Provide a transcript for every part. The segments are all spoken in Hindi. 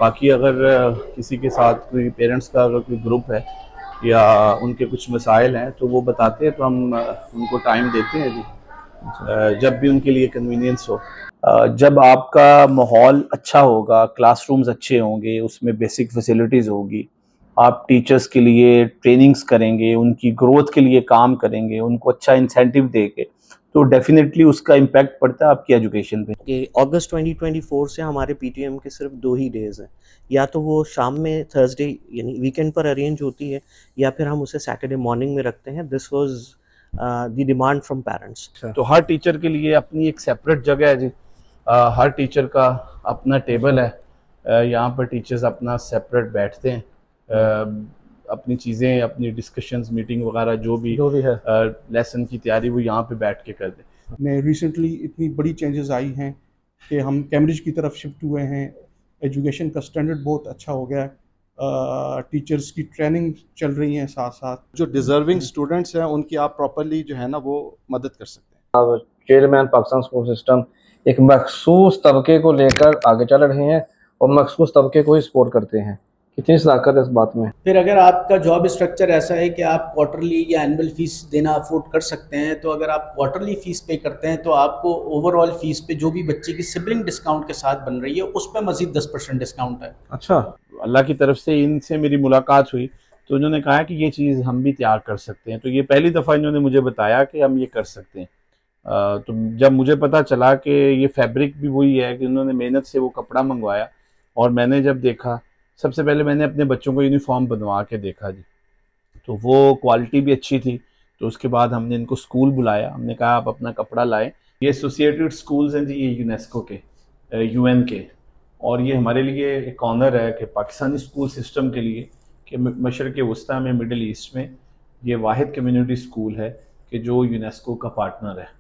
बाकी अगर किसी के साथ कोई पेरेंट्स का अगर कोई ग्रुप है या उनके कुछ मसाइल हैं तो वो बताते हैं, तो हम उनको टाइम देते हैं जी, जब भी उनके लिए कन्वीनियंस हो। जब आपका माहौल अच्छा होगा, क्लासरूम्स अच्छे होंगे, उसमें बेसिक फैसिलिटीज़ होगी, आप टीचर्स के लिए ट्रेनिंग्स करेंगे, उनकी ग्रोथ के लिए काम करेंगे, उनको अच्छा इंसेंटिव देंगे, तो डेफिनेटली उसका इम्पैक्ट पड़ता है आपकी एजुकेशन पे। कि अगस्त 2024 से हमारे पीटीएम के सिर्फ 2 ही डेज़ हैं। या तो वो शाम में थर्सडे यानी वीकेंड पर अरेंज होती है या फिर हम उसे सैटरडे मॉर्निंग में रखते हैं। This was the demand from parents. तो हर टीचर के लिए अपनी एक सेपरेट जगह है जी। हर टीचर का अपना टेबल है। यहाँ पर टीचर्स अपना सेपरेट बैठते हैं, अपनी चीज़ें, अपनी डिस्कशंस, मीटिंग वगैरह जो भी है लेसन की तैयारी वो यहाँ पे बैठ के कर दें। में रिसेंटली इतनी बड़ी चेंजेस आई हैं कि हम कैम्ब्रिज की तरफ शिफ्ट हुए हैं। एजुकेशन का स्टैंडर्ड बहुत अच्छा हो गया है। टीचर्स की ट्रेनिंग चल रही है, साथ साथ जो डिजर्विंग स्टूडेंट्स हैं उनकी आप प्रॉपरली जो है ना वो मदद कर सकते हैं। अब चेयरमैन पाकिस्तान स्कूल सिस्टम एक मखसूस तबके को लेकर आगे चल रहे हैं और मखसूस तबके को ही सपोर्ट करते हैं। कितनी सदाकत है इस बात में। फिर अगर आपका जॉब स्ट्रक्चर ऐसा है कि आप क्वार्टरली या एनुअल फीस देना अफोर्ड कर सकते हैं, तो अगर आप क्वार्टरली फीस पे करते हैं तो आपको ओवरऑल फीस पे जो भी बच्चे की सिबलिंग डिस्काउंट के साथ बन रही है उस पर मजीद 10% डिस्काउंट है। अच्छा, अल्लाह की तरफ से इनसे मेरी मुलाकात हुई तो उन्होंने कहा कि ये चीज़ हम भी तैयार कर सकते हैं। तो ये पहली दफ़ा इन्होंने मुझे बताया कि हम ये कर सकते हैं। तो जब मुझे पता चला कि ये फैब्रिक भी वही है कि उन्होंने मेहनत से वो कपड़ा मंगवाया, और मैंने जब देखा, सबसे पहले मैंने अपने बच्चों को यूनिफॉर्म बनवा के देखा जी, तो वो क्वालिटी भी अच्छी थी। तो उसके बाद हमने इनको स्कूल बुलाया, हमने कहा आप अपना कपड़ा लाएं। ये एसोसिएटेड स्कूल्स हैं जी, ये यूनेस्को के, यूएन के, और ये हमारे लिए एक ऑनर है कि पाकिस्तानी स्कूल सिस्टम के लिए कि मशरक़ वस्ती में, मिडल ईस्ट में ये वाहिद कम्युनिटी स्कूल है कि जो यूनेस्को का पार्टनर है।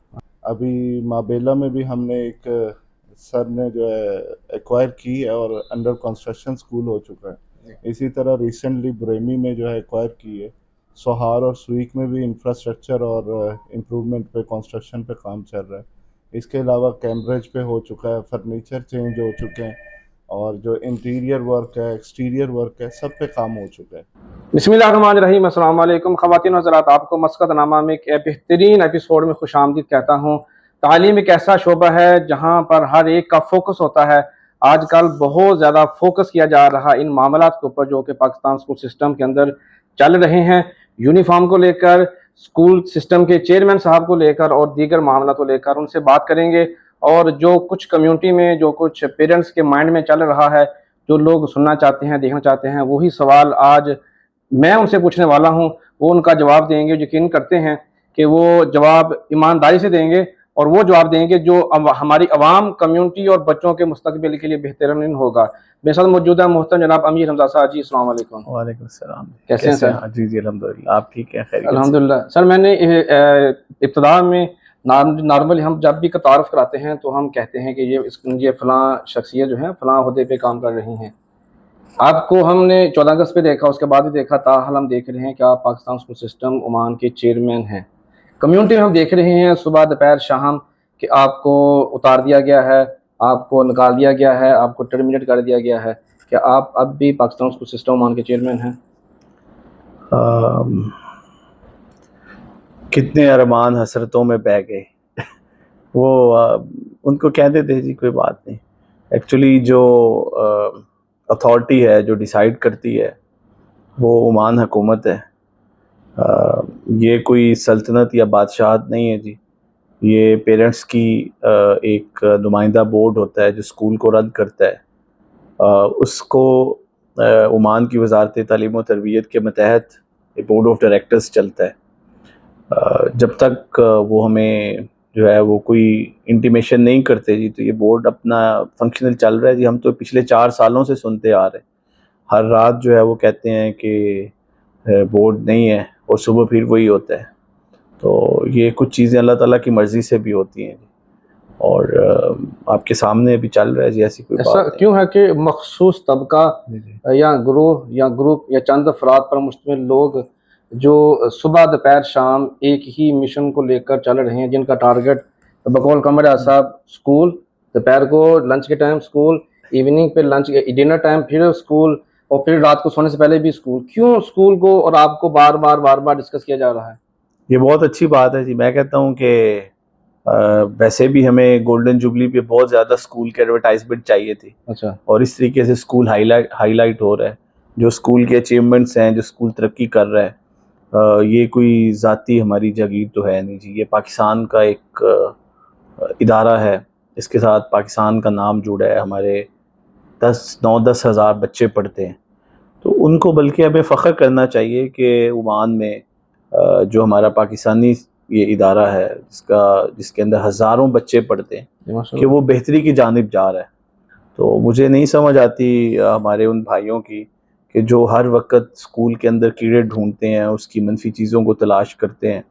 अभी माबेला में भी हमने एक सर ने जो है एक्वायर की है और अंडर कंस्ट्रक्शन स्कूल हो चुका है। इसी तरह रिसेंटली बुरेमी में जो है एक्वायर की है। सोहार और सुईक में भी इंफ्रास्ट्रक्चर और इम्प्रूवमेंट पे, कंस्ट्रक्शन पे काम चल रहा है। इसके अलावा कैम्ब्रिज पे हो चुका है, फर्नीचर चेंज हो चुके हैं, और जो इंटीरियर वर्क है, एक्सटीरियर वर्क है, सब पे काम हो चुका है। बिस्मिल्लाहिर्रहमानिर्रहीम, अस्सलाम वालेकुम ख़वातीन व हज़रात, आपको मस्कत नामा में एक बेहतरीन एपिसोड में खुशामदीद कहता हूँ। तालीम एक ऐसा शोबा है जहाँ पर हर एक का फोकस होता है। आजकल बहुत ज़्यादा फोकस किया जा रहा है इन मामलात के ऊपर जो कि पाकिस्तान स्कूल सिस्टम के अंदर चल रहे हैं। यूनिफॉर्म को लेकर, स्कूल सिस्टम के चेयरमैन साहब को लेकर और दीगर मामला को लेकर उनसे बात करेंगे। और जो कुछ कम्यूनिटी में, जो कुछ पेरेंट्स के माइंड में चल रहा है, जो लोग सुनना चाहते हैं, देखना चाहते हैं, वही सवाल आज मैं उनसे पूछने वाला हूं। वो उनका जवाब देंगे। यकीन करते हैं कि वो जवाब ईमानदारी से देंगे और वो जवाब देंगे जो हमारी अवाम, कम्युनिटी और बच्चों के मुस्तकबिल के लिए बेहतरीन होगा। मेरे साथ मौजूद है मोहतरम जनाब अमीर हमजा साहब जी। अस्सलाम वालेकुम। वालेकुम सलाम। कैसे हैं सर? जी जी अल्हम्दुलिल्लाह, आप ठीक हैं? खैरियत से? अल्हम्दुलिल्लाह। सर, मैंने इब्तिदा में नॉर्मली हम जब भी तारुफ कराते हैं तो हम कहते हैं कि ये फ़लाँ शख्सियत जो है फ़लाँ ओहदे पे काम कर रही हैं। आपको हमने 14 अगस्त पे देखा, उसके बाद भी देखा, ताहल हम देख रहे हैं कि आप पाकिस्तान स्कूल सिस्टम ओमान के चेयरमैन हैं। कम्युनिटी में हम देख रहे हैं सुबह दोपहर शाम कि आपको उतार दिया गया है, आपको निकाल दिया गया है, आपको टर्मिनेट कर दिया गया है। क्या आप अब भी पाकिस्तान स्कूल सिस्टम ओमान के चेयरमैन हैं? कितने अरमान हसरतों में बह गए। वो उनको कह देते जी, कोई बात नहीं। एक्चुअली जो अथॉरिटी है, जो डिसाइड करती है, वो ओमान हुकूमत है। ये कोई सल्तनत या बादशाहत नहीं है जी। ये पेरेंट्स की एक नुमाइंदा बोर्ड होता है जो स्कूल को रन करता है। उसको ओमान की वजारत तालीम व तरबियत के मतहत बोर्ड ऑफ डायरेक्टर्स चलता है। जब तक वो हमें जो है वो कोई इंटीमेशन नहीं करते जी, तो ये बोर्ड अपना फंक्शनल चल रहा है जी। हम तो पिछले 4 सालों से सुनते आ रहे हैं, हर रात जो है वो कहते हैं कि बोर्ड नहीं है, और सुबह फिर वही होता है। तो ये कुछ चीज़ें अल्लाह ताला की मर्ज़ी से भी होती हैं, और आपके सामने भी चल रहा है जी। ऐसी कोई ऐसा बात क्यों है कि मखसूस तबका या ग्रोह या ग्रुप या चंद अफराद पर मुश्तमिल लोग जो सुबह दोपहर शाम एक ही मिशन को लेकर चल रहे हैं, जिनका टारगेट बकौल कमर साहब स्कूल, दोपहर को लंच के टाइम स्कूल, इवनिंग पे लंच, डिनर टाइम, फिर स्कूल, और फिर रात को सोने से पहले भी स्कूल। क्यों स्कूल को और आपको बार बार डिस्कस किया जा रहा है? ये बहुत अच्छी बात है जी। मैं कहता हूँ कि वैसे भी हमें गोल्डन जुबली पे बहुत ज़्यादा स्कूल के एडवर्टाइजमेंट चाहिए थी, अच्छा, और इस तरीके से स्कूल हाईलाइट हो रहा है। जो स्कूल के अचीवमेंट्स हैं, जो स्कूल तरक्की कर रहा है, ये कोई ज़ाती हमारी जागीर तो है नहीं जी। ये पाकिस्तान का एक इदारा है, इसके साथ पाकिस्तान का नाम जुड़ा है। हमारे 9-10 हज़ार बच्चे पढ़ते हैं, तो उनको बल्कि हमें फ़ख्र करना चाहिए कि ओमान में जो हमारा पाकिस्तानी ये इदारा है, जिसके अंदर हज़ारों बच्चे पढ़ते हैं, कि माशाल्लाह। वो बेहतरी की जानिब जा रहा है। तो मुझे नहीं समझ आती हमारे उन भाइयों की, कि जो हर वक्त स्कूल के अंदर कीड़े ढूंढते हैं, उसकी मनफी चीज़ों को तलाश करते हैं।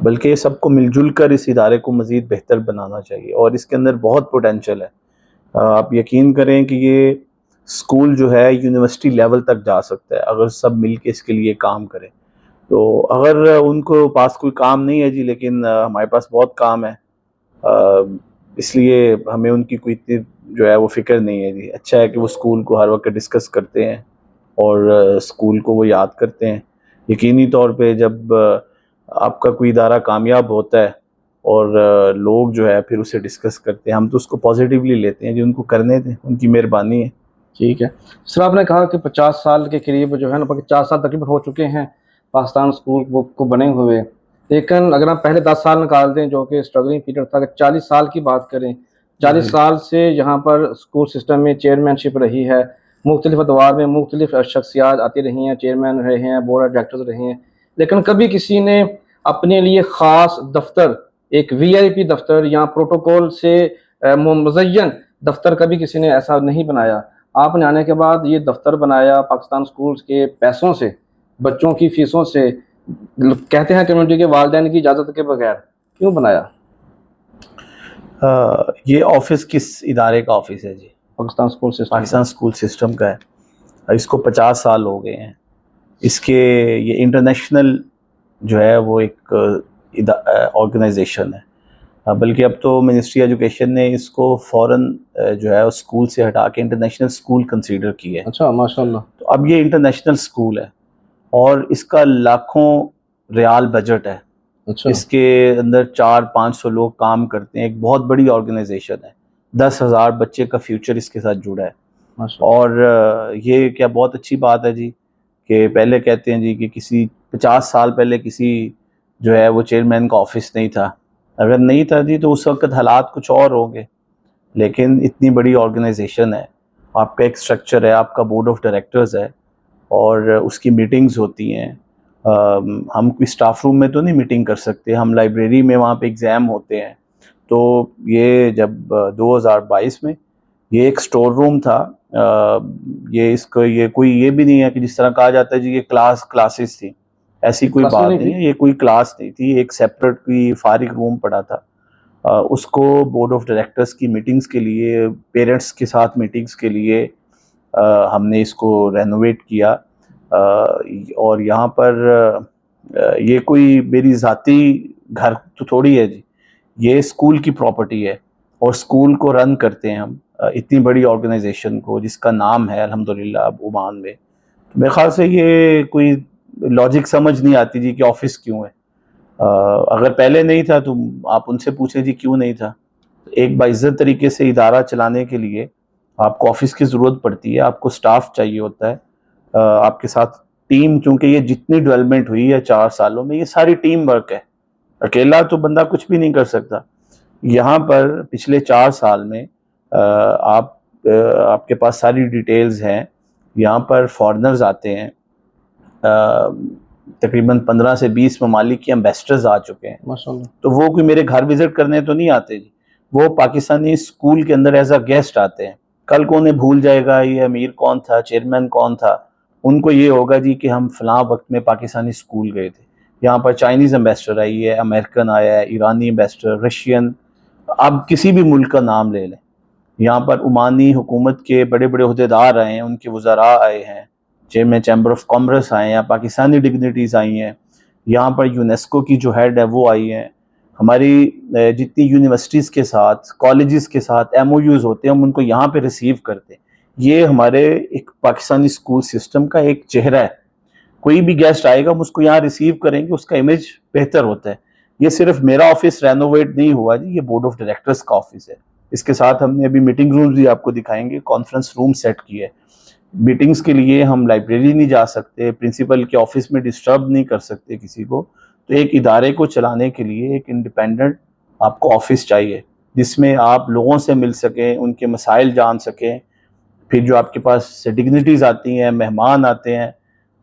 बल्कि सबको मिलजुल कर इस इदारे को मज़ीद बेहतर बनाना चाहिए, और इसके अंदर बहुत पोटेंशल है। आप यकीन करें कि ये स्कूल जो है यूनिवर्सिटी लेवल तक जा सकता है, अगर सब मिल के इसके लिए काम करें। तो अगर उनको पास कोई काम नहीं है जी, लेकिन हमारे पास बहुत काम है, इसलिए हमें उनकी कोई इतनी जो है वो फ़िक्र नहीं है जी। अच्छा है कि वो स्कूल को हर वक्त डिस्कस करते हैं, और स्कूल को वो याद करते हैं। यकीनी तौर पे जब आपका कोई इदारा कामयाब होता है, और लोग जो है फिर उसे डिस्कस करते हैं, हम तो उसको पॉजिटिवली लेते हैं जी। उनको करने दें, उनकी मेहरबानी है। ठीक है सर, आपने कहा कि 50 साल के करीब जो है ना, 50 साल तकरीबन हो चुके हैं पाकिस्तान स्कूल को बने हुए। लेकिन अगर हम पहले 10 साल निकाल दें, जो कि स्ट्रगलिंग पीरियड था, अगर 40 साल की बात करें, 40 साल से यहाँ पर स्कूल सिस्टम में चेयरमैनशिप रही है, मुख्तलिफ अदवार में मुख्तलिफ शख्सियात आती रही हैं, चेयरमैन रहे हैं, बोर्ड ऑफ डायरेक्टर्स रहे हैं, लेकिन कभी किसी ने अपने लिए ख़ास दफ्तर, एक VIP दफ्तर या प्रोटोकॉल से मुज़य्यन दफ्तर कभी किसी ने ऐसा नहीं बनाया। आपने आने के बाद ये दफ्तर बनाया, पाकिस्तान स्कूल्स के पैसों से, बच्चों की फीसों से, कहते हैं कम्युनिटी के वालिदैन की इजाज़त के बगैर। क्यों बनाया? ये ऑफिस किस इदारे का ऑफिस है जी? Pakistan school system. Pakistan school system का है। इसको 50 साल हो गए हैं। इसके ये इंटरनेशनल जो है वो एक ऑर्गेनाइजेशन है। बल्कि अब तो मिनिस्ट्री एजुकेशन ने इसको फ़ौरन जो है स्कूल से हटा के इंटरनेशनल स्कूल कंसीडर किया है। अच्छा, माशाल्लाह। तो अब ये इंटरनेशनल स्कूल है, और इसका लाखों रियाल बजट है। अच्छा, इसके अंदर 400-500 लोग काम करते हैं। एक बहुत बड़ी ऑर्गेनाइजेशन है। 10,000 बच्चे का फ्यूचर इसके साथ जुड़ा है। माशाल्लाह। और ये क्या बहुत अच्छी बात है जी, कि पहले कहते हैं जी कि किसी 50 साल पहले किसी जो है वो चेयरमैन का ऑफिस नहीं था। अगर नहीं था जी, तो उस वक्त हालात कुछ और होंगे। लेकिन इतनी बड़ी ऑर्गेनाइजेशन है, आपका एक स्ट्रक्चर है, आपका बोर्ड ऑफ डायरेक्टर्स है, और उसकी मीटिंग्स होती हैं। हम कोई स्टाफ रूम में तो नहीं मीटिंग कर सकते, हम लाइब्रेरी में, वहाँ पे एग्ज़ाम होते हैं। तो ये जब 2022 में ये एक स्टोर रूम था। ये कोई ये भी नहीं है कि जिस तरह कहा जाता है जी ये क्लासेस थी, ऐसी कोई क्लासेस बात नहीं नहीं थी? है। ये कोई क्लास नहीं थी, एक सेपरेट कोई फारिग रूम पड़ा था। उसको बोर्ड ऑफ डायरेक्टर्स की मीटिंग्स के लिए, पेरेंट्स के साथ मीटिंग्स के लिए हमने इसको रेनोवेट किया। और यहाँ पर ये कोई मेरी ज़ाती घर तो थोड़ी है जी, ये स्कूल की प्रॉपर्टी है, और स्कूल को रन करते हैं हम, इतनी बड़ी ऑर्गेनाइजेशन को जिसका नाम है अल्हम्दुलिल्लाह अब ओमान में। तो मेरे ख्याल से ये कोई लॉजिक समझ नहीं आती जी कि ऑफिस क्यों है। अगर पहले नहीं था तो आप उनसे पूछें जी क्यों नहीं था। एक बाइज्जत तरीके से इदारा चलाने के लिए आपको ऑफिस की ज़रूरत पड़ती है, आपको स्टाफ चाहिए होता है, आपके साथ टीम। चूँकि ये जितनी डेवलपमेंट हुई है 4 सालों में, ये सारी टीम वर्क है। अकेला तो बंदा कुछ भी नहीं कर सकता। यहाँ पर पिछले 4 साल में आपके पास सारी डिटेल्स हैं। यहाँ पर फॉरेनर्स आते हैं, तकरीबन 15 से 20 ममालिक के एम्बेसडर्स आ चुके हैं। माशाल्लाह। तो वो कोई मेरे घर विजिट करने तो नहीं आते जी, वो पाकिस्तानी स्कूल के अंदर एज अ गेस्ट आते हैं। कल को उन्हें भूल जाएगा ये अमीर कौन था, चेयरमैन कौन था। उनको ये होगा जी कि हम फलां वक्त में पाकिस्तानी स्कूल गए थे। यहाँ पर चाइनीज़ एम्बेसडर आई है, अमेरिकन आया है, ईरानी एम्बेसडर, रशियन, आप किसी भी मुल्क का नाम ले लें। यहाँ पर ओमानी हुकूमत के बड़े बड़े अहदेदार आए हैं, उनके वज़रा आए हैं, चेयरमैन चैम्बर ऑफ कॉमर्स आए हैं, पाकिस्तानी डिग्निटीज़ आई हैं। यहाँ पर यूनेस्को की जो हेड है वो आई हैं। हमारी जितनी यूनिवर्सिटीज़ के साथ, कॉलेजेस के साथ MOUs होते हैं, हम उनको यहाँ पे रिसीव करते हैं। ये हमारे एक पाकिस्तानी स्कूल सिस्टम का एक चेहरा है। कोई भी गेस्ट आएगा, हम उसको यहाँ रिसीव करेंगे, उसका इमेज बेहतर होता है। ये सिर्फ मेरा ऑफिस रेनोवेट नहीं हुआ जी, ये बोर्ड ऑफ डायरेक्टर्स का ऑफिस है। इसके साथ हमने अभी मीटिंग रूम भी आपको दिखाएंगे, कॉन्फ्रेंस रूम सेट किए है। मीटिंग्स के लिए हम लाइब्रेरी नहीं जा सकते, प्रिंसिपल के ऑफिस में डिस्टर्ब नहीं कर सकते किसी को, तो एक इदारे को चलाने के लिए एक इंडिपेंडेंट आपको ऑफिस चाहिए, जिसमें आप लोगों से मिल सकें, उनके मसाइल जान सकें। फिर जो आपके पास डिग्निटीज आती हैं, मेहमान आते हैं,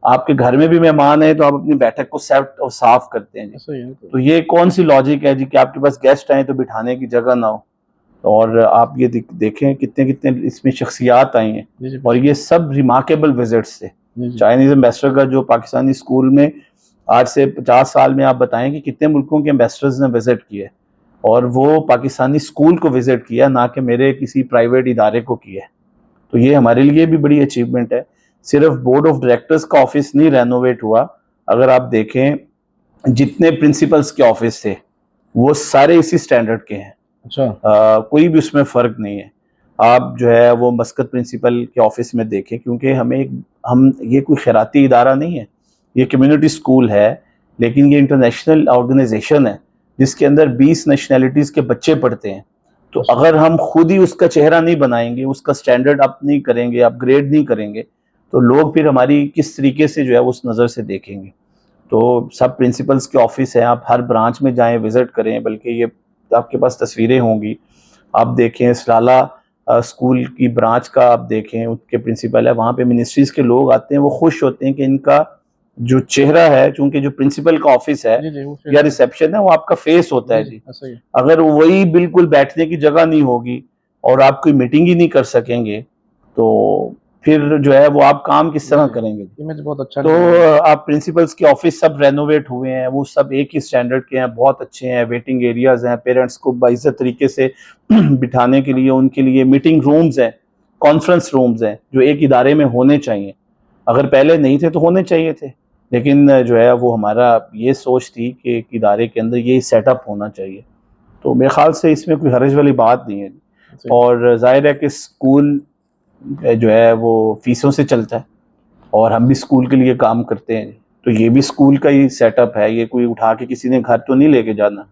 आपके घर में भी मेहमान है तो आप अपनी बैठक को सेट और साफ करते हैं जी। तो ये कौन सी लॉजिक है जी कि आपके पास गेस्ट आए तो बिठाने की जगह ना हो। और आप ये देखें कितने कितने इसमें शख्सियात आई हैं, और ये सब रिमार्केबल विजिट्स थे। चाइनीज एम्बेसडर का जो पाकिस्तानी स्कूल में आज से 50 साल में आप बताएं कि कितने मुल्कों के एम्बेसडर्स ने विजिट किए, और वो पाकिस्तानी स्कूल को विजिट किया, ना कि मेरे किसी प्राइवेट इदारे को किया। तो ये हमारे लिए भी बड़ी अचीवमेंट है। सिर्फ बोर्ड ऑफ डायरेक्टर्स का ऑफिस नहीं रेनोवेट हुआ, अगर आप देखें जितने प्रिंसिपल्स के ऑफिस थे वो सारे इसी स्टैंडर्ड के हैं। अच्छा। कोई भी उसमें फ़र्क नहीं है। आप जो है वो मस्कत प्रिंसिपल के ऑफिस में देखें, क्योंकि हम ये कोई खैराती इदारा नहीं है, ये कम्युनिटी स्कूल है, लेकिन ये इंटरनेशनल ऑर्गेनाइजेशन है जिसके अंदर 20 नेशनैलिटीज़ के बच्चे पढ़ते हैं। तो अगर हम खुद ही उसका चेहरा नहीं बनाएंगे, उसका स्टैंडर्ड अप नहीं करेंगे, अपग्रेड नहीं करेंगे, तो लोग फिर हमारी किस तरीके से जो है उस नज़र से देखेंगे। तो सब प्रिंसिपल्स के ऑफिस हैं, आप हर ब्रांच में जाएं, विज़िट करें, बल्कि ये आपके पास तस्वीरें होंगी, आप देखें सलाला स्कूल की ब्रांच का, आप देखें उनके प्रिंसिपल है, वहाँ पे मिनिस्ट्रीज़ के लोग आते हैं, वो खुश होते हैं कि इनका जो चेहरा है, चूंकि जो प्रिंसिपल का ऑफिस है या रिसेप्शन है वो आपका फेस होता है जी। अगर वही बिल्कुल बैठने की जगह नहीं होगी और आप कोई मीटिंग ही नहीं कर सकेंगे, तो फिर जो है वो आप काम किस तरह करेंगे। इमेज बहुत अच्छा। तो आप प्रिंसिपल्स के ऑफिस सब रेनोवेट हुए हैं, वो सब एक ही स्टैंडर्ड के हैं, बहुत अच्छे हैं। वेटिंग एरियाज हैं, पेरेंट्स को बाइज्जत तरीके से बिठाने के लिए उनके लिए मीटिंग रूम्स हैं, कॉन्फ्रेंस रूम्स हैं, जो एक इदारे में होने चाहिए। अगर पहले नहीं थे तो होने चाहिए थे, लेकिन जो है वो हमारा ये सोच थी कि एक इदारे के अंदर ये सेटअप होना चाहिए। तो मेरे ख्याल से इसमें कोई हर्ज वाली बात नहीं है। और जाहिर है कि स्कूल जो है वो फीसों से चलता है, और हम भी स्कूल के लिए काम करते हैं, तो ये भी स्कूल का ही सेटअप है। ये कोई उठा के किसी ने घर तो नहीं लेके जाना,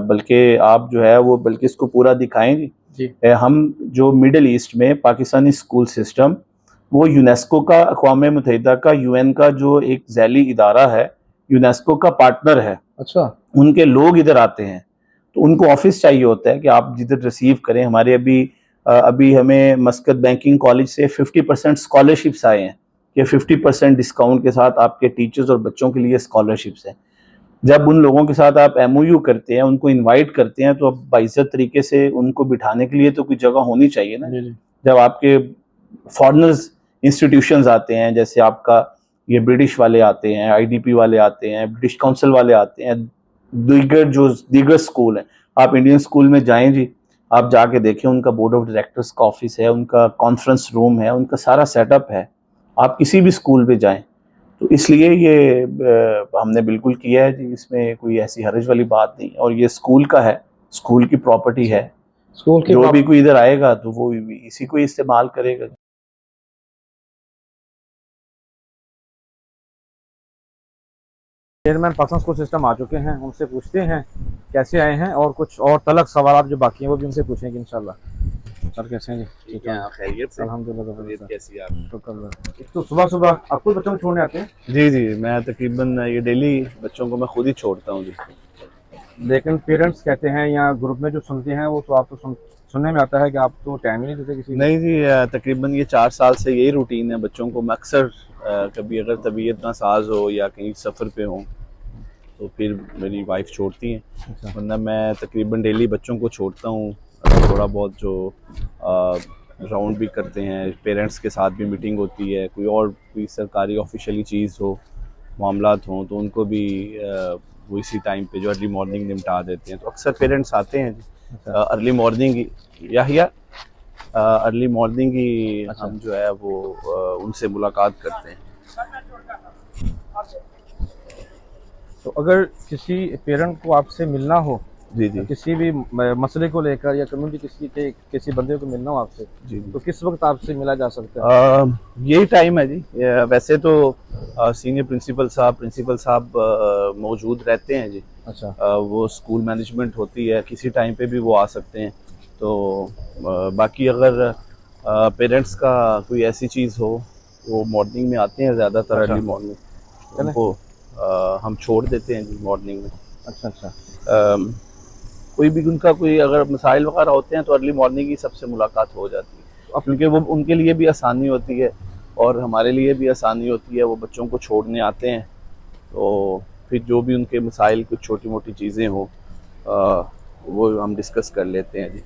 बल्कि आप जो है वो बल्कि इसको पूरा दिखाएंगे। हम जो मिडल ईस्ट में पाकिस्तानी स्कूल सिस्टम, वो यूनेस्को का, अक़वाम मुत्तहिदा का, UN का जो एक ज़ैली इदारा है, यूनेस्को का पार्टनर है। अच्छा। उनके लोग इधर आते हैं, तो उनको ऑफिस चाहिए होता है कि आप जिधर रिसीव करें। हमारे अभी हमें मस्कत बैंकिंग कॉलेज से 50% स्कॉलरशिप्स आए हैं कि 50% डिस्काउंट के साथ आपके टीचर्स और बच्चों के लिए स्कॉलरशिप्स हैं। जब उन लोगों के साथ आप MOU करते हैं, उनको इनवाइट करते हैं, तो अब बाइज्जत तरीके से उनको बिठाने के लिए तो कोई जगह होनी चाहिए ना। जब आपके फॉरेनर्स इंस्टीट्यूशंस आते हैं, जैसे आपका ये ब्रिटिश वाले आते हैं, IDP वाले आते हैं, ब्रिटिश काउंसिल वाले आते हैं, दीगर स्कूल हैं, आप इंडियन स्कूल में जाएं जी, आप जाके देखें, उनका बोर्ड ऑफ डायरेक्टर्स का ऑफिस है, उनका कॉन्फ्रेंस रूम है, उनका सारा सेटअप है। आप किसी भी स्कूल पे जाएं, तो इसलिए ये हमने बिल्कुल किया है जी, इसमें कोई ऐसी हर्ज वाली बात नहीं। और ये स्कूल का है, स्कूल की प्रॉपर्टी है, स्कूल की जो भी कोई इधर आएगा तो वो इसी को इस्तेमाल करेगा। चेयरमैन पाकिस्तान स्कूल सिस्टम आ चुके हैं, उनसे पूछते हैं कैसे आए हैं, और कुछ और तलक सवाल जो बाकी हैं वो भी उनसे पूछेंगे इंशाल्लाह। सर कैसे हैं जी? ठीक है, खैरियत से? अल्हम्दुलिल्लाह। कैसी आप? तो सुबह सुबह आपको बच्चों को छोड़ने आते हैं? जी, मैं तकरीबन ये डेली बच्चों को मैं खुद ही छोड़ता हूँ जी। लेकिन पेरेंट्स कहते हैं या ग्रुप में जो सुनते हैं वो तो आप तो सुनने में आता है कि आप तो टाइम ही नहीं देते किसी। नहीं जी, तकरीबन ये 4 साल से यही रूटीन है। बच्चों को मैं अक्सर कभी अगर तबीयत नासाज हो या कहीं सफ़र पे हो तो फिर मेरी वाइफ छोड़ती हैं, वरना मैं तकरीबन डेली बच्चों को छोड़ता हूँ। थोड़ा बहुत जो राउंड भी करते हैं, पेरेंट्स के साथ भी मीटिंग होती है, कोई सरकारी ऑफिशियली चीज़ हो, मामलात हों, तो उनको भी वो इसी टाइम पे जो अर्ली मॉर्निंग निपटा देते हैं। तो अक्सर पेरेंट्स आते हैं अर्ली मॉर्निंग या अर्ली मॉर्निंग ही हम जो है वो उनसे मुलाकात करते हैं। तो अगर किसी पेरेंट को आपसे मिलना हो, जी जी किसी भी मसले को लेकर या कम्युनिटी किसी बंदे को मिलना हो आपसे, जी जी। तो किस वक्त आपसे मिला जा सकता है? यही टाइम है जी। वैसे तो सीनियर प्रिंसिपल साहब मौजूद रहते हैं जी। अच्छा। वो स्कूल मैनेजमेंट होती है, किसी टाइम पे भी वो आ सकते हैं। तो बाकी अगर पेरेंट्स का कोई ऐसी चीज़ हो, वो मॉर्निंग में आते हैं, ज़्यादातर अच्छा। Early morning. चले। उनको हम छोड़ देते हैं जी मॉर्निंग में। अच्छा अच्छा। अम, कोई भी उनका कोई अगर मसाइल वगैरह होते हैं तो अर्ली मॉर्निंग ही सबसे मुलाकात हो जाती है, क्योंकि वो उनके लिए भी आसानी होती है और हमारे लिए भी आसानी होती है। वो बच्चों को छोड़ने आते हैं, तो फिर जो भी उनके मसाइल, कुछ छोटी मोटी चीज़ें हो, वो हम डिस्कस कर लेते हैं जी।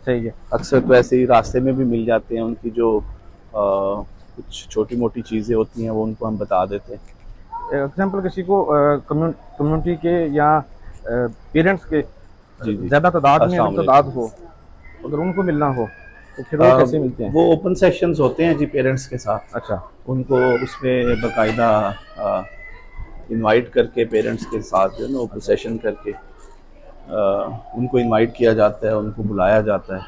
सही है। अक्सर तो ऐसे ही रास्ते में भी मिल जाते हैं, उनकी जो कुछ छोटी मोटी चीज़ें होती हैं वो उनको हम बता देते हैं। एग्जाम्पल किसी को कम्युनिटी के या पेरेंट्स के जी जी। ज़्यादा तादाद में अस्सलाम अगर वालेकुम। तादाद हो, अगर उनको मिलना हो, तो फिर वो कैसे मिलते हैं? वो ओपन सेशंस होते हैं जी पेरेंट्स के साथ। अच्छा। उनको उसमें बाकायदा इनवाइट करके पेरेंट्स के साथ जो है ना वो सेशन करके उनको इनवाइट किया जाता है, उनको बुलाया जाता है।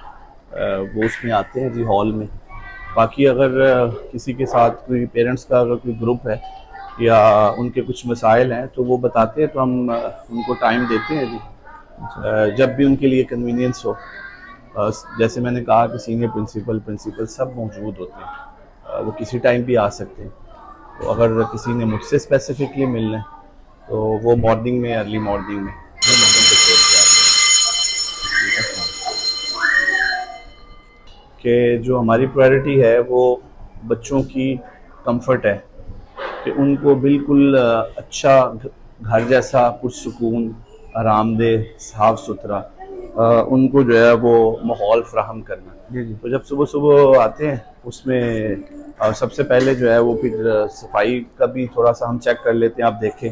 वो उसमें आते हैं जी हॉल में। बाकी अगर किसी के साथ कोई पेरेंट्स का अगर कोई ग्रुप है या उनके कुछ मसाइल हैं तो वो बताते हैं, तो हम उनको टाइम देते हैं जी। जब भी उनके लिए कन्वीनियंस हो। जैसे मैंने कहा कि सीनियर प्रिंसिपल सब मौजूद होते हैं, वो किसी टाइम भी आ सकते हैं। तो अगर किसी ने मुझसे स्पेसिफिकली मिलना है तो वो मॉर्निंग में, अर्ली मॉर्निंग में वो बच्चों को छोड़ के आते हैं। कि जो हमारी प्रायोरिटी है वो बच्चों की कंफर्ट है, कि उनको बिल्कुल अच्छा घर जैसा पुरसुकून, आरामदेह, साफ़ सुथरा उनको जो है वो माहौल फ्राहम करना। जी जी। तो जब सुबह सुबह आते हैं उसमें सबसे पहले जो है वो फिर सफाई का भी थोड़ा सा हम चेक कर लेते हैं। आप देखें,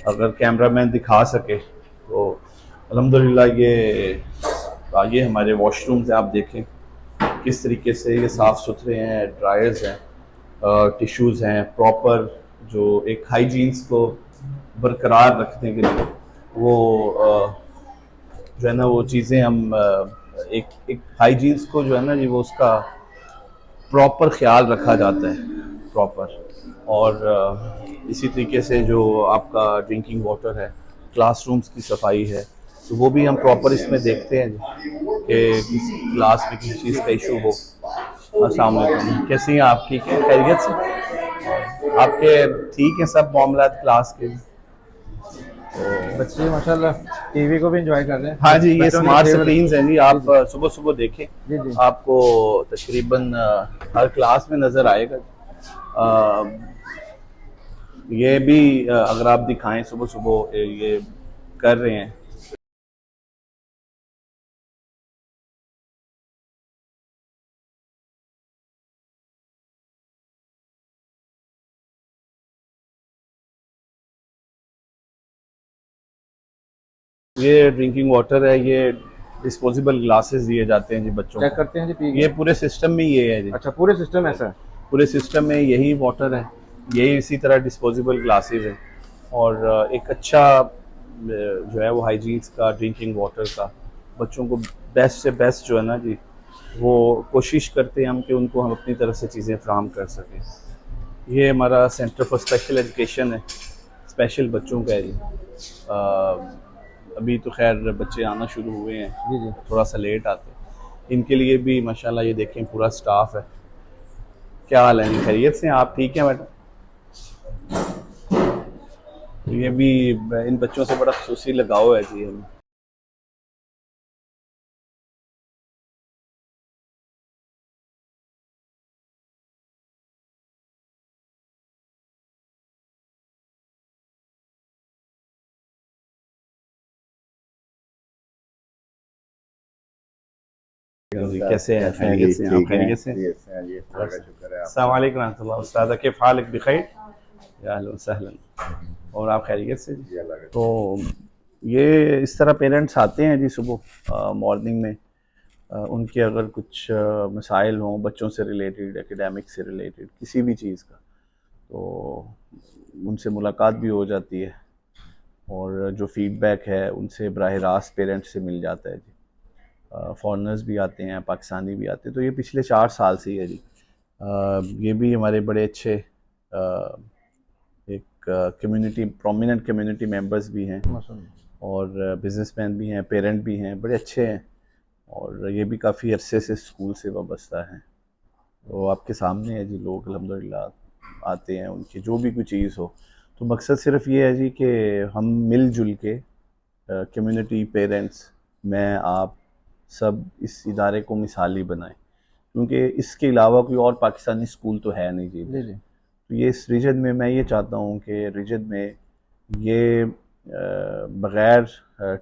अगर कैमरामैन दिखा सके तो अल्हम्दुलिल्लाह ये हमारे वॉशरूम्स हैं। आप देखें किस तरीके से ये साफ़ सुथरे हैं, ड्रायर्स हैं, टिश्यूज़ हैं, प्रॉपर जो एक हाइजीन्स को बरकरार रखने के लिए वो जो है ना वो चीज़ें हम एक एक हाइजीन्स को जो है ना जी वो उसका प्रॉपर ख्याल रखा जाता है, प्रॉपर। और इसी तरीके से जो आपका ड्रिंकिंग वाटर है, क्लासरूम्स की सफाई है, तो वो भी हम प्रॉपर इसमें देखते हैं कि किसी क्लास में किसी चीज़ का इशू हो। अस्सलाम वालेकुम, कैसी हैं आप? ठीक हैं, खैरियत से? आपके ठीक हैं सब मामलात क्लास के? बच्चे माशाल्लाह टीवी को भी एंजॉय कर रहे हैं। हाँ जी, ये बच्चों की स्मार्ट फेवरेट। स्क्रीन्स हैं जी। आप सुबह सुबह देखें, जी जी। आपको तकरीबन हर क्लास में नज़र आएगा। ये भी अगर आप दिखाएं सुबह सुबह ये कर रहे हैं। ये ड्रिंकिंग वाटर है, ये डिस्पोजेबल ग्लासेस दिए जाते हैं जी बच्चों चेक को। करते हैं जी पी ये के। पूरे सिस्टम में ये है जी। अच्छा, पूरे सिस्टम ऐसा है। पूरे सिस्टम में यही वाटर है, यही इसी तरह डिस्पोजेबल ग्लासेस हैं। और एक अच्छा जो है वो हाइजीन्स का, ड्रिंकिंग वाटर का बच्चों को बेस्ट से बेस्ट जो है ना जी वो कोशिश करते हैं हम कि उनको हम अपनी तरफ से चीज़ें फ्राहम कर सकें। ये हमारा सेंटर फॉर स्पेशल एजुकेशन है, स्पेशल बच्चों का है जी। अभी तो खैर बच्चे आना शुरू हुए हैं, जी जी। थोड़ा सा लेट आते हैं। इनके लिए भी माशाल्लाह ये देखें पूरा स्टाफ है। क्या हाल है जी, खैरियत से हैं आप? ठीक है मैडम। ये भी इन बच्चों से बड़ा खुसूसी लगाव है जी हमें। जी कैसे हैं? खैरियत से हैं आप? खैरियत से हैं? अस्सलाम वालेकुम रहमतुल्लाह। उस्ताद किफ हालक बिखैर? या अहलन व सहलन। और आप खैरियत से जी? तो ये इस तरह पेरेंट्स आते हैं जी सुबह मॉर्निंग में। उनके अगर कुछ मसाइल हों बच्चों से रिलेटेड, एकेडमिक से रिलेटेड, किसी भी चीज़ का, तो उनसे मुलाकात भी हो जाती है। और जो फीडबैक है उनसे बराह रास्त पेरेंट्स से मिल जाता है जी। फॉरेनर्स भी आते हैं, पाकिस्तानी भी आते हैं, तो ये पिछले 4 साल से ही है जी। ये भी हमारे बड़े अच्छे एक कम्युनिटी प्रोमिनेंट कम्युनिटी मेंबर्स भी हैं और बिजनेसमैन भी हैं, पेरेंट भी हैं, बड़े अच्छे हैं और ये भी काफ़ी अरसे से स्कूल से वाबस्ता हैं। तो आपके सामने है जी, लोग अल्हम्दुलिल्लाह आते हैं, उनकी जो भी कोई चीज़ हो। तो मकसद सिर्फ ये है जी कि हम मिलजुल के कम्युनिटी, पेरेंट्स, मैं, आप सब इस इदारे को मिसाली बनाएं, क्योंकि इसके अलावा कोई और पाकिस्तानी स्कूल तो है नहीं जी। जी। तो ये इस रीजन में मैं ये चाहता हूँ कि रीजन में ये बग़ैर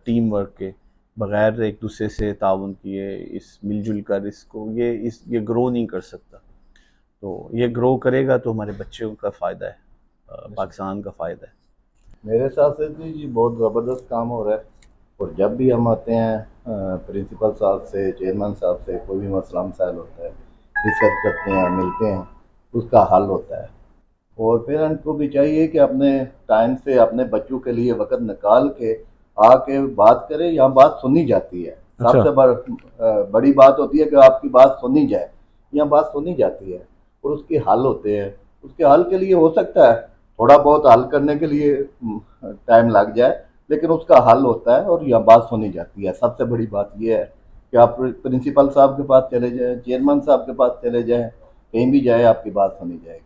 टीम वर्क के, बग़ैर एक दूसरे से ताउन किए, इस मिलजुल कर इसको ये ग्रो नहीं कर सकता। तो ये ग्रो करेगा तो हमारे बच्चों का फ़ायदा है, पाकिस्तान का फ़ायदा है। मेरे हिसाब से तो जी बहुत ज़बरदस्त काम हो रहा है, और जब भी हम आते हैं प्रिंसिपल साहब से, चेयरमैन साहब से कोई भी मसला मसाइल होता है, डिस्कस करते हैं, मिलते हैं, उसका हल होता है। और पेरेंट्स को भी चाहिए कि अपने टाइम से अपने बच्चों के लिए वक्त निकाल के आके बात करें। यहाँ बात सुनी जाती है। सबसे बड़ी बात होती है कि आपकी बात सुनी जाए। यहाँ बात सुनी जाती है और उसके हल होते हैं। उसके हल के लिए हो सकता है थोड़ा बहुत हल करने के लिए टाइम लग जाए, लेकिन उसका हल होता है और यहाँ बात सुनी जाती है। सबसे बड़ी बात यह है कि आप प्रिंसिपल साहब के पास चले जाएं, चेयरमैन साहब के पास चले जाएं, कहीं भी जाए आपकी बात सुनी जाएगी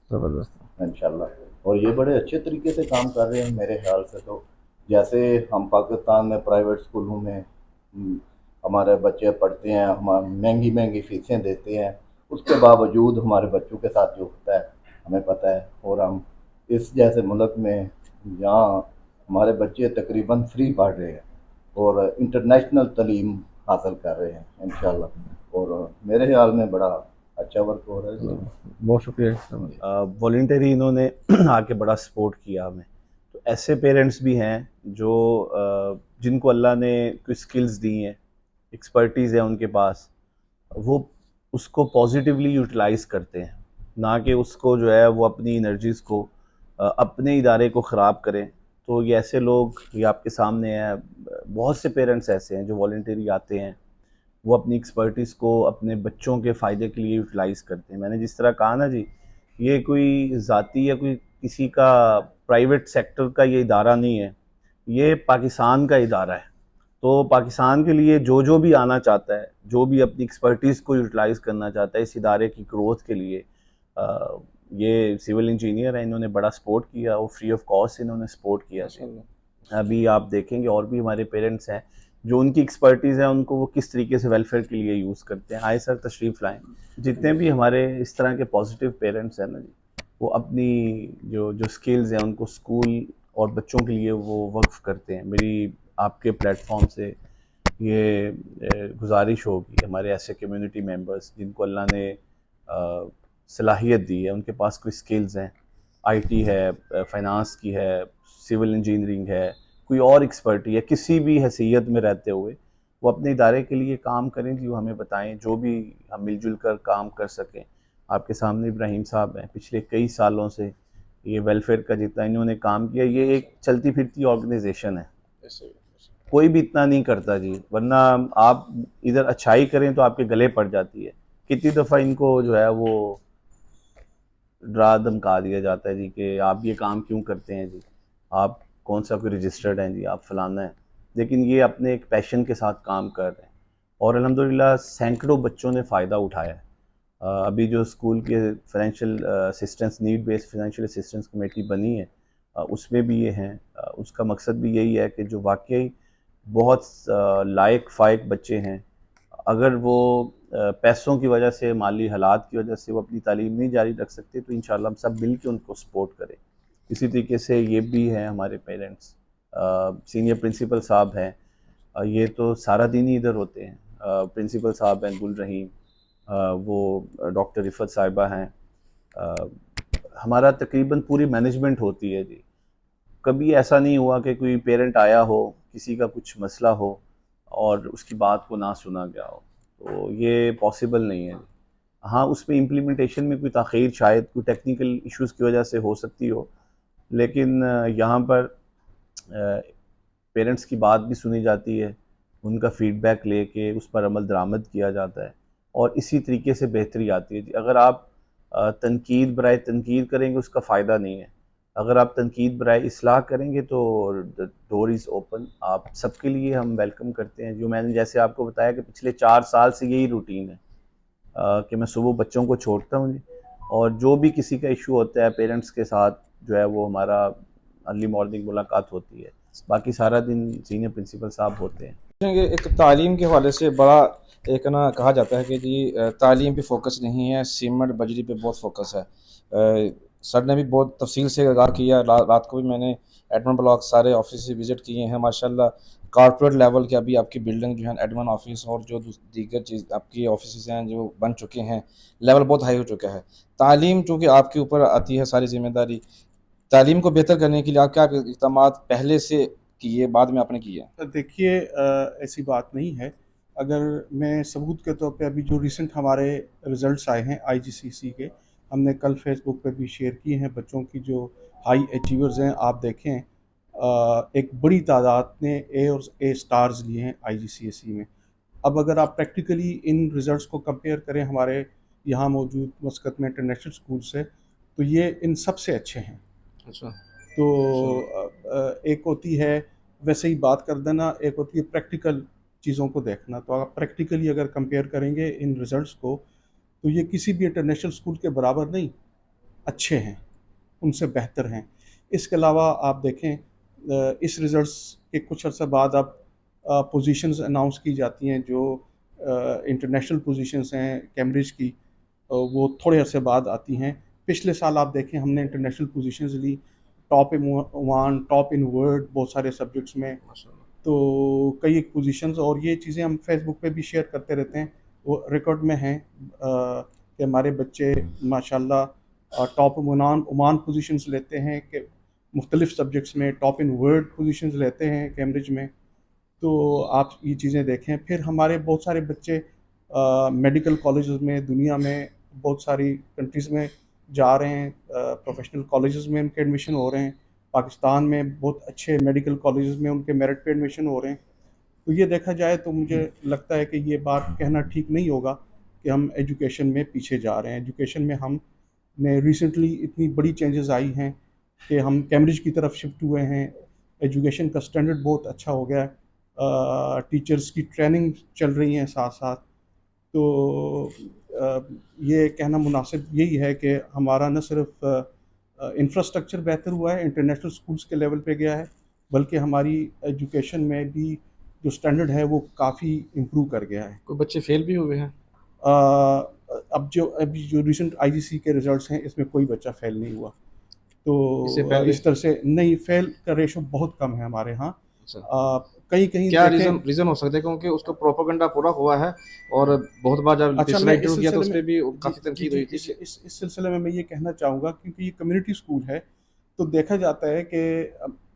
ज़बरदस्त। इंशाल्लाह। और ये बड़े अच्छे तरीके से काम कर रहे हैं मेरे ख्याल से। तो जैसे हम पाकिस्तान में प्राइवेट स्कूलों में हमारे बच्चे पढ़ते हैं, हम महंगी महंगी फ़ीसें देते हैं, उसके बावजूद हमारे बच्चों के साथ जो होता है हमें पता है। और हम इस जैसे मुल्क में जहाँ हमारे बच्चे तकरीबन फ्री पढ़ रहे हैं और इंटरनेशनल तालीम हासिल कर रहे हैं इंशाल्लाह। और मेरे ख्याल में बड़ा अच्छा वर्क हो रहा है। बहुत शुक्रिया। वॉलंटरी इन्होंने आके बड़ा सपोर्ट किया हमें। तो ऐसे पेरेंट्स भी हैं जो जिनको अल्लाह ने कुछ स्किल्स दी हैं, एक्सपर्टीज़ है उनके पास, वो उसको पॉजिटिवली यूटिलाइज़ करते हैं, ना कि उसको जो है वो अपनी एनर्जीज़ को अपने इदारे को ख़राब करें। तो ये ऐसे लोग ये आपके सामने हैं, बहुत से पेरेंट्स ऐसे हैं जो वॉलंटरी आते हैं, वो अपनी एक्सपर्टीज़ को अपने बच्चों के फ़ायदे के लिए यूटिलाइज़ करते हैं। मैंने जिस तरह कहा ना जी, ये कोई ज़ाती या कोई किसी का प्राइवेट सेक्टर का ये इदारा नहीं है, ये पाकिस्तान का इदारा है। तो पाकिस्तान के लिए जो भी आना चाहता है, जो भी अपनी एक्सपर्टीज़ को यूटिलाइज़ करना चाहता है इस इदारे की ग्रोथ के लिए, ये सिविल इंजीनियर हैं, इन्होंने बड़ा सपोर्ट किया और फ्री ऑफ कॉस्ट इन्होंने सपोर्ट किया। अभी आप देखेंगे और भी हमारे पेरेंट्स हैं जो उनकी एक्सपर्टीज़ है उनको वो किस तरीके से वेलफेयर के लिए यूज़ करते हैं। आए सर तशरीफ़ लाएँ। जितने भी हमारे इस तरह के पॉजिटिव पेरेंट्स हैं ना जी, वो अपनी जो स्किल्स हैं उनको स्कूल और बच्चों के लिए वो वक्फ करते हैं। मेरी आपके प्लेटफॉर्म से ये गुजारिश होगी, हमारे ऐसे कम्युनिटी मेंबर्स जिनको अल्लाह ने सलाहियत दी है, उनके पास कोई स्किल्स हैं, आईटी है, फाइनेंस की है, सिविल इंजीनियरिंग है, कोई और एक्सपर्टी है, किसी भी हैसियत में रहते हुए वो अपने इदारे के लिए काम करें जी, वो हमें बताएं, जो भी हम मिलजुल कर काम कर सकें। आपके सामने इब्राहिम साहब हैं, पिछले कई सालों से ये वेलफेयर का जितना इन्होंने काम किया, ये एक चलती फिरती ऑर्गेनाइजेशन है। कोई भी इतना नहीं करता जी, वरना आप इधर अच्छाई करें तो आपके गले पड़ जाती है। कितनी दफ़ा इनको जो है वो डरा धमका दिया जाता है जी कि आप ये काम क्यों करते हैं जी, आप कौन सा कोई रजिस्टर्ड हैं जी, आप फलाना है। लेकिन ये अपने एक पैशन के साथ काम कर रहे हैं और अल्हम्दुलिल्लाह सैकड़ों बच्चों ने फ़ायदा उठाया है। अभी जो स्कूल के financial assistance, need based financial assistance committee बनी है, उसमें भी ये हैं। उसका मकसद भी यही है कि जो वाकई बहुत लायक फ़ायक बच्चे हैं, अगर वो पैसों की वजह से, माली हालात की वजह से वो अपनी तालीम नहीं जारी रख सकते, तो इंशाल्लाह हम सब मिल के उनको सपोर्ट करें। इसी तरीके से ये भी हैं हमारे पेरेंट्स, सीनियर प्रिंसिपल साहब हैं, ये तो सारा दिन ही इधर होते हैं। प्रिंसिपल साहब हैं गुल रहीम, वो डॉक्टर रिफ़त साहिबा हैं। हमारा तकरीबन पूरी मैनेजमेंट होती है जी। कभी ऐसा नहीं हुआ कि कोई पेरेंट आया हो, किसी का कुछ मसला हो और उसकी बात को ना सुना गया हो, तो ये पॉसिबल नहीं है। हाँ, उसमें इम्प्लीमेंटेशन में कोई ताख़ीर शायद कोई टेक्निकल इश्यूज़ की वजह से हो सकती हो, लेकिन यहाँ पर पेरेंट्स की बात भी सुनी जाती है, उनका फीडबैक लेके उस पर अमल दरामद किया जाता है और इसी तरीके से बेहतरी आती है। अगर आप तनकीद बराए तनकीद करेंगे उसका फ़ायदा नहीं है, अगर आप तनकीद बराए इस्लाह करेंगे तो द डोर इज़ ओपन, आप सबके लिए हम वेलकम करते हैं। जो मैंने जैसे आपको बताया कि पिछले 4 साल से यही रूटीन है कि मैं सुबह बच्चों को छोड़ता हूँ जी, और जो भी किसी का इशू होता है पेरेंट्स के साथ जो है वो हमारा अर्ली मॉर्निंग मुलाकात होती है, बाकी सारा दिन सीनियर प्रिंसिपल साहब होते हैं। देखेंगे एक तालीम के हवाले से बड़ा एक ना कहा जाता है कि जी तालीम पे फोकस नहीं है, सीमेंट बजरी पे बहुत फोकस है। सर ने भी बहुत तफसील से आगाह किया, रात को भी मैंने एडमिन ब्लॉक सारे ऑफिस विज़िट किए हैं माशाल्लाह। कॉर्पोरेट लेवल के अभी आपकी बिल्डिंग जो है एडमिन ऑफिस और जो दीगर चीज़ आपकी ऑफिस हैं जो बन चुके हैं, लेवल बहुत हाई हो चुका है। तालीम चूँकि आपके ऊपर आती है सारी ज़िम्मेदारी, तालीम को बेहतर करने के लिए आप क्या इक़दाम पहले से किए, बाद में आपने किए? देखिए ऐसी बात नहीं है। अगर मैं सबूत के तौर पे अभी जो रिसेंट हमारे रिज़ल्ट्स आए हैं आईजीसीसी के, हमने कल फेसबुक पे भी शेयर किए हैं। बच्चों की जो हाई अचीवर्स हैं, आप देखें एक बड़ी तादाद ने ए और ए स्टार्स लिए हैं आईजीसीएसई में। अब अगर आप प्रैक्टिकली इन रिज़ल्ट्स को कंपेयर करें हमारे यहाँ मौजूद मस्कत में इंटरनेशनल स्कूल से, तो ये इन सबसे अच्छे हैं। अच्छा। तो एक होती है वैसे ही बात कर देना, एक होती है प्रैक्टिकल चीज़ों को देखना। तो आप प्रैक्टिकली अगर कंपेयर करेंगे इन रिज़ल्ट्स को, तो ये किसी भी इंटरनेशनल स्कूल के बराबर नहीं, अच्छे हैं, उनसे बेहतर हैं। इसके अलावा आप देखें इस रिज़ल्ट्स के कुछ अर्सा बाद अब पोजीशंस अनाउंस की जाती हैं जो इंटरनेशनल पोजीशंस हैं कैम्ब्रिज की, वो थोड़े अरसे बाद आती हैं। पिछले साल आप देखें हमने इंटरनेशनल पोजीशंस ली, top in one, top in world बहुत सारे सब्जेक्ट्स में। तो कई एक पोजीशंस और ये चीज़ें हम फेसबुक पे भी शेयर करते रहते हैं, वो रिकॉर्ड में हैं कि हमारे बच्चे माशाल्लाह टॉप ओमान पोजीशंस लेते हैं कि मुख्तलिफ़ सब्जेक्ट्स में, टॉप इन वर्ल्ड पोजीशंस लेते हैं कैम्ब्रिज में। तो आप ये चीज़ें देखें। फिर हमारे बहुत सारे बच्चे मेडिकल कॉलेजेस में, दुनिया में बहुत सारी कंट्रीज़ में जा रहे हैं, प्रोफेशनल कॉलेजेस में उनके एडमिशन हो रहे हैं। पाकिस्तान में बहुत अच्छे मेडिकल कॉलेजेस में उनके मेरिट पे एडमिशन हो रहे हैं। तो ये देखा जाए तो मुझे लगता है कि ये बात कहना ठीक नहीं होगा कि हम एजुकेशन में पीछे जा रहे हैं। एजुकेशन में हमने रिसेंटली इतनी बड़ी चेंजेस आई हैं कि हम कैम्ब्रिज की तरफ शिफ्ट हुए हैं। एजुकेशन का स्टैंडर्ड बहुत अच्छा हो गया है, टीचर्स की ट्रेनिंग चल रही हैं साथ-साथ। तो ये कहना मुनासिब यही है कि हमारा न सिर्फ इंफ्रास्ट्रक्चर बेहतर हुआ है, इंटरनेशनल स्कूल्स के लेवल पे गया है, बल्कि हमारी एजुकेशन में भी जो स्टैंडर्ड है वो काफ़ी इम्प्रूव कर गया है। कोई बच्चे फेल भी हुए हैं? अभी जो रिसेंट आईजीसी के रिजल्ट्स हैं इसमें कोई बच्चा फेल नहीं हुआ। इससे तो पहले? इस तरह से नहीं, फेल का रेशो बहुत कम है हमारे यहाँ। अच्छा। कहीं-कहीं क्या देखें। रीज़न हो सकता है क्योंकि उसका प्रोपेगेंडा पूरा हुआ है और बहुत बार जब अच्छा, पिछला मैं इस इंटरव्यू किया तो सिलसिले उसपे में भी जी, काफ़ी जी, तनकीद जी, हुई थी इस कि इस इस सिलसिले में मैं ये कहना चाहूँगा क्योंकि ये कम्युनिटी स्कूल है, तो देखा जाता है कि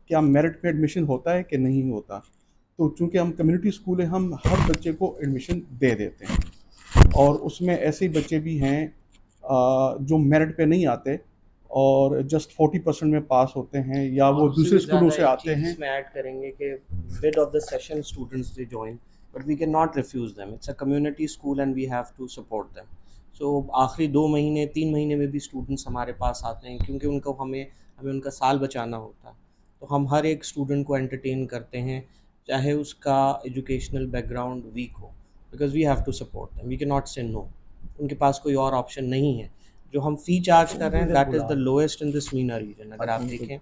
क्या मेरिट में एडमिशन होता है कि नहीं होता। तो चूँकि हम कम्युनिटी स्कूल हैं, हम हर बच्चे को एडमिशन दे देते हैं और उसमें ऐसे बच्चे भी हैं जो मेरिट पे नहीं आते और जस्ट 40% में पास होते हैं या वो उससे दूसरे भी स्कूलों ज़्यादा से एक आते चीज़ हैं। इसमें ऐड करेंगे कि mid of the session students they join, but we cannot refuse them. It's a community school and we have to support them. So आखिरी 2 महीने 3 महीने में भी स्टूडेंट्स हमारे पास आते हैं क्योंकि उनको हमें हमें उनका साल बचाना होता है। तो हम हर एक स्टूडेंट को एंटरटेन करते हैं, चाहे उसका एजुकेशनल बैकग्राउंड वीक हो, because we have to support them, we can not say no. उनके पास कोई और ऑप्शन नहीं है। जो हम फ़ी चार्ज कर रहे हैं that is the lowest in this MENA region. अगर आप देखें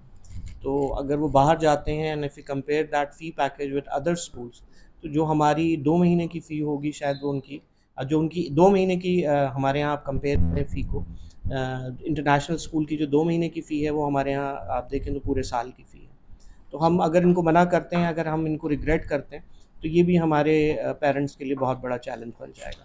तो अगर वो बाहर जाते हैं and if you compare that fee package with other schools, तो जो हमारी 2 महीने की फ़ी होगी शायद वो उनकी जो उनकी 2 महीने की हमारे यहाँ आप कंपेयर करें फ़ी को इंटरनेशनल स्कूल की जो 2 महीने की फ़ी है वो हमारे यहाँ आप देखें तो पूरे साल की फ़ी है। तो हम अगर इनको मना करते हैं, अगर हम इनको रिग्रेट करते हैं, तो ये भी हमारे पेरेंट्स के लिए बहुत बड़ा चैलेंज बन जाएगा।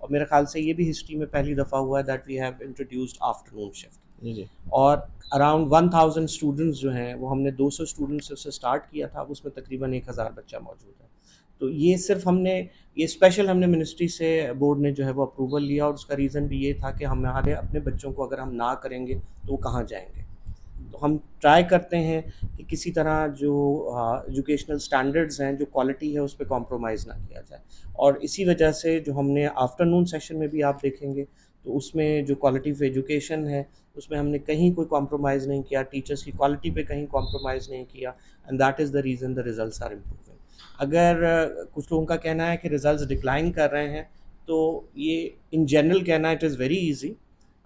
और मेरे ख्याल से ये भी हिस्ट्री में पहली दफ़ा हुआ है that we have introduced afternoon shift. जी जी। और अराउंड 1000 स्टूडेंट्स जो हैं वो हमने 200 स्टूडेंट्स से स्टार्ट किया था, अब उसमें तकरीबन 1000 बच्चा मौजूद है। तो ये सिर्फ हमने ये स्पेशल हमने मिनिस्ट्री से बोर्ड ने जो है वो अप्रूवल लिया, और उसका रीज़न भी ये था कि हमारे अपने बच्चों को अगर हम ना करेंगे तो वो कहाँ जाएंगे। तो हम ट्राई करते हैं कि किसी तरह जो एजुकेशनल स्टैंडर्ड्स हैं, जो क्वालिटी है, उस पे कॉम्प्रोमाइज़ ना किया जाए। और इसी वजह से जो हमने आफ्टरनून सेशन में भी आप देखेंगे तो उसमें जो क्वालिटी ऑफ एजुकेशन है उसमें हमने कहीं कोई कॉम्प्रोमाइज़ नहीं किया, टीचर्स की क्वालिटी पे कहीं कॉम्प्रोमाइज़ नहीं किया, and that is the reason the results are improving. अगर कुछ लोगों का कहना है कि रिजल्ट्स डिक्लाइन कर रहे हैं, तो ये इन जनरल कहना इट इज़ वेरी ईजी।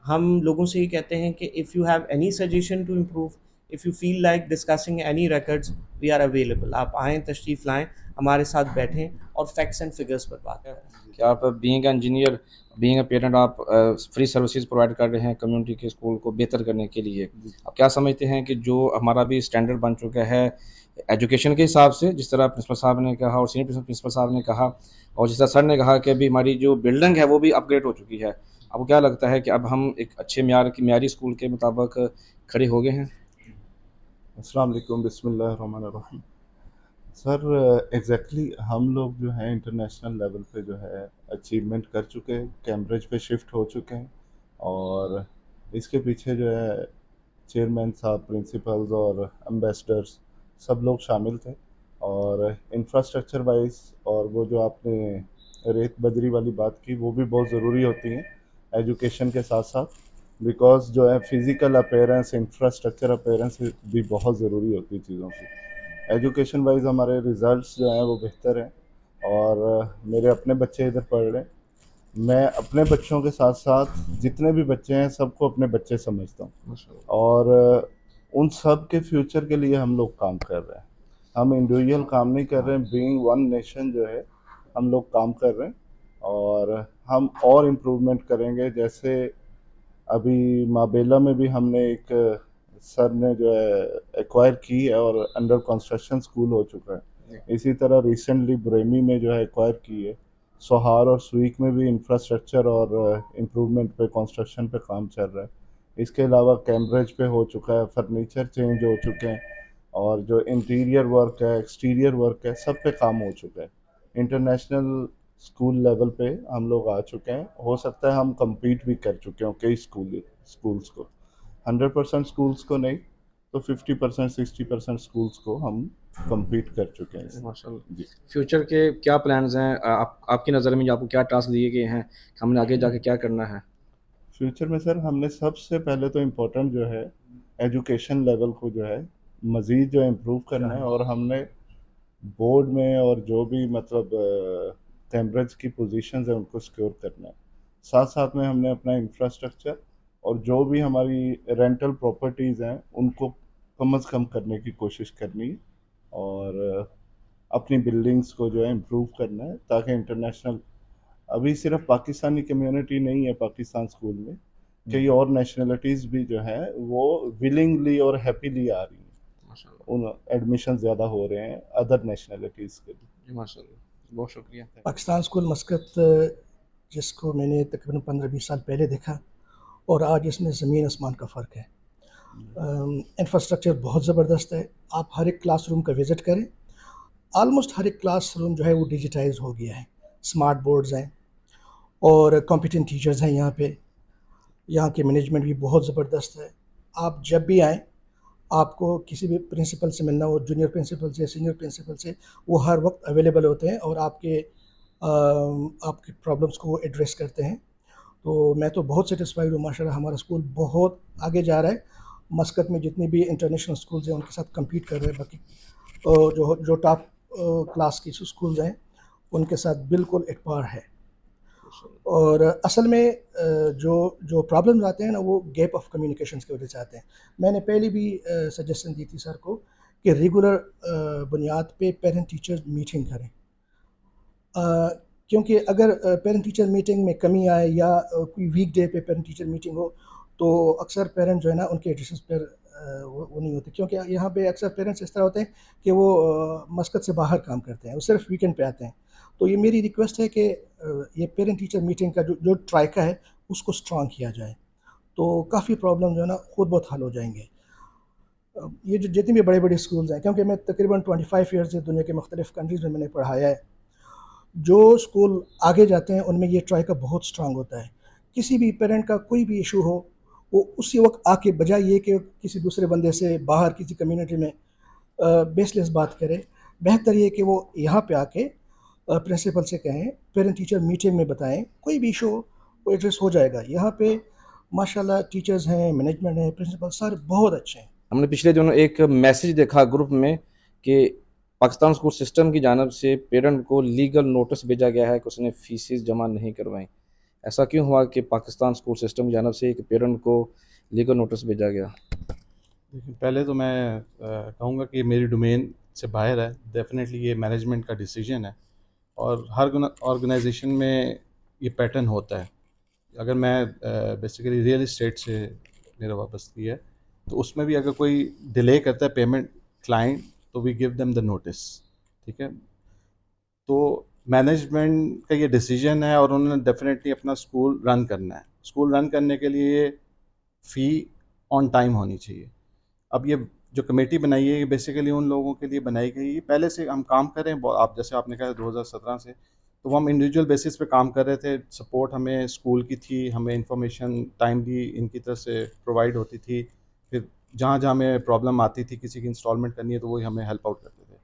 हम लोगों से ये कहते हैं कि if you have any suggestion to improve, if you feel like discussing any records, we are available. आप आएँ, तशरीफ़ लाएँ, हमारे साथ बैठें और फैक्ट्स एंड फिगर्स पर बात करें। कि आप being engineer, being a parent, आप फ्री सर्विसेज प्रोवाइड कर रहे हैं कम्युनिटी के स्कूल को बेहतर करने के लिए। आप क्या समझते हैं कि जो हमारा भी स्टैंडर्ड बन चुका है एजुकेशन के हिसाब से, जिस तरह प्रिंसिपल साहब ने कहा और सीनियर प्रिंसिपल साहब ने कहा, और जिस तरह सर ने कहा कि अभी हमारी जो बिल्डिंग है वो भी अपग्रेड हो चुकी है, आपको क्या लगता है कि अब हम एक अच्छे म्यारी स्कूल के मुताबिक खड़े हो गए हैं? अस्सलाम वालेकुम, बिस्मिल्लाहिर्रहमानिर्रहीम। सर एग्जैक्टली हम लोग जो हैं इंटरनेशनल लेवल पे जो है अचीवमेंट कर चुके हैं, कैम्ब्रिज पे शिफ्ट हो चुके हैं, और इसके पीछे जो है चेयरमैन साहब, प्रिंसिपल्स और एम्बेसडर्स सब लोग शामिल थे। और इंफ्रास्ट्रक्चर वाइज, और वो जो आपने रेत बजरी वाली बात की, वो भी बहुत ज़रूरी होती हैं एजुकेशन के साथ साथ, बिकॉज जो है फिज़िकल अपीयरेंस, इंफ्रास्ट्रक्चर अपीयरेंस भी बहुत ज़रूरी होती है चीज़ों की। एजुकेशन वाइज हमारे रिज़ल्ट्स जो हैं वो बेहतर हैं, और मेरे अपने बच्चे इधर पढ़ रहे हैं। मैं अपने बच्चों के साथ साथ जितने भी बच्चे हैं सबको अपने बच्चे समझता हूँ, और उन सब के फ्यूचर के लिए हम लोग काम कर रहे हैं। हम इंडिविजुअल काम नहीं कर रहे हैं, बीइंग वन नेशन जो है हम लोग काम कर रहे हैं, और हम और इम्प्रूवमेंट करेंगे। जैसे अभी माबेला में भी हमने एक सर ने जो है एक्वायर की है और अंडर कंस्ट्रक्शन स्कूल हो चुका है। इसी तरह रिसेंटली बुरेमी में जो है एक्वायर की है। सोहार और सुईक में भी इंफ्रास्ट्रक्चर और इम्प्रूवमेंट पे, कंस्ट्रक्शन पे काम चल रहा है। इसके अलावा कैम्ब्रिज पे हो चुका है, फर्नीचर चेंज हो चुके हैं, और जो इंटीरियर वर्क है, एक्सटीरियर वर्क है, सब पे काम हो चुका है। इंटरनेशनल स्कूल लेवल पे हम लोग आ चुके हैं। हो सकता है हम compete भी कर चुके हों कई स्कूल्स को, 100% स्कूल्स को नहीं तो 50% 60% स्कूल्स को हम compete कर चुके हैं इसमें। माशाल्लाह। जी। फ्यूचर के क्या प्लान्स हैं? आपकी नज़र में आपको क्या टास्क दिए गए हैं, हमने आगे जाके क्या करना है? फ्यूचर में सर हमने सबसे पहले तो इम्पोर्टेंट जो है एजुकेशन लेवल को जो है मज़ीद जो इम्प्रूव करना है, और हमने बोर्ड में और जो भी मतलब कैम्ब्रिज की पोजीशंस हैं उनको सिक्योर करना है। साथ साथ में हमने अपना इंफ्रास्ट्रक्चर और जो भी हमारी रेंटल प्रॉपर्टीज़ हैं उनको कम अज़ कम करने की कोशिश करनी है, और अपनी बिल्डिंग्स को जो है इम्प्रूव करना है, ताकि इंटरनेशनल, अभी सिर्फ पाकिस्तानी कम्युनिटी नहीं है पाकिस्तान स्कूल में, कई और नेशनलिटीज़ भी जो है वो विलिंगली और हैप्पीली आ रही हैं। माशाल्लाह। उन एडमिशन ज़्यादा हो रहे हैं अदर नेशनलिटीज़ के लिए। जी माशाल्लाह, बहुत शुक्रिया। पाकिस्तान स्कूल मस्कत, जिसको मैंने तकरीबन 15-20 साल पहले देखा, और आज इसमें ज़मीन आसमान का फ़र्क है। इंफ्रास्ट्रक्चर बहुत ज़बरदस्त है। आप हर एक क्लासरूम का विज़िट करें, आलमोस्ट हर एक क्लासरूम जो है वो डिजिटाइज हो गया है। स्मार्ट बोर्ड्स हैं और कॉम्पिटेंट टीचर्स हैं यहाँ पे। यहाँ की मैनेजमेंट भी बहुत ज़बरदस्त है। आप जब भी आएँ, आपको किसी भी प्रिंसिपल से मिलना हो, जूनियर प्रिंसिपल से, सीनियर प्रिंसिपल से, वो हर वक्त अवेलेबल होते हैं और आपकी प्रॉब्लम्स को वो एड्रेस करते हैं। तो मैं तो बहुत सेटिस्फाइड हूँ माशाल्लाह, हमारा स्कूल बहुत आगे जा रहा है। मस्कत में जितनी भी इंटरनेशनल स्कूल्स हैं उनके साथ कम्पीट कर रहे हैं। बाकी जो टॉप क्लास की स्कूल्स हैं उनके साथ बिल्कुल एट पार है। और असल में जो प्रॉब्लम्स आते हैं ना, वो गैप ऑफ कम्युनिकेशंस की वजह से आते हैं। मैंने पहले भी सजेशन दी थी सर को कि रेगुलर बुनियाद पे पेरेंट टीचर मीटिंग करें, क्योंकि अगर पेरेंट टीचर मीटिंग में कमी आए या कोई वीक डे पे पेरेंट टीचर मीटिंग हो, तो अक्सर पेरेंट जो है ना उनके एडिशंस पर वो नहीं होते, क्योंकि यहाँ पे अक्सर पेरेंट्स इस तरह होते हैं कि वो मस्कत से बाहर काम करते हैं, वो सिर्फ वीकेंड पे आते हैं। तो ये मेरी रिक्वेस्ट है कि ये पेरेंट टीचर मीटिंग का जो ट्राइका है उसको स्ट्रॉन्ग किया जाए, तो काफ़ी प्रॉब्लम जो है ना खुद बहुत हल हो जाएंगे। ये जो जितने भी बड़े बड़े स्कूल्स हैं, क्योंकि मैं तकरीबन 25 ईयर्स से दुनिया के मुख्तलिफ़ कंट्रीज़ में मैंने पढ़ाया है, जो स्कूल आगे जाते हैं उनमें ये ट्राई का बहुत स्ट्रांग होता है। किसी भी पेरेंट का कोई भी इशू हो, वो उसी वक्त आके, बजाय ये कि किसी दूसरे बंदे से बाहर किसी कम्युनिटी में बेसलेस बात करे, बेहतर ये कि वो यहाँ पे आके प्रिंसिपल से कहें, पेरेंट टीचर मीटिंग में बताएं, कोई भी इशू हो वो एड्रेस हो जाएगा। यहाँ पे माशाल्लाह टीचर्स हैं, मैनेजमेंट है, प्रिंसिपल सारे बहुत अच्छे हैं। हमने पिछले दिनों एक मैसेज देखा ग्रुप में कि पाकिस्तान स्कूल सिस्टम की जानब से पेरेंट को लीगल नोटिस भेजा गया है कि उसने फीसेस जमा नहीं करवाई। ऐसा क्यों हुआ कि पाकिस्तान स्कूल सिस्टम की जानब से एक पेरेंट को लीगल नोटिस भेजा गया? देखिए, पहले तो मैं कहूँगा कि मेरी डोमेन से बाहर है। डेफिनेटली ये मैनेजमेंट का डिसीजन है और हर ऑर्गेनाइजेशन में ये पैटर्न होता है। अगर मैं बेसिकली रियल इस्टेट से मेरा वाबस्तगी है, तो उसमें भी अगर कोई डिले करता है पेमेंट क्लाइंट, तो we give them the notice, ठीक है। तो मैनेजमेंट का ये डिसीजन है और उन्होंने डेफिनेटली अपना स्कूल रन करना है। स्कूल रन करने के लिए फ़ी ऑन टाइम होनी चाहिए। अब ये जो कमेटी बनाई है, ये बेसिकली उन लोगों के लिए बनाई गई है। पहले से हम काम कर रहे हैं, आप जैसे आपने कहा 2017 से, तो वो हम इंडिविजुअल बेसिस पे काम कर रहे थे। सपोर्ट हमें स्कूल की थी, हमें इंफॉर्मेशन टाइमली इनकी तरफ से प्रोवाइड होती थी। फिर जहाँ जहाँ हमें प्रॉब्लम आती थी, किसी की इंस्टॉलमेंट करनी है, तो वही हमें हेल्प आउट करते थे।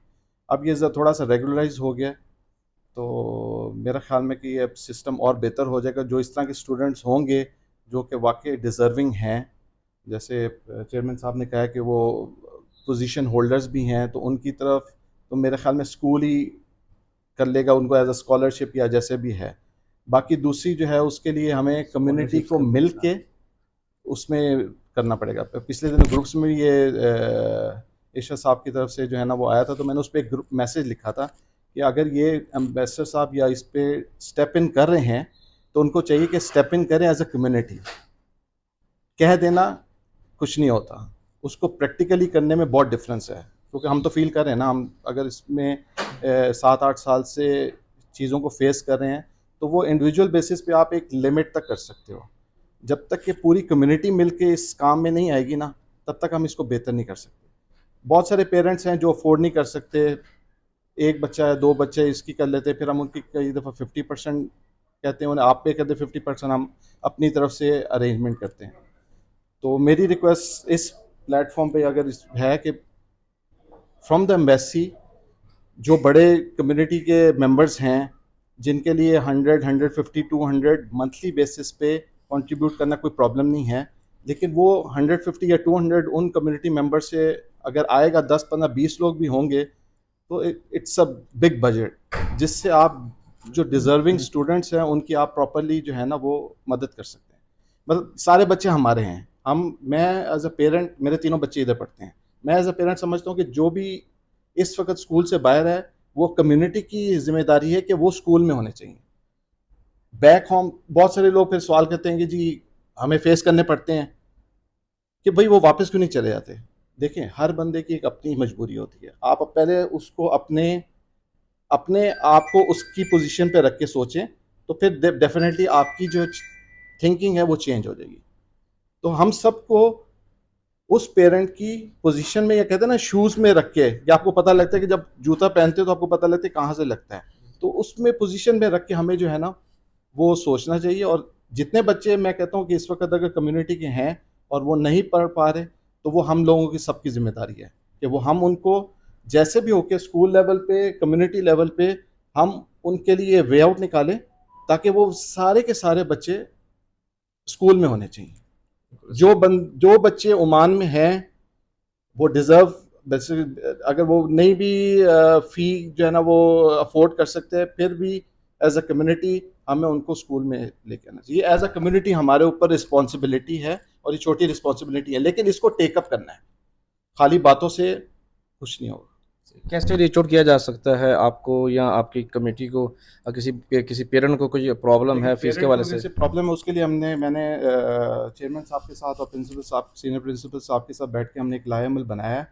अब ये थोड़ा सा रेगुलराइज हो गया, तो मेरा ख्याल में कि अब सिस्टम और बेहतर हो जाएगा। जो इस तरह के स्टूडेंट्स होंगे जो कि वाकई डिज़र्विंग हैं, जैसे चेयरमैन साहब ने कहा कि वो पोजीशन होल्डर्स भी हैं, तो उनकी तरफ तो मेरे ख्याल में स्कूल ही कर लेगा उनको एज अ स्कॉलरशिप या जैसे भी है। बाकी दूसरी जो है उसके लिए हमें कम्युनिटी को मिल के उसमें करना पड़ेगा। पिछले दिन ग्रुप्स में ये इशा साहब की तरफ से जो है ना वो आया था, तो मैंने उस पर एक ग्रुप मैसेज लिखा था कि अगर ये एम्बेसडर साहब या इस पे स्टेप इन कर रहे हैं, तो उनको चाहिए कि स्टेप इन करें एज अ कम्युनिटी। कह देना कुछ नहीं होता, उसको प्रैक्टिकली करने में बहुत डिफरेंस है। क्योंकि हम तो फील कर रहे हैं ना, हम अगर इसमें 7-8 साल से चीज़ों को फेस कर रहे हैं, तो वो इंडिविजुअल बेसिस पे आप एक लिमिट तक कर सकते हो। जब तक कि पूरी कम्युनिटी मिलके इस काम में नहीं आएगी ना, तब तक हम इसको बेहतर नहीं कर सकते। बहुत सारे पेरेंट्स हैं जो अफोर्ड नहीं कर सकते, एक बच्चा है, 2 बच्चे, इसकी कर लेते, फिर हम उनकी कई दफ़ा 50% कहते हैं, उन्हें आप पे कर दे, 50% हम अपनी तरफ से अरेंजमेंट करते हैं। तो मेरी रिक्वेस्ट इस प्लेटफॉर्म पे अगर है कि फ्रॉम द एम्बेसी जो बड़े कम्युनिटी के मेंबर्स हैं, जिनके लिए 100, 150, 200 मंथली बेसिस पे कंट्रीब्यूट करना कोई प्रॉब्लम नहीं है, लेकिन वो 150 या 200 उन कम्युनिटी मेंबर से अगर आएगा, 10, 15, 20 लोग भी होंगे, तो इट्स अ बिग बजट, जिससे आप जो डिज़र्विंग स्टूडेंट्स हैं उनकी आप प्रॉपरली जो है ना वो मदद कर सकते हैं। मतलब सारे बच्चे हमारे हैं, मैं एज अ पेरेंट, मेरे तीनों बच्चे इधर पढ़ते हैं, मैं एज अ पेरेंट समझता हूँ कि जो भी इस वक्त स्कूल से बाहर है, वो कम्युनिटी की जिम्मेदारी है कि वो स्कूल में होने चाहिए। बैक होम बहुत सारे लोग फिर सवाल करते हैं कि जी हमें फेस करने पड़ते हैं कि भाई वो वापस क्यों नहीं चले जाते। देखें, हर बंदे की एक अपनी मजबूरी होती है। आप पहले उसको अपने अपने आप को उसकी पोजीशन पे रख के सोचें, तो फिर डेफिनेटली आपकी जो थिंकिंग है वो चेंज हो जाएगी। तो हम सबको उस पेरेंट की पोजीशन में, या कहते हैं ना शूज़ में रख के, कि आपको पता लगता है कि जब जूता पहनते हो तो आपको पता लगता है कहाँ से लगता है, तो उसमें पोजीशन में रख के हमें जो है ना वो सोचना चाहिए। और जितने बच्चे मैं कहता हूँ कि इस वक्त अगर कम्युनिटी के हैं और वो नहीं पढ़ पा रहे, तो वो हम लोगों की सबकी जिम्मेदारी है कि वो हम उनको जैसे भी होके स्कूल लेवल पे, कम्युनिटी लेवल पे, हम उनके लिए वे आउट निकालें, ताकि वो सारे के सारे बच्चे स्कूल में होने चाहिए। जो बच्चे ओमान में हैं वो डिज़र्व, अगर वो नहीं भी फ़ी जो है ना वो अफोर्ड कर सकते हैं, फिर भी एज अ कम्युनिटी हमें उनको स्कूल में लेके आना चाहिए। एज अ कम्युनिटी हमारे ऊपर रिस्पॉन्सिबिलिटी है, और ये छोटी रिस्पॉन्सिबिलिटी है, लेकिन इसको टेकअप करना है, खाली बातों से कुछ नहीं होगा। कैसे रीच आउट किया जा सकता है आपको या आपकी कमेटी को? किसी पेरेंट को कोई प्रॉब्लम है फीस के हवाले से? प्रॉब्लम है, उसके लिए मैंने चेयरमैन साहब के साथ और प्रिंसिपल साहब, सीनियर प्रिंसिपल साहब के साथ बैठ के हमने एक लाएमल बनाया है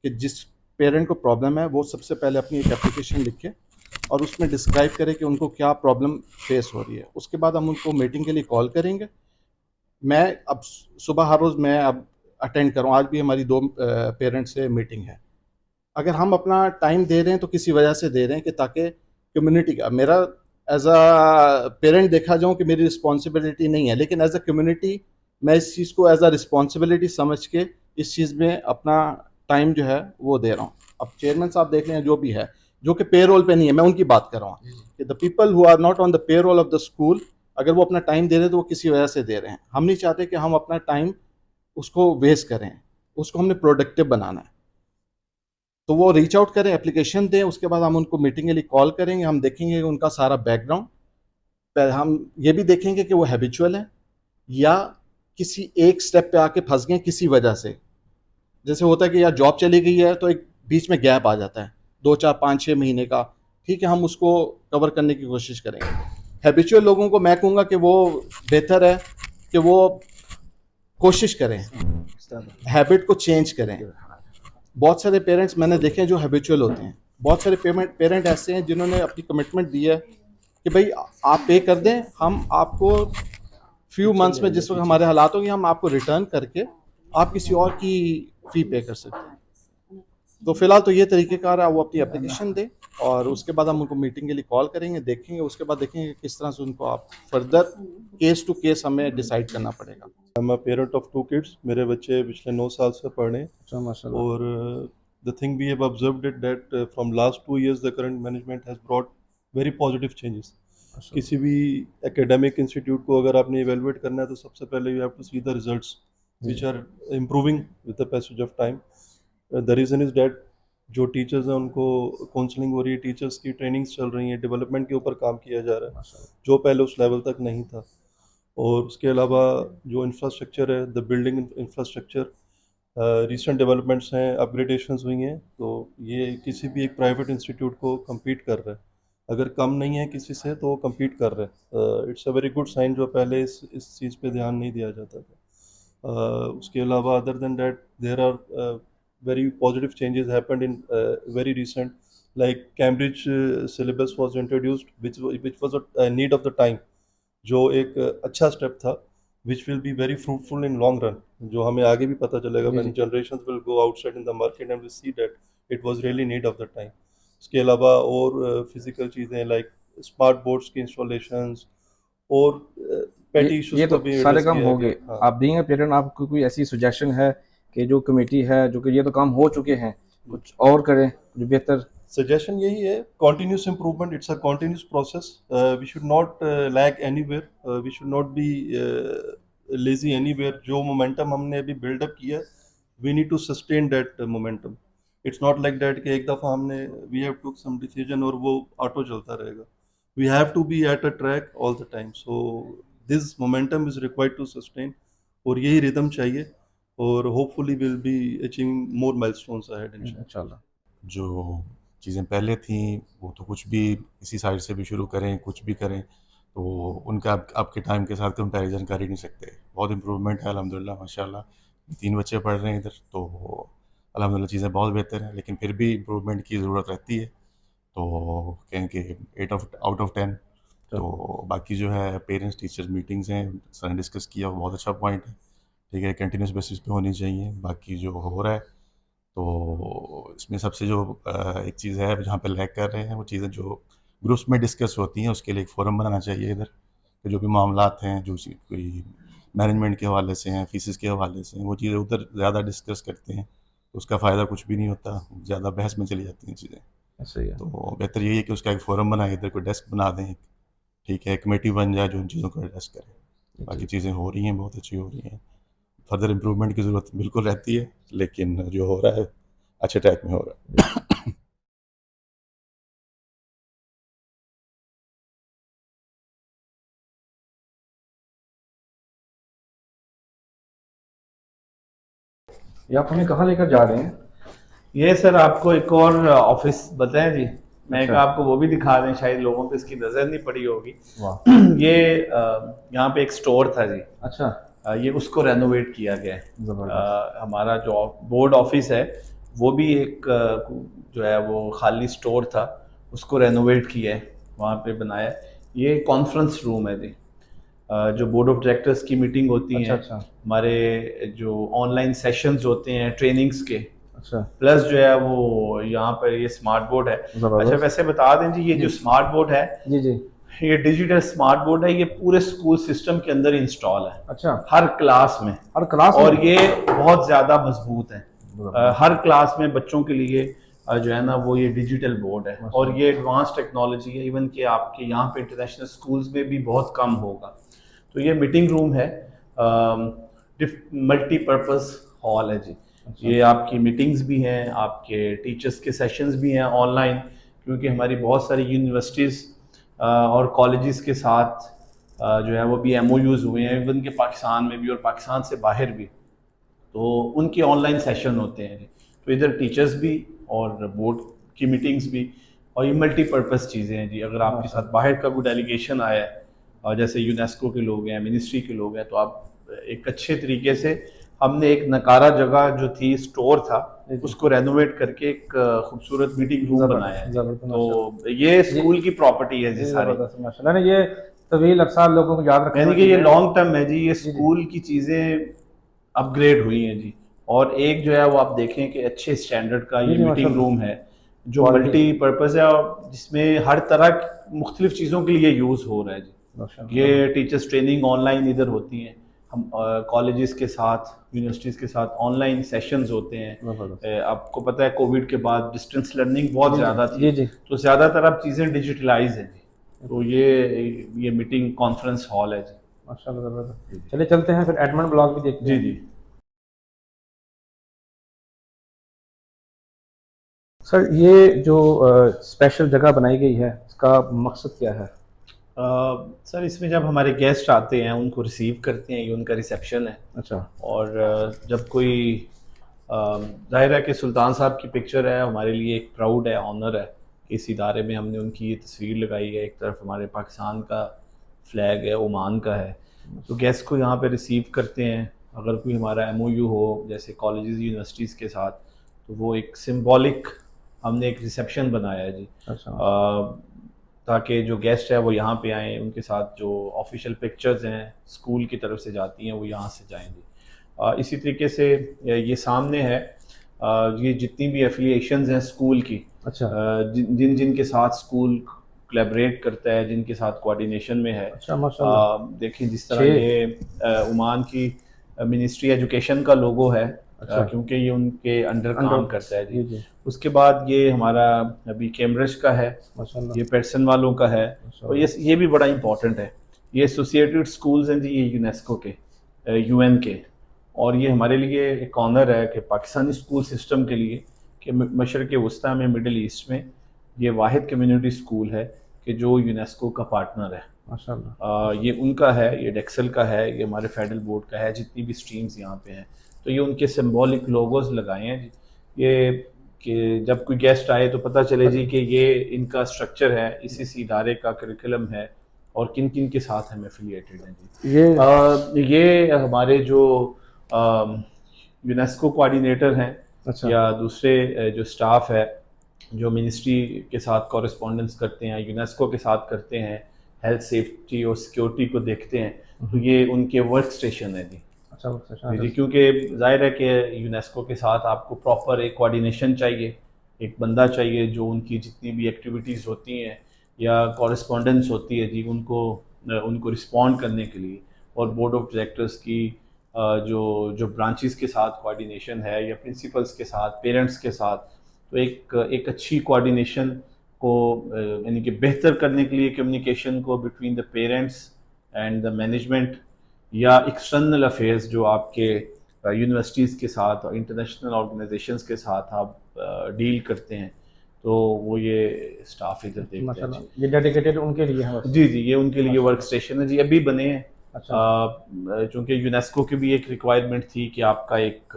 कि जिस पेरेंट को प्रॉब्लम है वो सबसे पहले अपनी एक एप्लीकेशन लिखे और उसमें डिस्क्राइब करे कि उनको क्या प्रॉब्लम फेस हो रही है। उसके बाद हम उनको मीटिंग के लिए कॉल करेंगे। मैं अब सुबह हर रोज़ मैं अब अटेंड करूँ, आज भी हमारी 2 पेरेंट्स से मीटिंग है। अगर हम अपना टाइम दे रहे हैं तो किसी वजह से दे रहे हैं कि ताकि कम्युनिटी का, मेरा एज अ पेरेंट देखा जाऊँ कि मेरी रिस्पॉन्सिबिलिटी नहीं है, लेकिन एज अ कम्युनिटी मैं इस चीज़ को एज अ रिस्पॉन्सिबिलिटी समझ के इस चीज़ में अपना टाइम जो है वो दे रहा हूँ। अब चेयरमैन साहब देख लें जो भी है, जो कि पे रोल पे नहीं है, मैं उनकी बात कर रहा हूँ कि the people who are not on the payroll of the school, अगर वो अपना टाइम दे रहे हैं तो वो किसी वजह से दे रहे हैं। हम नहीं चाहते कि हम अपना टाइम उसको वेस्ट करें, उसको हमने प्रोडक्टिव बनाना है। तो वो रीच आउट करें, एप्लीकेशन दें, उसके बाद हम उनको मीटिंग के लिए कॉल करेंगे, हम देखेंगे उनका सारा बैकग्राउंड, हम ये भी देखेंगे कि वो हैबिचुअल है या किसी एक स्टेप पे आके फंस गए किसी वजह से। जैसे होता है कि यार जॉब चली गई है तो एक बीच में गैप आ जाता है 2 4 5 6 महीने का, ठीक है, हम उसको कवर करने की कोशिश करेंगे। हैबिचुअल लोगों को मैं कहूँगा कि वो बेहतर है कि वो कोशिश करें, हैबिट को चेंज करें। बहुत सारे पेरेंट्स मैंने देखे हैं जो हैबिचुअल होते हैं, बहुत सारे पेरेंट ऐसे हैं जिन्होंने अपनी कमिटमेंट दी है कि भाई आप पे कर दें, हम आपको फ्यू मंथ्स में जिस वक्त हमारे हालात होंगे हम आपको रिटर्न करके आप किसी और की फ़ी पे कर सकते हैं। तो फिलहाल तो ये तरीक़ेकार है, वो अपनी एप्लीकेशन दें और उसके बाद हम उनको मीटिंग के लिए कॉल करेंगे, देखेंगे, उसके बाद देखेंगे किस तरह से उनको आप फर्दर केस टू केस हमें डिसाइड करना पड़ेगा। I am a parent of 2 kids. मेरे बच्चे पिछले 9 साल से पढ़ रहे हैं। अच्छा माशाल्लाह। और the thing we have observed it that from last 2 years the current management has brought very positive changes. किसी भी एकेडमिक इंस्टीट्यूट को अगर आपने इवेलुएट करना है तो सबसे पहले you have to see the results which are improving with the passage of time. The reason is that जो टीचर्स हैं उनको काउंसलिंग हो रही है, टीचर्स की ट्रेनिंग्स चल रही हैं, डेवलपमेंट के ऊपर काम किया जा रहा है जो पहले उस लेवल तक नहीं था। और उसके अलावा जो इंफ्रास्ट्रक्चर है, the building infrastructure, recent developments हैं, अपग्रेडेशंस हुई हैं, तो ये किसी भी एक प्राइवेट इंस्टीट्यूट को compete कर रहा है। अगर कम नहीं है किसी से तो वो compete कर रहा है। It's a very good sign, जो पहले इस चीज़ पे ध्यान नहीं दिया जाता था। उसके अलावा other than that there are very positive changes happened in very recent, like Cambridge syllabus was introduced, which was a need of the time, जो एक अच्छा स्टेप था, which will be very fruitful in long run, जो हमें आगे भी पता चलेगा when generations will go outside in the market and will see that it was really need of the time। उसके अलावा और फिजिकल चीज़ें like स्मार्ट बोर्ड्स की इंस्टॉलेशंस और पेटी इश्यूज ये को तो भी सारे एड्रेस काम किया हो गया। गए। हाँ। आप देंगे पेरेंट, आपको कोई ऐसी सजेशन है कि जो कमेटी है जो कि ये तो काम हो चुके हैं, कुछ और करें जो बेहतर? सजेशन यही है, continuous improvement, it's a continuous process, we should not lag anywhere, we should not be lazy anywhere। जो momentum हमने अभी build up किया है, we need to sustain that momentum। it's not like that कि एक दफ़ा हमने we have took some decision और वो ऑटो चलता रहेगा। we have to be at a track all the time, so this momentum is required to sustain, और यही रिदम चाहिए, और hopefully we'll be achieving more milestones ahead इंशाल्लाह। इंशाल्लाह। जो चीज़ें पहले थीं वो तो कुछ भी इसी साइड से भी शुरू करें, कुछ भी करें तो उनका आपके टाइम के साथ कंपैरिजन कर ही नहीं सकते। बहुत इम्प्रूवमेंट है अल्हम्दुलिल्लाह माशाल्लाह। 3 बच्चे पढ़ रहे हैं इधर, तो अल्हम्दुलिल्लाह चीज़ें बहुत बेहतर हैं, लेकिन फिर भी इम्प्रूवमेंट की ज़रूरत रहती है। तो कहें कि 8 आउट ऑफ 10। तो बाकी जो है पेरेंट्स टीचर्स मीटिंग्स हैं, सर ने डिस्कस किया, वो बहुत अच्छा पॉइंट है, ठीक है, कंटिन्यूस बेसिस पे होनी चाहिए। बाकी जो हो रहा है तो इसमें सबसे जो एक चीज़ है जहाँ पे लैग कर रहे हैं, वो चीज़ें जो ग्रुप्स में डिस्कस होती हैं उसके लिए एक फ़ोरम बनाना चाहिए इधर, कि जो भी मामलात हैं, जो कोई मैनेजमेंट के हवाले से हैं, फीसिस के हवाले से हैं, वो चीज़ें उधर ज़्यादा डिस्कस करते हैं, तो उसका फ़ायदा कुछ भी नहीं होता, ज़्यादा बहस में चली जाती हैं चीज़ें। सही है। तो बेहतर यही है कि उसका एक फ़ोरम बनाए, इधर कोई डेस्क बना दें, ठीक है, कमेटी बन जाए जो उन चीज़ों को एड्रेस करे। बाकी चीज़ें हो रही हैं, बहुत अच्छी हो रही हैं। फर्दर इम्प्रूवमेंट की ज़रूरत बिल्कुल रहती है, लेकिन जो हो रहा है अच्छे ट्रैक में हो रहा है। ये आप हमें कहाँ लेकर जा रहे हैं? ये सर आपको एक और ऑफिस बताएं जी, मैं अच्छा। आपको वो भी दिखा दें, शायद लोगों को इसकी नज़र नहीं पड़ी होगी। वाह। ये यहाँ पे एक स्टोर था जी, अच्छा। ये उसको रेनोवेट किया गया है। ज़बरदस्त। हमारा जो बोर्ड ऑफिस है वो भी एक जो है वो खाली स्टोर था, उसको रेनोवेट किया है, वहाँ पे बनाया है। ये कॉन्फ्रेंस रूम है जी, जो बोर्ड ऑफ डायरेक्टर्स की मीटिंग होती अच्छा हैं, अच्छा हमारे जो ऑनलाइन सेशंस होते हैं ट्रेनिंग्स के, अच्छा प्लस जो है वो यहाँ पर ये स्मार्ट बोर्ड है। अच्छा जबरदस्त। वैसे बता दें जी, ये जो स्मार्ट बोर्ड है, जी जी। ये डिजिटल स्मार्ट बोर्ड है, ये पूरे स्कूल सिस्टम के अंदर इंस्टॉल है, अच्छा हर क्लास में। हर क्लास और में? ये बहुत ज़्यादा मजबूत है। हर क्लास में बच्चों के लिए जो है ना वो ये डिजिटल बोर्ड है, और ये एडवांस टेक्नोलॉजी है, इवन कि आपके यहाँ पे इंटरनेशनल स्कूल्स में भी बहुत कम होगा। तो ये मीटिंग रूम है, मल्टीपर्पज़ हॉल है जी। ये आपकी मीटिंग्स भी हैं, आपके टीचर्स के सेशंस भी हैं ऑनलाइन, क्योंकि हमारी बहुत सारी यूनिवर्सिटीज़ और कॉलेजेस के साथ जो है वो भी MOUs हुए हैं, इवन के पाकिस्तान में भी और पाकिस्तान से बाहर भी, तो उनके ऑनलाइन सेशन होते हैं। तो इधर टीचर्स भी और बोर्ड की मीटिंग्स भी, और ये मल्टीपर्पज़ चीज़ें हैं जी। अगर आपके साथ बाहर का कोई डेलीगेशन आया है, और जैसे यूनेस्को के लोग हैं, मिनिस्ट्री के लोग हैं, तो आप एक अच्छे तरीके से, हमने एक नकारा जगह जो थी, स्टोर था, उसको रेनोवेट करके एक खूबसूरत मीटिंग रूम बनाया है। तो ये स्कूल की प्रॉपर्टी है जी सारी, माशाल्लाह। नहीं, ये तवील अरसा लोगों को याद रखना यानी कि ये चाहिए। लॉन्ग टर्म है जी। ये स्कूल की चीज़ें अपग्रेड हुई हैं जी। और एक जो है वो आप देखें कि अच्छे स्टैंडर्ड का जी, ये जी, मीटिंग माशाल्लाह। रूम है, जो Quality। मल्टीपर्पज़ है, और जिसमें हर तरह मुख्तलिफ चीज़ों के लिए यूज़ हो रहा है जी। माशाल्लाह। ये टीचर्स ट्रेनिंग ऑनलाइन इधर होती हैं, हम कॉलेजेस के साथ, यूनिवर्सिटीज़ के साथ ऑनलाइन सेशंस होते हैं। जबरदस्त। आपको पता है कोविड के बाद डिस्टेंस लर्निंग बहुत जी, ज़्यादा जी, थी, जी। तो ज़्यादातर अब चीज़ें डिजिटलाइज हैं जी। तो ये मीटिंग कॉन्फ्रेंस हॉल है जी। माशाल्लाह जबरदस्त। चलिए चलते हैं फिर एडमंड ब्लॉक भी देखते जी हैं। जी। सर ये जो स्पेशल जगह बनाई गई है, इसका मकसद क्या है? सर इसमें जब हमारे गेस्ट आते हैं, उनको रिसीव करते हैं, ये उनका रिसेप्शन है। अच्छा और जब कोई ज़ाहिर है कि सुल्तान साहब की पिक्चर है, हमारे लिए एक प्राउड है, ऑनर है कि इस इदारे में हमने उनकी ये तस्वीर लगाई है। एक तरफ हमारे पाकिस्तान का फ्लैग है, ओमान का है। तो गेस्ट को यहाँ पे रिसीव करते हैं। अगर कोई हमारा MOU हो जैसे कॉलेजेस यूनिवर्सिटीज़ के साथ, तो वो एक सिंबॉलिक हमने एक रिसेप्शन बनाया है जी। अच्छा ताकि जो गेस्ट है वो यहाँ पे आएँ, उनके साथ जो ऑफिशियल पिक्चर्स हैं स्कूल की तरफ से जाती हैं, वो यहाँ से जाएंगी। इसी तरीके से ये सामने है, ये जितनी भी एफिलिएशंस हैं स्कूल की, अच्छा जिन जिन के साथ स्कूल कोलैबोरेट करता है, जिनके साथ कोऑर्डिनेशन में है। अच्छा माशाल्लाह। देखिए जिस तरह ये ओमान की मिनिस्ट्री एजुकेशन का लोगो है, अच्छा। क्योंकि ये उनके अंडर काम करता है जी जी। जी उसके बाद ये हमारा अभी कैम्ब्रिज का है, माशाल्लाह। ये पेटसन वालों का है, और ये भी बड़ा इंपॉर्टेंट है। ये एसोसिएटेड स्कूल्स हैं जी, ये यूनेस्को के, UN के, और ये हमारे लिए एक ऑनर है कि पाकिस्तानी स्कूल सिस्टम के लिए कि मशरक़ वस्ती में, मिडल ईस्ट में ये वाहिद कम्युनिटी स्कूल है कि जो यूनेस्को का पार्टनर है। माशाल्लाह। ये उनका है, ये डेक्सल का है, ये हमारे फेडरल बोर्ड का है, जितनी भी स्ट्रीम्स यहाँ पे हैं। तो ये उनके सिंबॉलिक लोगोज लगाए हैं जी, ये कि जब कोई गेस्ट आए तो पता चले जी कि ये इनका स्ट्रक्चर है, इस इदारे का करिकुलम है, और किन किन के साथ हम एफिलिएटेड हैं जी। ये हमारे जो यूनेस्को कोऑर्डिनेटर हैं, अच्छा या दूसरे जो स्टाफ है जो मिनिस्ट्री के साथ कॉरेस्पॉन्डेंस करते हैं, यूनेस्को के साथ करते हैं, हेल्थ सेफ्टी और सिक्योरिटी को देखते हैं, तो ये उनके वर्क स्टेशन है जी। अच्छा जी, क्योंकि जाहिर है कि यूनेस्को के साथ आपको प्रॉपर एक कोऑर्डिनेशन चाहिए, एक बंदा चाहिए जो उनकी जितनी भी एक्टिविटीज़ होती हैं या कॉरेस्पॉन्डेंस होती है जी, उनको रिस्पॉन्ड करने के लिए, और बोर्ड ऑफ डायरेक्टर्स की जो ब्रांचेस के साथ कोऑर्डिनेशन है, या प्रिंसिपल्स के साथ, पेरेंट्स के साथ, तो एक अच्छी कोऑर्डिनेशन को यानी कि बेहतर करने के लिए कम्युनिकेशन को between the parents and the management, या एक्सटर्नल अफेयर्स जो आपके यूनिवर्सिटीज़ के साथ और इंटरनेशनल ऑर्गेनाइजेशंस के साथ आप डील करते हैं, तो वो ये स्टाफ इधर देखता है जी। ये डेडिकेटेड उनके लिए है बस। जी जी, ये उनके लिए वर्क स्टेशन है जी, अभी बने हैं। अच्छा चूँकि यूनेस्को की भी एक रिक्वायरमेंट थी कि आपका एक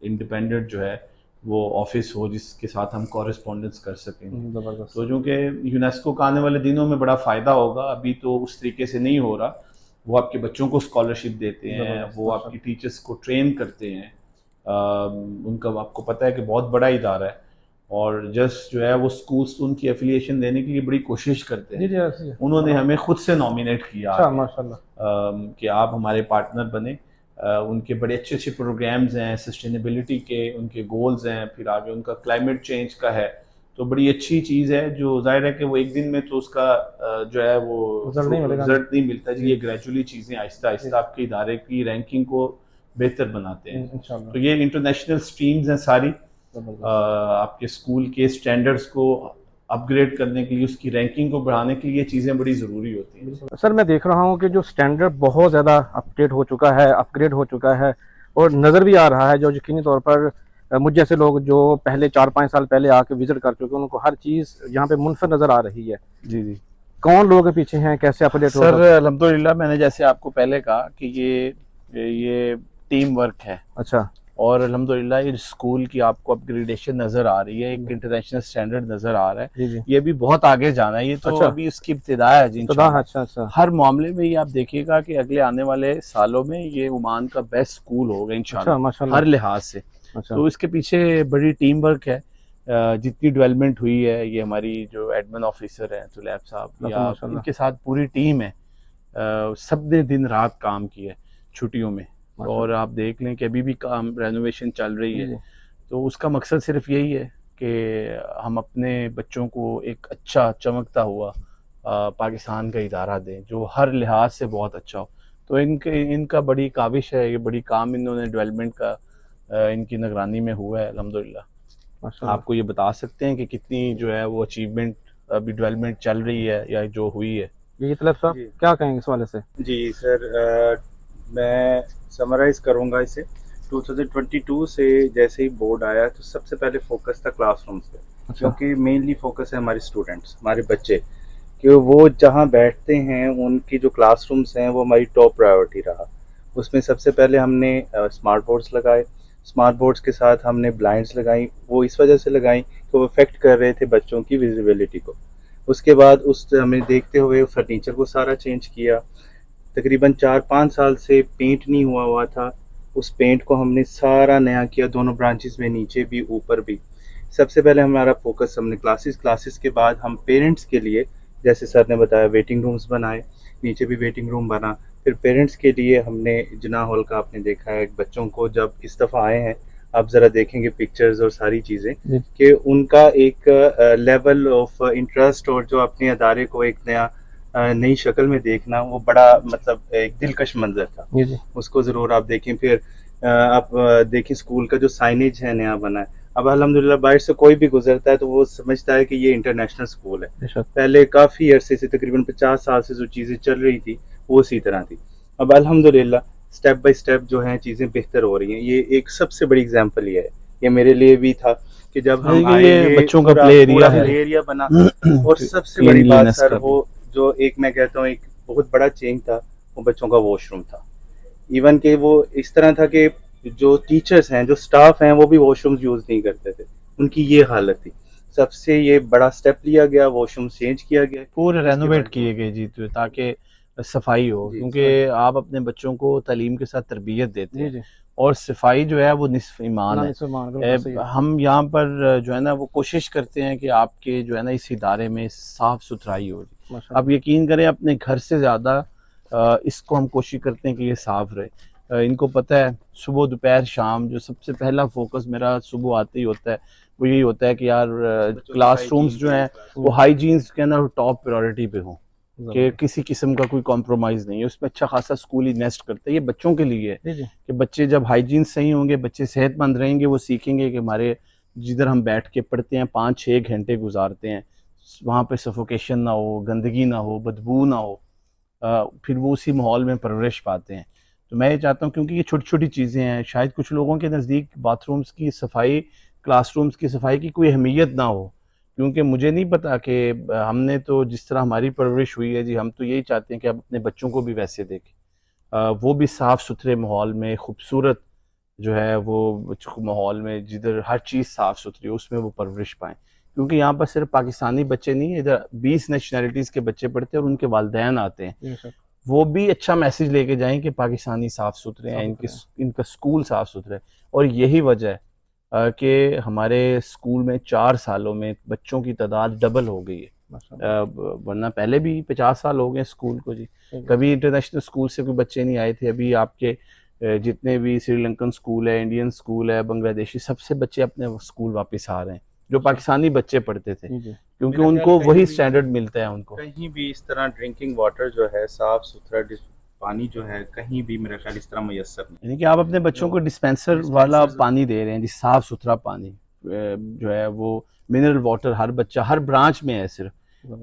इंडिपेंडेंट जो है वो ऑफिस हो जिसके साथ हम कॉरेस्पॉन्डेंस कर सकें। जबरदस्त। तो चूँकि यूनेस्को का आने वाले दिनों में बड़ा फ़ायदा होगा, अभी तो उस तरीके से नहीं हो रहा। वो आपके बच्चों को स्कॉलरशिप देते हैं, जबरदस्त, वो आपकी टीचर्स को ट्रेन करते हैं। उनका आपको पता है कि बहुत बड़ा इदारा है, और जस्ट जो है वो स्कूल्स उनकी एफिलिएशन देने के लिए बड़ी कोशिश करते जी हैं। जी ऐसे ही है। उन्होंने हमें खुद से नॉमिनेट किया अच्छा माशाल्लाह। कि आप हमारे पार्टनर बने, उनके बड़े अच्छे अच्छे प्रोग्राम्स हैं सस्टेनेबिलिटी के, उनके गोल्स हैं, फिर आगे उनका क्लाइमेट चेंज का है। तो बड़ी अच्छी चीज़ है, जो जाहिर है कि वो एक दिन में तो उसका जो है वो रिजल्ट नहीं मिलेगा। रिजल्ट नहीं मिलता जी। ये ग्रेजुअली चीज़ें आहिस्ता आहिस्ता आपके इदारे की रैंकिंग को बेहतर बनाते हैं। इंशाल्लाह। तो ये इंटरनेशनल स्ट्रीम्स हैं सारी, आपके स्कूल के स्टैंडर्ड्स को अपग्रेड करने के लिए, उसकी रैंकिंग को बढ़ाने के लिए ये चीज़ें बड़ी ज़रूरी होती हैं। सर मैं देख रहा हूँ कि जो स्टैंडर्ड बहुत ज़्यादा अपडेट हो चुका है, अपग्रेड हो चुका है, और नज़र भी आ रहा है, जो यकीनी तौर पर मुझ जैसे लोग जो पहले 4-5 साल पहले आके विजिट कर चुके हैं, उनको हर चीज़ यहाँ पे मुनफर नज़र आ रही है। जी जी। कौन लोग पीछे हैं, कैसे अपडेट हो? सर अल्हम्दुलिल्लाह, मैंने जैसे आपको पहले कहा कि ये टीम वर्क है। अच्छा। और अल्हम्दुलिल्लाह इस स्कूल की आपको अपग्रेडेशन नज़र आ रही है, एक इंटरनेशनल स्टैंडर्ड नज़र आ रहा है। जी जी। ये भी बहुत आगे जाना है, ये तो अच्छा। अभी उसकी इब्तिदा है जी इंशाल्लाह। अच्छा अच्छा। हर मामले में ये आप देखिएगा कि अगले आने वाले सालों में ये ओमान का बेस्ट स्कूल होगा इंशाल्लाह, अच्छा माशाल्लाह। हर लिहाज से। अच्छा। तो इसके पीछे बड़ी टीम वर्क है। जितनी डेवलपमेंट हुई है, ये हमारी जो एडमिन ऑफिसर हैं तुलैब साहब, या माशाल्लाह। इनके साथ पूरी टीम है, सब ने दिन रात काम किया है छुट्टियों में। और आप देख लें कि अभी भी काम रेनोवेशन चल रही है। तो उसका मकसद सिर्फ यही है कि हम अपने बच्चों को एक अच्छा चमकता हुआ पाकिस्तान का इदारा दें, जो हर लिहाज से बहुत अच्छा हो। तो इनका बड़ी काविश है, ये बड़ी काम इन्होंने डेवलपमेंट का इनकी निगरानी में हुआ है अल्हम्दुलिल्लाह। आपको ये बता सकते हैं कि कितनी जो है वो अचीवमेंट अभी डेवलपमेंट चल रही है या जो हुई है। ये तलब साहब क्या कहेंगे इस वाले से? जी सर, मैं समराइज़ करूँगा इसे। 2022 से जैसे ही बोर्ड आया तो सबसे पहले फोकस था क्लासरूम्स पे। अच्छा। क्योंकि मेनली फोकस है हमारे स्टूडेंट्स, हमारे बच्चे, कि वो जहाँ बैठते हैं उनकी जो क्लासरूम्स हैं वो हमारी टॉप प्रायोरिटी रहा। उसमें सबसे पहले हमने स्मार्ट बोर्ड्स लगाए। स्मार्ट बोर्ड्स के साथ हमने ब्लाइंड्स लगाई। वो इस वजह से लगाई कि वो अफेक्ट कर रहे थे बच्चों की विजिबिलिटी को। उसके बाद उस हमें देखते हुए फर्नीचर को सारा चेंज किया। तकरीबन 4-5 साल से पेंट नहीं हुआ था, उस पेंट को हमने सारा नया किया, दोनों ब्रांचेस में, नीचे भी ऊपर भी। सबसे पहले हमारा फोकस हमने क्लासेस के बाद हम पेरेंट्स के लिए, जैसे सर ने बताया, वेटिंग रूम्स बनाए, नीचे भी वेटिंग रूम बना। फिर पेरेंट्स के लिए हमने जिना हॉल का आपने देखा है, बच्चों को जब इस दफ़ा आए हैं आप ज़रा देखेंगे पिक्चर्स और सारी चीज़ें कि उनका एक लेवल ऑफ इंटरेस्ट और जो अपने अदारे को एक नई शक्ल में देखना, वो बड़ा मतलब एक दिलकश मंजर था। उसको ज़रूर आप देखें। फिर आप देखें स्कूल का जो साइनेज है नया बना है। अब अल्हम्दुलिल्लाह बाहर से कोई भी गुजरता है तो वो समझता है कि ये इंटरनेशनल स्कूल है। पहले काफ़ी अरसे से, तकरीबन 50 साल से जो चीज़ें चल रही थी वो उसी तरह थी। अब अल्हम्दुलिल्लाह स्टेप बाय स्टेप जो है चीज़ें बेहतर हो रही हैं। ये एक सबसे बड़ी एग्जाम्पल ये है। ये मेरे लिए भी था कि जब हम आए, ये बच्चों का प्ले एरिया बना। और सबसे बड़ी बात सर, वो जो एक मैं कहता हूँ एक बहुत बड़ा चेंज था, वो बच्चों का वॉशरूम था। इवन कि वो इस तरह था कि जो टीचर्स हैं, जो स्टाफ हैं, वो भी वॉशरूम्स यूज़ नहीं करते थे, उनकी ये हालत थी। सबसे ये बड़ा स्टेप लिया गया, वॉशरूम चेंज किया गया, पूरे रेनोवेट किए गए जी, तो ताकि सफाई हो, क्योंकि आप अपने बच्चों को तालीम के साथ तरबियत देते हैं और सफाई जो है वो निस्फ ईमान है। हम यहाँ पर जो है ना वो कोशिश करते हैं कि आपके जो है ना इस इदारे में साफ़ सुथराई हो। आप यकीन करें, अपने घर से ज़्यादा इसको हम कोशिश करते हैं कि ये साफ़ रहे। इनको पता है सुबह दोपहर शाम जो सबसे पहला फोकस मेरा सुबह आते ही होता है, वो यही होता है कि यार क्लासरूम्स जो हैं वो हाइजीन के ना टॉप प्रायोरिटी पे हों, कि किसी किस्म का कोई कॉम्प्रोमाइज़ नहीं है। उसमें अच्छा खासा स्कूल इन्वेस्ट करते हैं। ये बच्चों के लिए है कि बच्चे जब हाइजीन सही होंगे, बच्चे सेहतमंद रहेंगे, वो सीखेंगे कि हमारे जिधर हम बैठ के पढ़ते हैं 5-6 घंटे गुजारते हैं, वहाँ पे सफोकेशन ना हो, गंदगी ना हो, बदबू ना हो, फिर वो उसी माहौल में परवरिश पाते हैं। तो मैं ये चाहता हूँ, क्योंकि ये छोटी छोटी चीज़ें हैं, शायद कुछ लोगों के नज़दीक बाथरूम्स की सफाई, क्लासरूम्स की सफाई की कोई अहमियत ना हो, क्योंकि मुझे नहीं पता कि हमने तो जिस तरह हमारी परवरिश हुई है जी, हम तो यही चाहते हैं कि हम अपने बच्चों को भी वैसे देखें, वो भी साफ़ सुथरे माहौल में, खूबसूरत जो है वो माहौल में, जिधर हर चीज़ साफ़ सुथरी हो, उसमें वो परवरिश पाएँ। क्योंकि यहाँ पर सिर्फ पाकिस्तानी बच्चे नहीं, इधर 20 नेशनैलिटीज़ के बच्चे पढ़ते हैं और उनके वालिदैन आते हैं। वो भी अच्छा मैसेज लेके जाएं कि पाकिस्तानी साफ़ सुथरे हैं, इनका स्कूल साफ़ सुथरा है। और यही वजह है कि हमारे स्कूल में 4 सालों में बच्चों की तादाद डबल हो गई है। वरना पहले भी 50 साल हो गए स्कूल को जी, कभी इंटरनेशनल स्कूल से कोई बच्चे नहीं आए थे। अभी आपके जितने भी श्रीलंकन स्कूल है, इंडियन स्कूल है, बांग्लादेशी, सबसे बच्चे अपने स्कूल वापस आ रहे हैं जो पाकिस्तानी बच्चे पढ़ते थे, क्योंकि मेरा उनको ख्याल कहीं वही भी- स्टैंडर्ड मिलता है उनको। कहीं भी इस तरह ड्रिंकिंग वाटर जो है, साफ सुथरा पानी जो है, कहीं भी मेरा ख्याल इस तरह मैसर नहीं। यानी कि आप अपने बच्चों को डिस्पेंसर वाला पानी दे रहे हैं जी, साफ सुथरा पानी जो है वो मिनरल वाटर हर बच्चा हर ब्रांच में है सिर्फ।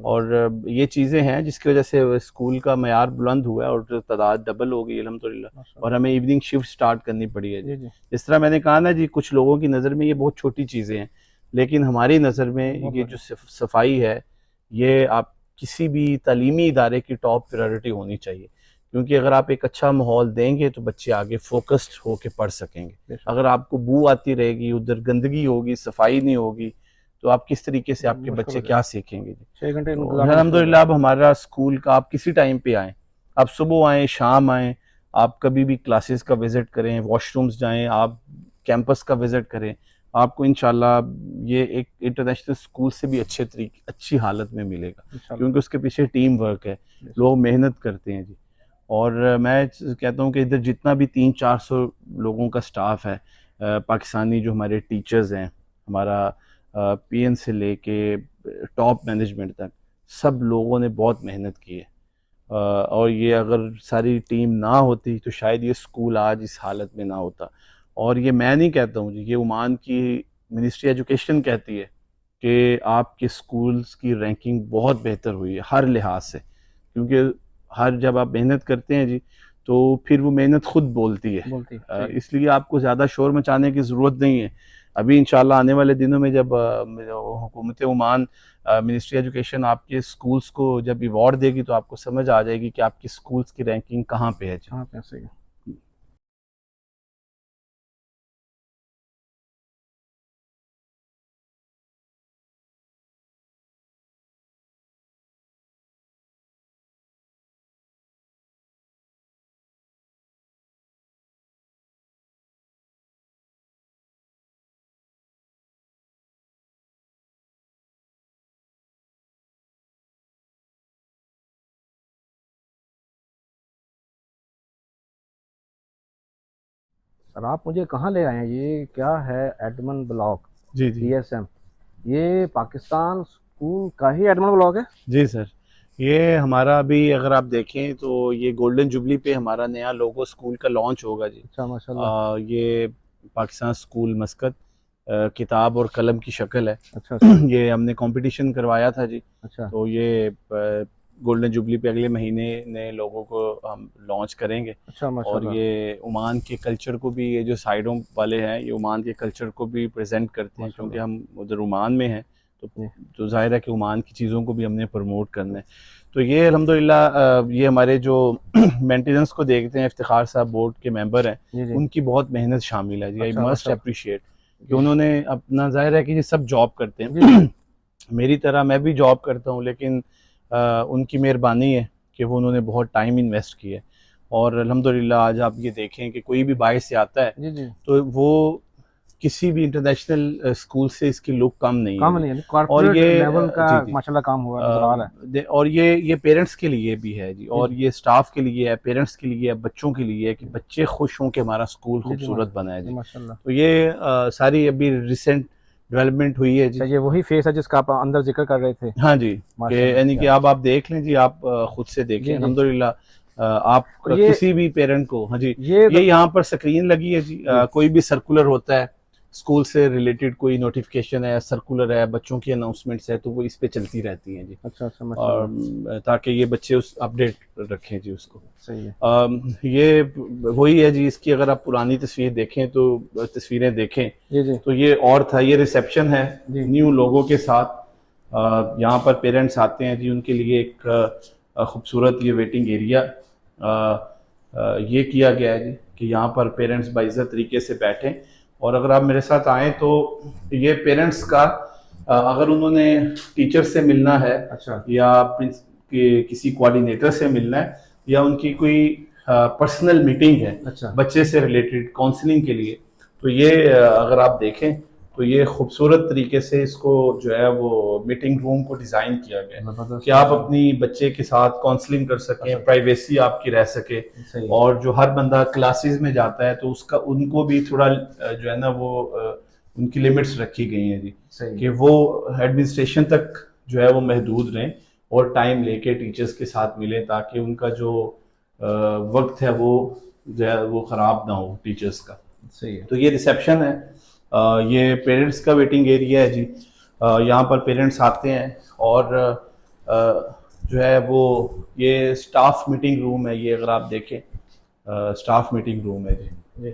और ये चीज़ें हैं जिसकी वजह से स्कूल का मयार बुलंद हुआ है और तादाद डबल हो गई अल्हम्दुलिल्लाह। और हमें इवनिंग शिफ्ट स्टार्ट करनी पड़ी है जी। जिस तरह मैंने कहा ना जी, कुछ लोगों की नज़र में ये बहुत छोटी चीज़ें हैं, लेकिन हमारी नज़र में ये जो सफाई है, ये आप किसी भी तालीमी इदारे की टॉप प्रायोरिटी होनी चाहिए, क्योंकि अगर आप एक अच्छा माहौल देंगे तो बच्चे आगे फोकस्ड होकर पढ़ सकेंगे। अगर आपको बू आती रहेगी, उधर गंदगी होगी, सफाई नहीं होगी, तो आप किस तरीके से आपके बच्चे क्या सीखेंगे जी। 6 घंटे तो अल्हम्दुलिल्लाह अब हमारा स्कूल का आप किसी टाइम पे आएँ, आप सुबह आएँ, शाम आएँ, आप कभी भी क्लासेस का विज़िट करें, वॉशरूम्स जाएँ, आप कैंपस का विज़िट करें, आपको इंशाल्लाह ये एक इंटरनेशनल स्कूल से भी अच्छी हालत में मिलेगा, क्योंकि उसके पीछे टीम वर्क है, लोग मेहनत करते हैं जी। और मैं कहता हूँ कि इधर जितना भी 300-400 लोगों का स्टाफ है, पाकिस्तानी जो हमारे टीचर्स हैं, हमारा पीएन से लेके टॉप मैनेजमेंट तक, सब लोगों ने बहुत मेहनत की है। और ये अगर सारी टीम ना होती तो शायद ये स्कूल आज इस हालत में ना होता। और ये मैं नहीं कहता हूँ जी, ये ओमान की मिनिस्ट्री एजुकेशन कहती है कि आपके स्कूल्स की रैंकिंग बहुत बेहतर हुई है हर लिहाज से, क्योंकि हर जब आप मेहनत करते हैं जी तो फिर वो मेहनत खुद बोलती है। इसलिए आपको ज़्यादा शोर मचाने की ज़रूरत नहीं है। अभी इंशाल्लाह आने वाले दिनों में जब हुकूमत ओमान मिनिस्ट्री एजुकेशन आपके स्कूल्स को जब अवार्ड देगी तो आपको समझ आ जाएगी कि आपकी स्कूल्स की रैंकिंग कहाँ पे है जी। सर आप मुझे कहाँ ले आए हैं? ये क्या है? एडमंड ब्लॉक जी जी DSM, ये पाकिस्तान स्कूल का ही एडमंड ब्लॉक है? जी सर, ये हमारा अभी अगर आप देखें तो ये गोल्डन जुबली पे हमारा नया लोगो स्कूल का लॉन्च होगा जी। अच्छा माशाल्लाह। ये पाकिस्तान स्कूल मस्कत किताब और कलम की शक्ल है। अच्छा ये हमने कंपटीशन करवाया था जी। अच्छा तो ये गोल्डन जुबली पे अगले महीने नए लोगों को हम लॉन्च करेंगे। अच्छा और माशाल्लाह। ये ओमान के कल्चर को भी, ये जो साइडों वाले हैं, ये ओमान के कल्चर को भी प्रेजेंट करते हैं, क्योंकि हम उधर ओमान में हैं तो जाहिर है कि ओमान की चीज़ों को भी हमने प्रमोट करना है। तो ये अल्हम्दुलिल्लाह ये हमारे जो मेंटेनेंस को देखते हैं, इफ्तिखार साहब बोर्ड के मेंबर हैं, जी जी। उनकी बहुत मेहनत शामिल है जी। आई अच्छा, मस्ट अच्छा। अप्रिशिएट कि उन्होंने अपना, जाहिर है कि ये सब जॉब करते हैं मेरी तरह मैं भी जॉब करता हूँ, लेकिन उनकी मेहरबानी है कि वो उन्होंने बहुत टाइम इन्वेस्ट किया है। और अल्हम्दुलिल्लाह आज आप ये देखें कि कोई भी बाहर से आता है जी जी। तो वो किसी भी इंटरनेशनल स्कूल से इसकी लुक कम नहीं काम है नहीं है, और कॉर्पोरेट ये लेवल का जी जी माशाल्लाह काम हुआ नजर आ रहा है। और ये पेरेंट्स के लिए भी है जी, और ये स्टाफ के लिए है, पेरेंट्स के लिए है, बच्चों के लिए है कि बच्चे खुश हों कि हमारा स्कूल जी, जी, खूबसूरत बना है जी। माशाल्लाह। तो ये सारी अभी रिसेंट डेवलपमेंट हुई है जी। अच्छा, ये वही फेस है जिसका आप अंदर जिक्र कर रहे थे? हाँ जी, कि माशाल्लाह, यानी कि क्या अब आप देख लें जी, आप खुद से देखें जी, जी। अल्हम्दुलिल्लाह। आप तो ये किसी भी पेरेंट को, हाँ जी, ये ये यहाँ पर स्क्रीन लगी है जी। कोई भी सर्कुलर होता है स्कूल से रिलेटेड, कोई नोटिफिकेशन है, सर्कुलर है, बच्चों की अनाउंसमेंट्स है, तो वो इस पे चलती रहती हैं जी। अच्छा अच्छा माशाल्लाह। और ताकि ये बच्चे उस अपडेट रखें जी उसको। सही है। ये वही है जी। इसकी अगर आप पुरानी तस्वीर देखें तो तस्वीरें देखें जी जी। तो ये और था, ये रिसेप्शन है जी। न्यू लोगों के साथ। यहाँ पर पेरेंट्स आते हैं जी, उनके लिए एक खूबसूरत ये वेटिंग एरिया ये किया गया है जी कि यहाँ पर पेरेंट्स बाइज्जत तरीके से बैठें। और अगर आप मेरे साथ आएँ तो ये पेरेंट्स का अगर उन्होंने टीचर से मिलना है, अच्छा। या किसी कोऑर्डिनेटर से मिलना है, या उनकी कोई पर्सनल मीटिंग है अच्छा। बच्चे से रिलेटेड काउंसलिंग के लिए, तो ये अगर आप देखें तो ये खूबसूरत तरीके से इसको जो है वो मीटिंग रूम को डिज़ाइन किया गया है ज़बरदस्त। कि आप अपनी बच्चे के साथ काउंसलिंग कर सकें, प्राइवेसी आपकी रह सके। सही है। और जो हर बंदा क्लासेस में जाता है तो उसका उनको भी थोड़ा जो है ना वो उनकी लिमिट्स रखी गई हैं जी, सही कि वो एडमिनिस्ट्रेशन तक जो है वो महदूद रहें और टाइम लेके टीचर्स के साथ मिलें ताकि उनका जो वक्त है वो जो है वो ख़राब ना हो टीचर्स का। सही है। तो ये रिसेप्शन है, ये पेरेंट्स का वेटिंग एरिया है जी। यहाँ पर पेरेंट्स आते हैं और जो है वो ये स्टाफ मीटिंग रूम है, ये अगर आप देखें स्टाफ मीटिंग रूम है जी।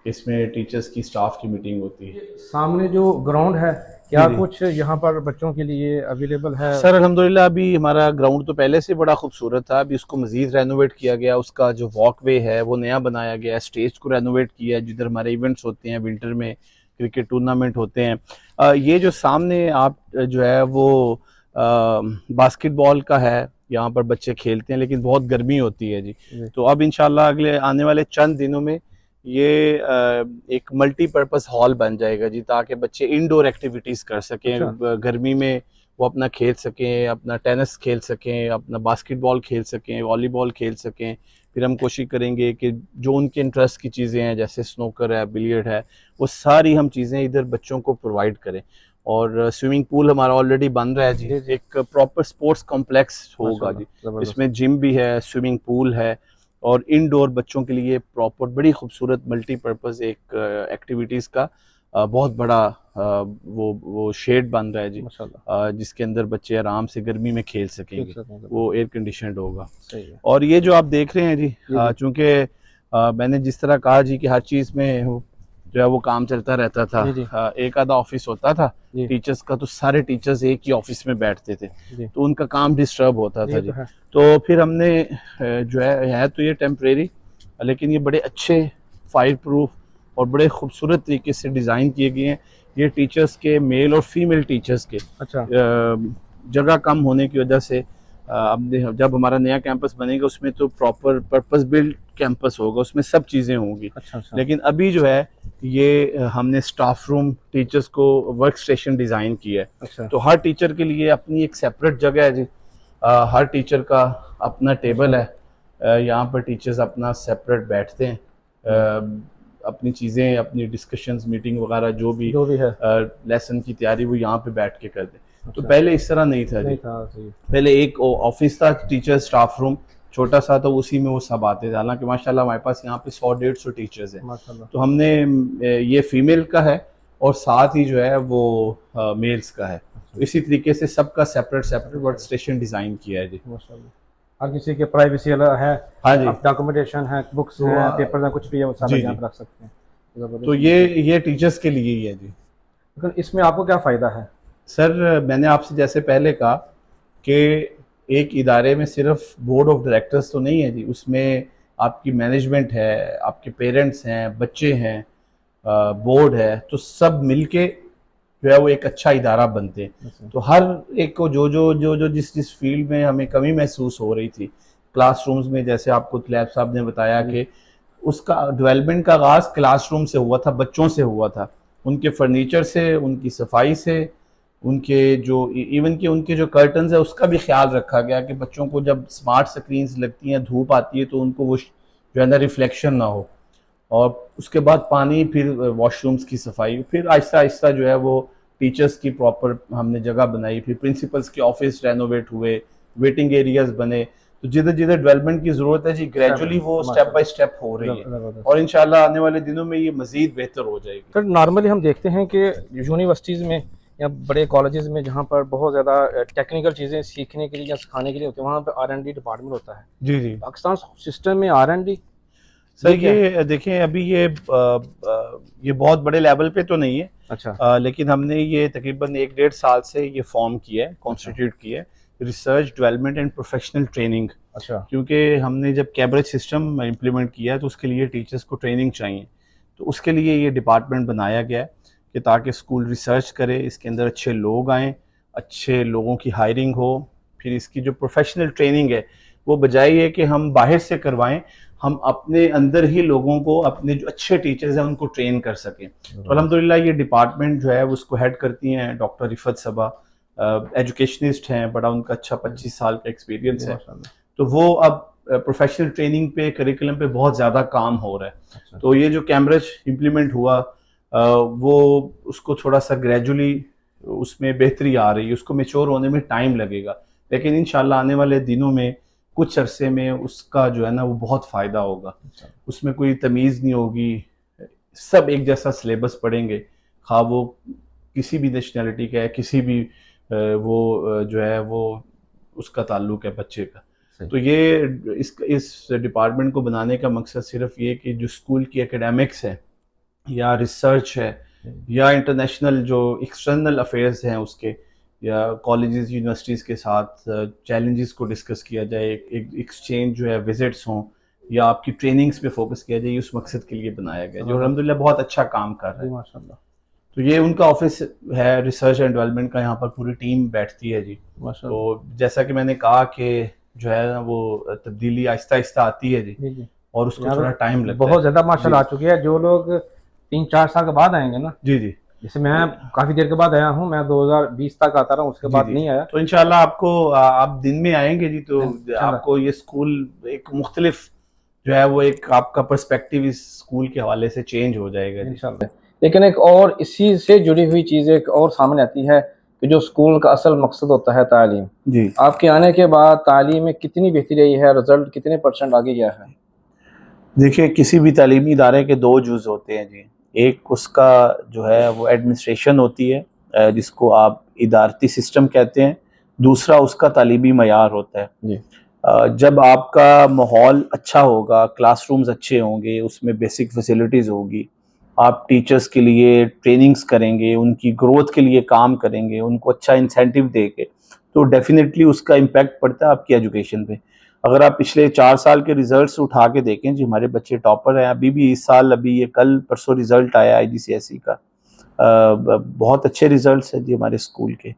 इसमें टीचर्स की स्टाफ की मीटिंग होती है। सामने जो ग्राउंड है, क्या जी, जी। कुछ यहाँ पर बच्चों के लिए अवेलेबल है? सर अल्हम्दुलिल्लाह अभी हमारा ग्राउंड तो पहले से बड़ा खूबसूरत था, अभी उसको मज़ीद रेनोवेट किया गया, उसका जो वॉकवे है वो नया बनाया गया है, स्टेज को रेनोवेट किया है, जिधर हमारे इवेंट्स होते हैं, विंटर में क्रिकेट टूर्नामेंट होते हैं। ये जो सामने आप जो है वो बास्केटबॉल का है, यहाँ पर बच्चे खेलते हैं लेकिन बहुत गर्मी होती है जी। तो अब इंशाल्लाह अगले आने वाले चंद दिनों में ये एक मल्टीपर्पज़ हॉल बन जाएगा जी, ताकि बच्चे इंडोर एक्टिविटीज़ कर सकें। अच्छा। गर्मी में वो अपना खेल सकें, अपना टेनिस खेल सकें, अपना बास्केटबॉल खेल सकें, वॉलीबॉल खेल सकें। फिर हम कोशिश करेंगे कि जो उनके इंटरेस्ट की चीज़ें हैं जैसे स्नूकर है, बिलियर्ड है, वो सारी हम चीज़ें इधर बच्चों को प्रोवाइड करें। और स्विमिंग पूल हमारा ऑलरेडी बन रहा है जी, एक प्रॉपर स्पोर्ट्स कॉम्प्लेक्स होगा जी, ज़बरदस्त। इसमें जिम भी है, स्विमिंग पूल है और इंडोर बच्चों के लिए प्रॉपर बड़ी खूबसूरत मल्टीपर्पज़ एक एक्टिविटीज़ का बहुत बड़ा वो शेड बन रहा है जी, माशाल्लाह। जिसके अंदर बच्चे आराम से गर्मी में खेल सकेंगे, वो एयर कंडीशनड होगा। सही है। और ये जो आप देख रहे हैं जी, जी। चूँकि मैंने जिस तरह कहा जी कि हर चीज़ में जो है वो काम चलता रहता था। जी, जी। एक आधा ऑफिस होता था जी। टीचर्स का, तो सारे टीचर्स एक ही ऑफिस में बैठते थे, जी। तो उनका काम डिस्टर्ब होता था ये जी। तो है। तो फिर हमने जो है तो ये टेम्परेरी, लेकिन ये बड़े अच्छे फायर प्रूफ और बड़े खूबसूरत तरीके से डिज़ाइन किए गए हैं। ये टीचर्स के मेल और फीमेल टीचर्स के अच्छा। जगह कम होने की वजह से अब जब हमारा नया कैंपस बनेगा उसमें तो प्रॉपर पर्पस बिल्ड कैंपस होगा, उसमें सब चीज़ें होंगी। अच्छा। लेकिन अभी जो है ये हमने स्टाफ रूम टीचर्स को वर्क स्टेशन डिज़ाइन किया है। अच्छा। तो हर टीचर के लिए अपनी एक सेपरेट जगह है जी। हर टीचर का अपना टेबल है, यहाँ पर टीचर्स अपना सेपरेट बैठते हैं, अपनी चीज़ें, अपनी डिस्कशंस, मीटिंग वगैरह जो भी है लेसन की तैयारी वो यहाँ पे बैठ के करते। तो अच्छा। पहले इस तरह नहीं था जी। सही। पहले एक ऑफिस था, टीचर स्टाफ रूम छोटा सा, तो उसी में वो सब आते थे। हालांकि माशाल्लाह हमारे पास यहाँ पे 100-150 टीचर्स हैं। माशाल्लाह। तो हमने ये फीमेल का है और साथ ही जो है वो मेल्स का है, तो इसी तरीके से सबका सेपरेट वर्क स्टेशन डिज़ाइन किया है जी। माशाल्लाह। हर किसी के प्राइवेसी है, हाँ जी। डॉक्यूमेंटेशन है, बुक्स तो हैं, पेपर हैं, कुछ भी है वो सारा जी, यहाँ जी। पे रख सकते हैं। ज़बरदस्त। तो ये टीचर्स के लिए ही है जी। लेकिन इसमें आपको क्या फ़ायदा है? सर मैंने आपसे जैसे पहले कहा कि एक इदारे में सिर्फ बोर्ड ऑफ डायरेक्टर्स तो नहीं है जी, उसमें आपकी मैनेजमेंट है, आपके पेरेंट्स हैं, बच्चे हैं, बोर्ड है, तो सब मिलके जो है वो एक अच्छा इदारा बनते हैं। तो हर एक को जो जिस फील्ड में हमें कमी महसूस हो रही थी, क्लासरूम्स में जैसे आपको तलैब साहब ने बताया कि उसका डेवलपमेंट का आगाज़ क्लासरूम से हुआ था, बच्चों से हुआ था, उनके फर्नीचर से, उनकी सफाई से, उनके जो इवन कि उनके जो कर्टन्स है उसका भी ख्याल रखा गया कि बच्चों को जब स्मार्ट स्क्रीन्स लगती हैं, धूप आती है, तो उनको वो जो है ना रिफ्लेक्शन ना हो। और उसके बाद पानी, फिर वॉशरूम्स की सफाई, फिर आहिस्ता आहिस्ता जो है वो टीचर्स की प्रॉपर हमने जगह बनाई, फिर प्रिंसिपल्स के ऑफिस रेनोवेट हुए, वेटिंग एरियाज बने। तो जिधर जिधर डेवलपमेंट की ज़रूरत है जी, ग्रेजुअली वो स्टेप बाय स्टेप हो रही है और इंशाल्लाह आने वाले दिनों में ये मज़ीद बेहतर हो जाएगी। सर नॉर्मली हम देखते हैं कि यूनिवर्सिटीज़ में या बड़े कॉलेजेस में जहाँ पर बहुत ज़्यादा टेक्निकल चीज़ें सीखने के लिए या सिखाने के लिए होती है, वहाँ पर R&D डिपार्टमेंट होता है। जी जी। पाकिस्तान सिस्टम में R&D सर ये देखें, अभी ये बहुत बड़े लेवल पे तो नहीं है। अच्छा। लेकिन हमने ये तकरीबन 1-1.5 साल से ये फॉर्म किया है, कॉन्स्टिट्यूट किया है, research development and professional training. अच्छा। क्योंकि हमने जब कैब्रेज सिस्टम इम्प्लीमेंट किया है तो उसके लिए टीचर्स को ट्रेनिंग चाहिए, तो उसके लिए ये डिपार्टमेंट बनाया गया है कि ताकि स्कूल रिसर्च करे, इसके अंदर अच्छे लोग आएँ, अच्छे लोगों की हायरिंग हो, फिर इसकी जो प्रोफेशनल ट्रेनिंग है वो बजाय ये कि हम बाहर से करवाएं, हम अपने अंदर ही लोगों को, अपने जो अच्छे टीचर्स हैं उनको ट्रेन कर सकें। तो अल्हम्दुलिल्लाह ये डिपार्टमेंट जो है उसको हेड करती हैं डॉक्टर रिफत सबा, एजुकेशनिस्ट हैं, बड़ा उनका अच्छा 25 साल का एक्सपीरियंस है। तो वो अब प्रोफेशनल ट्रेनिंग पे, करिकुलम पे बहुत ज़्यादा काम हो रहा है। तो ये जो कैम्ब्रिज इम्प्लीमेंट हुआ वो उसको थोड़ा सा ग्रेजुअली उसमें बेहतरी आ रही है, उसको मेच्योर होने में टाइम लगेगा, लेकिन इंशाल्लाह आने वाले दिनों में कुछ अरसे में उसका जो है ना वो बहुत फ़ायदा होगा। उसमें कोई तमीज़ नहीं होगी, सब एक जैसा सिलेबस पढ़ेंगे, खा वो किसी भी नेशनैलिटी का है, किसी भी जो है वो उसका ताल्लुक है बच्चे का। तो ये इस डिपार्टमेंट को बनाने का मकसद सिर्फ ये कि जो स्कूल की एकेडमिक्स है या रिसर्च है या इंटरनेशनल जो एक्सटर्नल अफेयर्स हैं उसके, या कॉलेजेस यूनिवर्सिटीज़ के साथ चैलेंजेस को डिस्कस किया जाए, एक एक्सचेंज जो है विजिट्स हों, या आपकी ट्रेनिंग्स पे फोकस किया जाए, उस मकसद के लिए बनाया गया, जो अल्हम्दुलिल्लाह बहुत अच्छा काम कर रहा है माशाल्लाह। तो ये उनका ऑफिस है रिसर्च एंड डेवलपमेंट का, यहाँ पर पूरी टीम बैठती है जी। तो जैसा कि मैंने कहा कि जो है ना वो तब्दीली आहिस्ता आहिस्ता आती है जी, और उसको थोड़ा टाइम लगता है। बहुत ज़्यादा माशाल्लाह आ चुकी है। जो लोग 3-4 साल के बाद आएंगे ना, जी जी, जैसे मैं काफ़ी देर के बाद आया हूँ, मैं 2020 तक आता रहा हूँ, उसके बाद नहीं आया। तो इंशाल्लाह आपको आप दिन में आएंगे जी, तो आपको ये स्कूल एक मुख्तलिफ जो है वो एक आपका पर्सपेक्टिव इस स्कूल के हवाले से चेंज हो जाएगा इंशाल्लाह। लेकिन एक और इसी से जुड़ी हुई चीज़ एक और सामने आती है कि जो स्कूल का असल मकसद होता है तालीम। जी, आपके आने के बाद तालीम में कितनी बेहतरी रही है, रिजल्ट कितने % आगे गया है? देखिए किसी भी तालीमी इदारे के दो जुज़ होते हैं जी। एक उसका जो है वो एडमिनिस्ट्रेशन होती है, जिसको आप इदारती सिस्टम कहते हैं। दूसरा उसका तालीमी मयार होता है जी। जब आपका माहौल अच्छा होगा, क्लासरूम्स अच्छे होंगे, उसमें बेसिक फैसिलिटीज़ होगी, आप टीचर्स के लिए ट्रेनिंग्स करेंगे, उनकी ग्रोथ के लिए काम करेंगे, उनको अच्छा इंसेंटिव देके, तो डेफिनेटली उसका इम्पैक्ट पड़ता है आपकी एजुकेशन पे। अगर आप पिछले 4 साल के रिजल्ट्स उठा के देखें जी, हमारे बच्चे टॉपर हैं, अभी भी इस साल, अभी ये कल परसों रिजल्ट आया IGCSE का, बहुत अच्छे रिजल्ट्स हैं जी हमारे स्कूल के।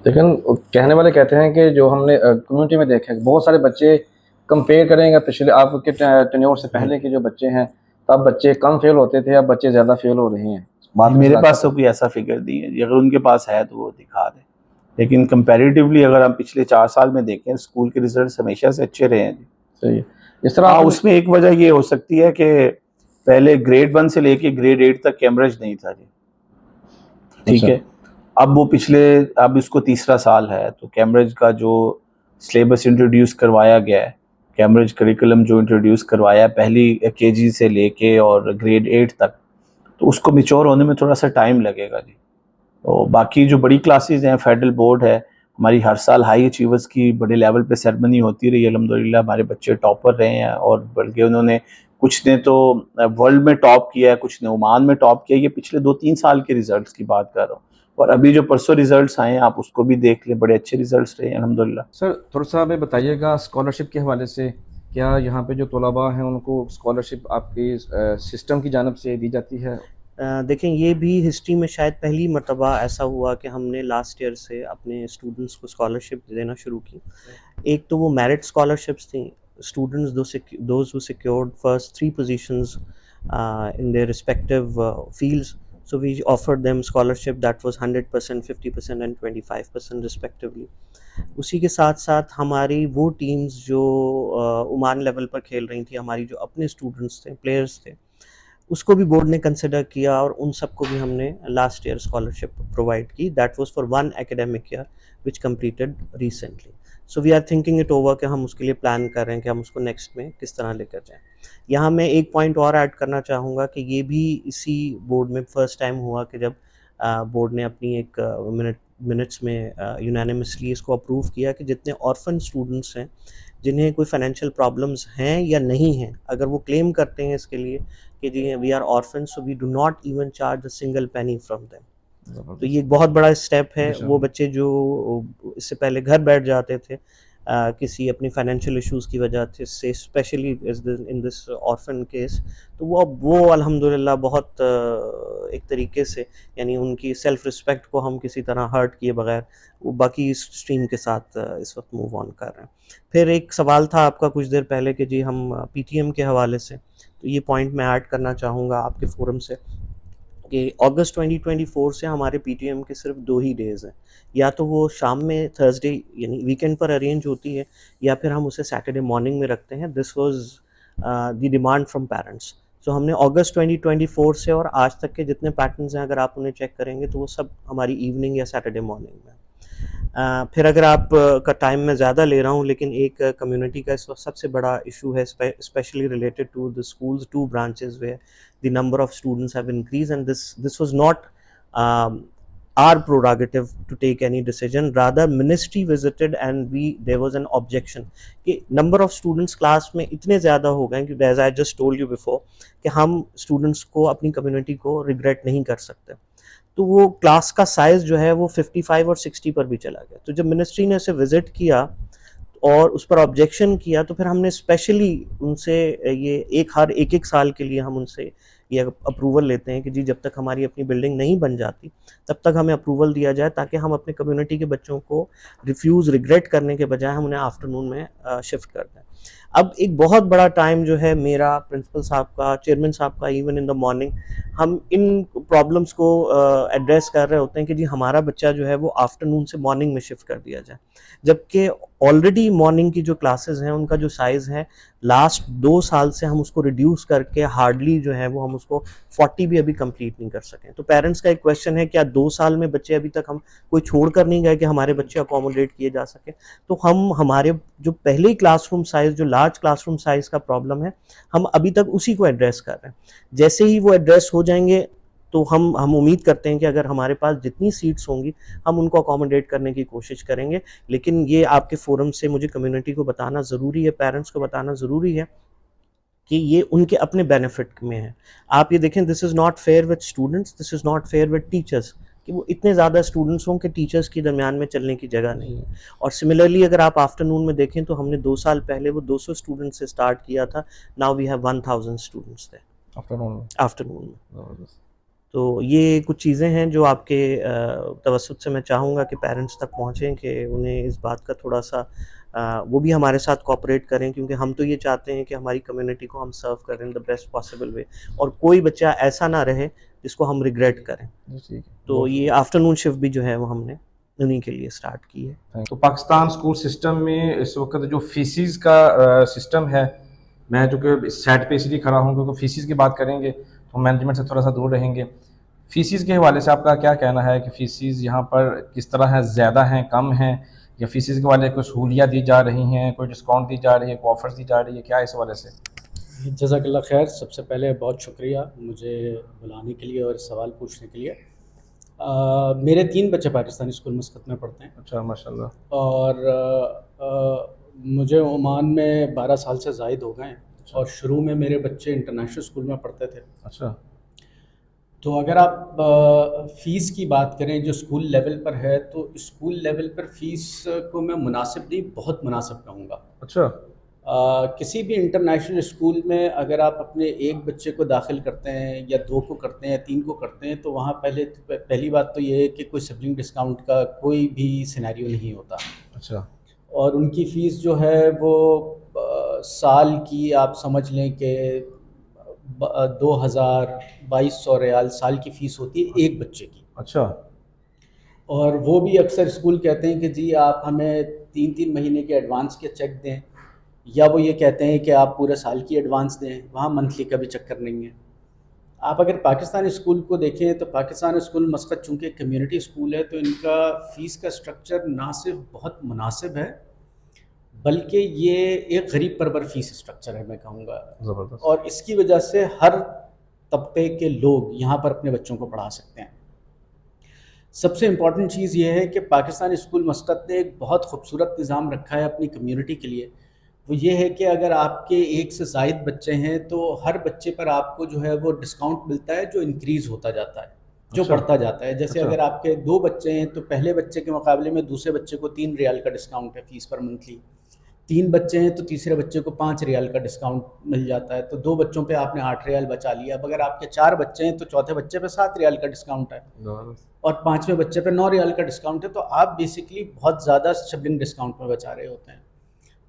लेकिन कहने वाले कहते हैं कि जो हमने कम्युनिटी में देखे, बहुत सारे बच्चे कंपेयर करेंगे पिछले आपके टेन्योर से पहले के जो बच्चे हैं, तब बच्चे कम फेल होते थे, अब बच्चे ज़्यादा फेल हो रहे हैं। मेरे पास तो कोई ऐसा फिगर नहीं है जी, अगर उनके पास है तो वो दिखा दें, लेकिन कंपैरेटिवली अगर हम पिछले 4 साल में देखें, स्कूल के रिजल्ट्स हमेशा से अच्छे रहे हैं जी। सही है। इस तरह उसमें एक वजह ये हो सकती है कि पहले ग्रेड 1 से लेके ग्रेड 8 तक कैम्ब्रिज नहीं था जी, ठीक है। अब वो अब इसको तीसरा साल है, तो कैम्ब्रिज का जो सिलेबस इंट्रोड्यूस करवाया गया है, कैम्ब्रिज करिकुलम जो इंट्रोड्यूस करवाया है पहली KG से लेके और ग्रेड 8 तक, तो उसको मैच्योर होने में थोड़ा सा टाइम लगेगा जी। तो बाकी जो बड़ी क्लासेस हैं, फेडरल बोर्ड है हमारी, हर साल हाई अचीवर्स की बड़े लेवल पे सेरेमनी होती रही है, अल्हम्दुलिल्लाह हमारे बच्चे टॉपर रहे हैं, और बल्कि उन्होंने कुछ ने तो वर्ल्ड में टॉप किया है, कुछ ने ओमान में टॉप किया है। ये पिछले 2-3 साल के रिजल्ट्स की बात कर रहा हूँ, और अभी जो परसों रिजल्ट्स आए हैं आप उसको भी देख लें, बड़े अच्छे रिजल्ट्स रहे हैं अल्हम्दुलिल्लाह। सर थोड़ा सा हमें बताइएगा स्कॉलरशिप के हवाले से, क्या यहाँ पे जो तलबा हैं उनको स्कॉलरशिप आपकी सिस्टम की जानब से दी जाती है? देखें, ये भी हिस्ट्री में शायद पहली मर्तबा ऐसा हुआ कि हमने लास्ट ईयर से अपने स्टूडेंट्स को स्कॉलरशिप देना शुरू की। एक तो वो मेरिट स्कॉलरशिप्स थी, students those who secured first 3 positions in their respective fields, so we offered them scholarship that was 100%, 50% and 25% respectively. उसी के साथ साथ हमारी वो टीम्स जो ओमान लेवल पर खेल रही थी, हमारी जो अपने स्टूडेंट्स थे, प्लेयर्स थे, उसको भी बोर्ड ने कंसिडर किया और उन सबको भी हमने लास्ट ईयर स्कॉलरशिप प्रोवाइड की। That was for 1 academic year which completed recently. So we are thinking it over कि हम उसके लिए प्लान कर रहे हैं कि हम उसको नेक्स्ट में किस तरह लेकर जाएं। यहाँ मैं एक पॉइंट और ऐड करना चाहूँगा कि ये भी इसी बोर्ड में फर्स्ट टाइम हुआ कि जब बोर्ड ने अपनी एक मिनट्स में यूनानिमसली इसको अप्रूव किया कि जितने ऑर्फन स्टूडेंट्स हैं, जिन्हें कोई फाइनेंशियल प्रॉब्लम्स हैं या नहीं हैं, अगर वो क्लेम करते हैं इसके लिए कि जी we are orphan, so we do not even charge a single penny from them. तो ये एक बहुत बड़ा स्टेप है। वो बच्चे जो इससे पहले घर बैठ जाते थे, किसी अपनी फाइनेंशियल इश्यूज़ की वजह से, specially in this orphan case, तो वो अल्हम्दुलिल्लाह बहुत एक तरीके से, यानी उनकी सेल्फ रिस्पेक्ट को हम किसी तरह हर्ट किए बगैर वो बाकी स्ट्रीम के साथ इस वक्त मूव ऑन कर रहे हैं। फिर एक सवाल था आपका कुछ देर पहले कि जी हम पीटीएम के हवाले से, तो ये पॉइंट मैं ऐड करना चाहूँगा आपके फोरम से कि अगस्त 2024 से हमारे पीटीएम के सिर्फ 2 ही डेज़ हैं, या तो वो शाम में थर्सडे यानी वीकेंड पर अरेंज होती है, या फिर हम उसे सैटरडे मॉर्निंग में रखते हैं। This was the demand from parents. So हमने अगस्त 2024 से और आज तक के जितने पैटर्न्स हैं, अगर आप उन्हें चेक करेंगे तो वो सब हमारी इवनिंग या सैटरडे मॉर्निंग में। फिर अगर आप का टाइम मैं ज़्यादा ले रहा हूँ, लेकिन एक कम्युनिटी का इस वक्त सबसे बड़ा इशू है, specially related to the schools 2 branches where the number of students have increased, and this was not our prerogative to take any decision. Rather, ministry visited and there was an objection कि number of students class में इतने ज़्यादा हो गए कि as I just told you before कि हम students को, अपनी community को regret नहीं कर सकते, तो वो क्लास का साइज़ जो है वो 55 और 60 पर भी चला गया। तो जब मिनिस्ट्री ने उसे विज़िट किया और उस पर ऑब्जेक्शन किया, तो फिर हमने स्पेशली उनसे ये हर एक साल के लिए हम उनसे ये अप्रूवल लेते हैं कि जी जब तक हमारी अपनी बिल्डिंग नहीं बन जाती तब तक हमें अप्रूवल दिया जाए, ताकि हम अपने कम्युनिटी के बच्चों को रिग्रेट करने के बजाय हम उन्हें आफ्टरनून में शिफ्ट कर दें। अब एक बहुत बड़ा टाइम जो है मेरा, प्रिंसिपल साहब का, चेयरमैन साहब का, इवन इन द मॉर्निंग हम इन प्रॉब्लम्स को एड्रेस कर रहे होते हैं कि जी हमारा बच्चा जो है वो आफ्टरनून से मॉर्निंग में शिफ्ट कर दिया जाए, जबकि ऑलरेडी मॉर्निंग की जो क्लासेस हैं उनका जो साइज़ है लास्ट 2 साल से हम उसको रिड्यूस करके हार्डली जो है वो हम उसको 40 भी अभी कंप्लीट नहीं कर सकें। तो पेरेंट्स का एक क्वेश्चन है, क्या 2 साल में बच्चे अभी तक हम कोई छोड़ कर नहीं गए कि हमारे बच्चे अकोमोडेट किए जा सकें? तो हम हमारे जो पहले ही क्लासरूम साइज़, जो लार्ज क्लासरूम साइज़ का प्रॉब्लम है, हम अभी तक उसी को एड्रेस कर रहे हैं। जैसे ही वो एड्रेस हो जाएंगे तो हम उम्मीद करते हैं कि अगर हमारे पास जितनी सीट्स होंगी हम उनको अकोमोडेट करने की कोशिश करेंगे। लेकिन ये आपके फोरम से मुझे कम्युनिटी को बताना ज़रूरी है, पेरेंट्स को बताना ज़रूरी है कि ये उनके अपने बेनिफिट में है। आप ये देखें, this is not fair with students, this is not fair with teachers, कि वो इतने ज़्यादा स्टूडेंट्स हों कि टीचर्स के दरमियान में चलने की जगह नहीं है। और सिमिलरली अगर आप आफ्टरनून में देखें तो हमने 2 साल पहले वो 200 स्टूडेंट्स से स्टार्ट किया था, नाउ वी हैव 1000 स्टूडेंट्स थे आफ्टरनून में। तो ये कुछ चीज़ें हैं जो आपके तवज्जुह से मैं चाहूँगा कि पेरेंट्स तक पहुँचें, कि उन्हें इस बात का थोड़ा सा वो भी हमारे साथ कोऑपरेट करें, क्योंकि हम तो ये चाहते हैं कि हमारी कम्युनिटी को हम सर्व करें in the best possible way, और कोई बच्चा ऐसा ना रहे जिसको हम रिग्रेट करें। तो ये आफ्टरनून शिफ्ट भी जो है वो हमने उन्हीं के लिए स्टार्ट की है। तो पाकिस्तान स्कूल सिस्टम में इस वक्त जो फीसिस का सिस्टम है, मैं जो कि सेट पे इसलिए खड़ा हूँ क्योंकि फीसिस की बात करेंगे तो मैनेजमेंट से थोड़ा सा दूर रहेंगे। फीसिस के हवाले से आपका क्या कहना है कि फ़ीसिस यहाँ पर किस तरह है, ज़्यादा हैं, कम हैं, या फीसिस के वाले कोई सहूलियात दी जा रही हैं, कोई डिस्काउंट दी जा रही है, कोई ऑफर्स दी जा रही है, क्या इस हवाले से? जज़ाकल्लाह खैर, सबसे पहले बहुत शुक्रिया मुझे बुलाने के लिए और सवाल पूछने के लिए। मेरे 3 बच्चे पाकिस्तानी स्कूल मस्कत में पढ़ते हैं। अच्छा, माशाल्लाह। और मुझे ओमान में 12 साल से ज़ायद हो गए हैं। और शुरू में मेरे बच्चे इंटरनेशनल स्कूल में पढ़ते थे। अच्छा। तो अगर आप फ़ीस की बात करें जो स्कूल लेवल पर है, तो स्कूल लेवल पर फ़ीस को मैं मुनासिब नहीं, बहुत मुनासिब कहूँगा। अच्छा। किसी भी इंटरनेशनल स्कूल में अगर आप अपने एक बच्चे को दाखिल करते हैं या 2 को करते हैं या 3 को करते हैं, तो वहाँ पहली बात तो ये है कि कोई सिबलिंग डिस्काउंट का कोई भी सिनेरियो नहीं होता। अच्छा। और उनकी फ़ीस जो है वो साल की आप समझ लें कि 2200 रियाल साल की फ़ीस होती है एक बच्चे की। अच्छा। और वो भी अक्सर स्कूल कहते हैं कि जी आप हमें 3-3 महीने के एडवांस के चेक दें, या वो ये कहते हैं कि आप पूरे साल की एडवांस दें, वहाँ मंथली का भी चक्कर नहीं है। आप अगर पाकिस्तानी स्कूल को देखें तो पाकिस्तानी स्कूल मस्कत चूँकि कम्युनिटी स्कूल है, तो इनका फ़ीस का स्ट्रक्चर ना सिर्फ बहुत मुनासिब है, बल्कि ये एक गरीब परवर फ़ीस स्ट्रक्चर है मैं कहूँगा। ज़बरदस्त। और इसकी वजह से हर तबके के लोग यहाँ पर अपने बच्चों को पढ़ा सकते हैं। सबसे इम्पॉर्टेंट चीज़ ये है कि पाकिस्तानी स्कूल मस्कत ने एक बहुत खूबसूरत निज़ाम रखा है अपनी कम्युनिटी के लिए। वो ये है कि अगर आपके 1 से ज़ायद बच्चे हैं तो हर बच्चे पर आपको जो है वो डिस्काउंट मिलता है, जो इंक्रीज़ होता जाता है। जो अच्छा। बढ़ता जाता है। जैसे अच्छा। अगर आपके 2 बच्चे हैं तो पहले बच्चे के मुकाबले में दूसरे बच्चे को 3 रियाल का डिस्काउंट है फ़ीस पर मंथली। 3 बच्चे हैं तो तीसरे बच्चे को 5 रियाल का डिस्काउंट मिल जाता है, तो 2 बच्चों पे आपने 8 रियाल बचा लिया। अब अगर आपके 4 बच्चे हैं तो चौथे बच्चे पे 7 रियाल का डिस्काउंट है और 5वें बच्चे पे 9 रियाल का डिस्काउंट है, तो आप बेसिकली बहुत ज़्यादा सिबलिंग डिस्काउंट में बचा रहे होते हैं।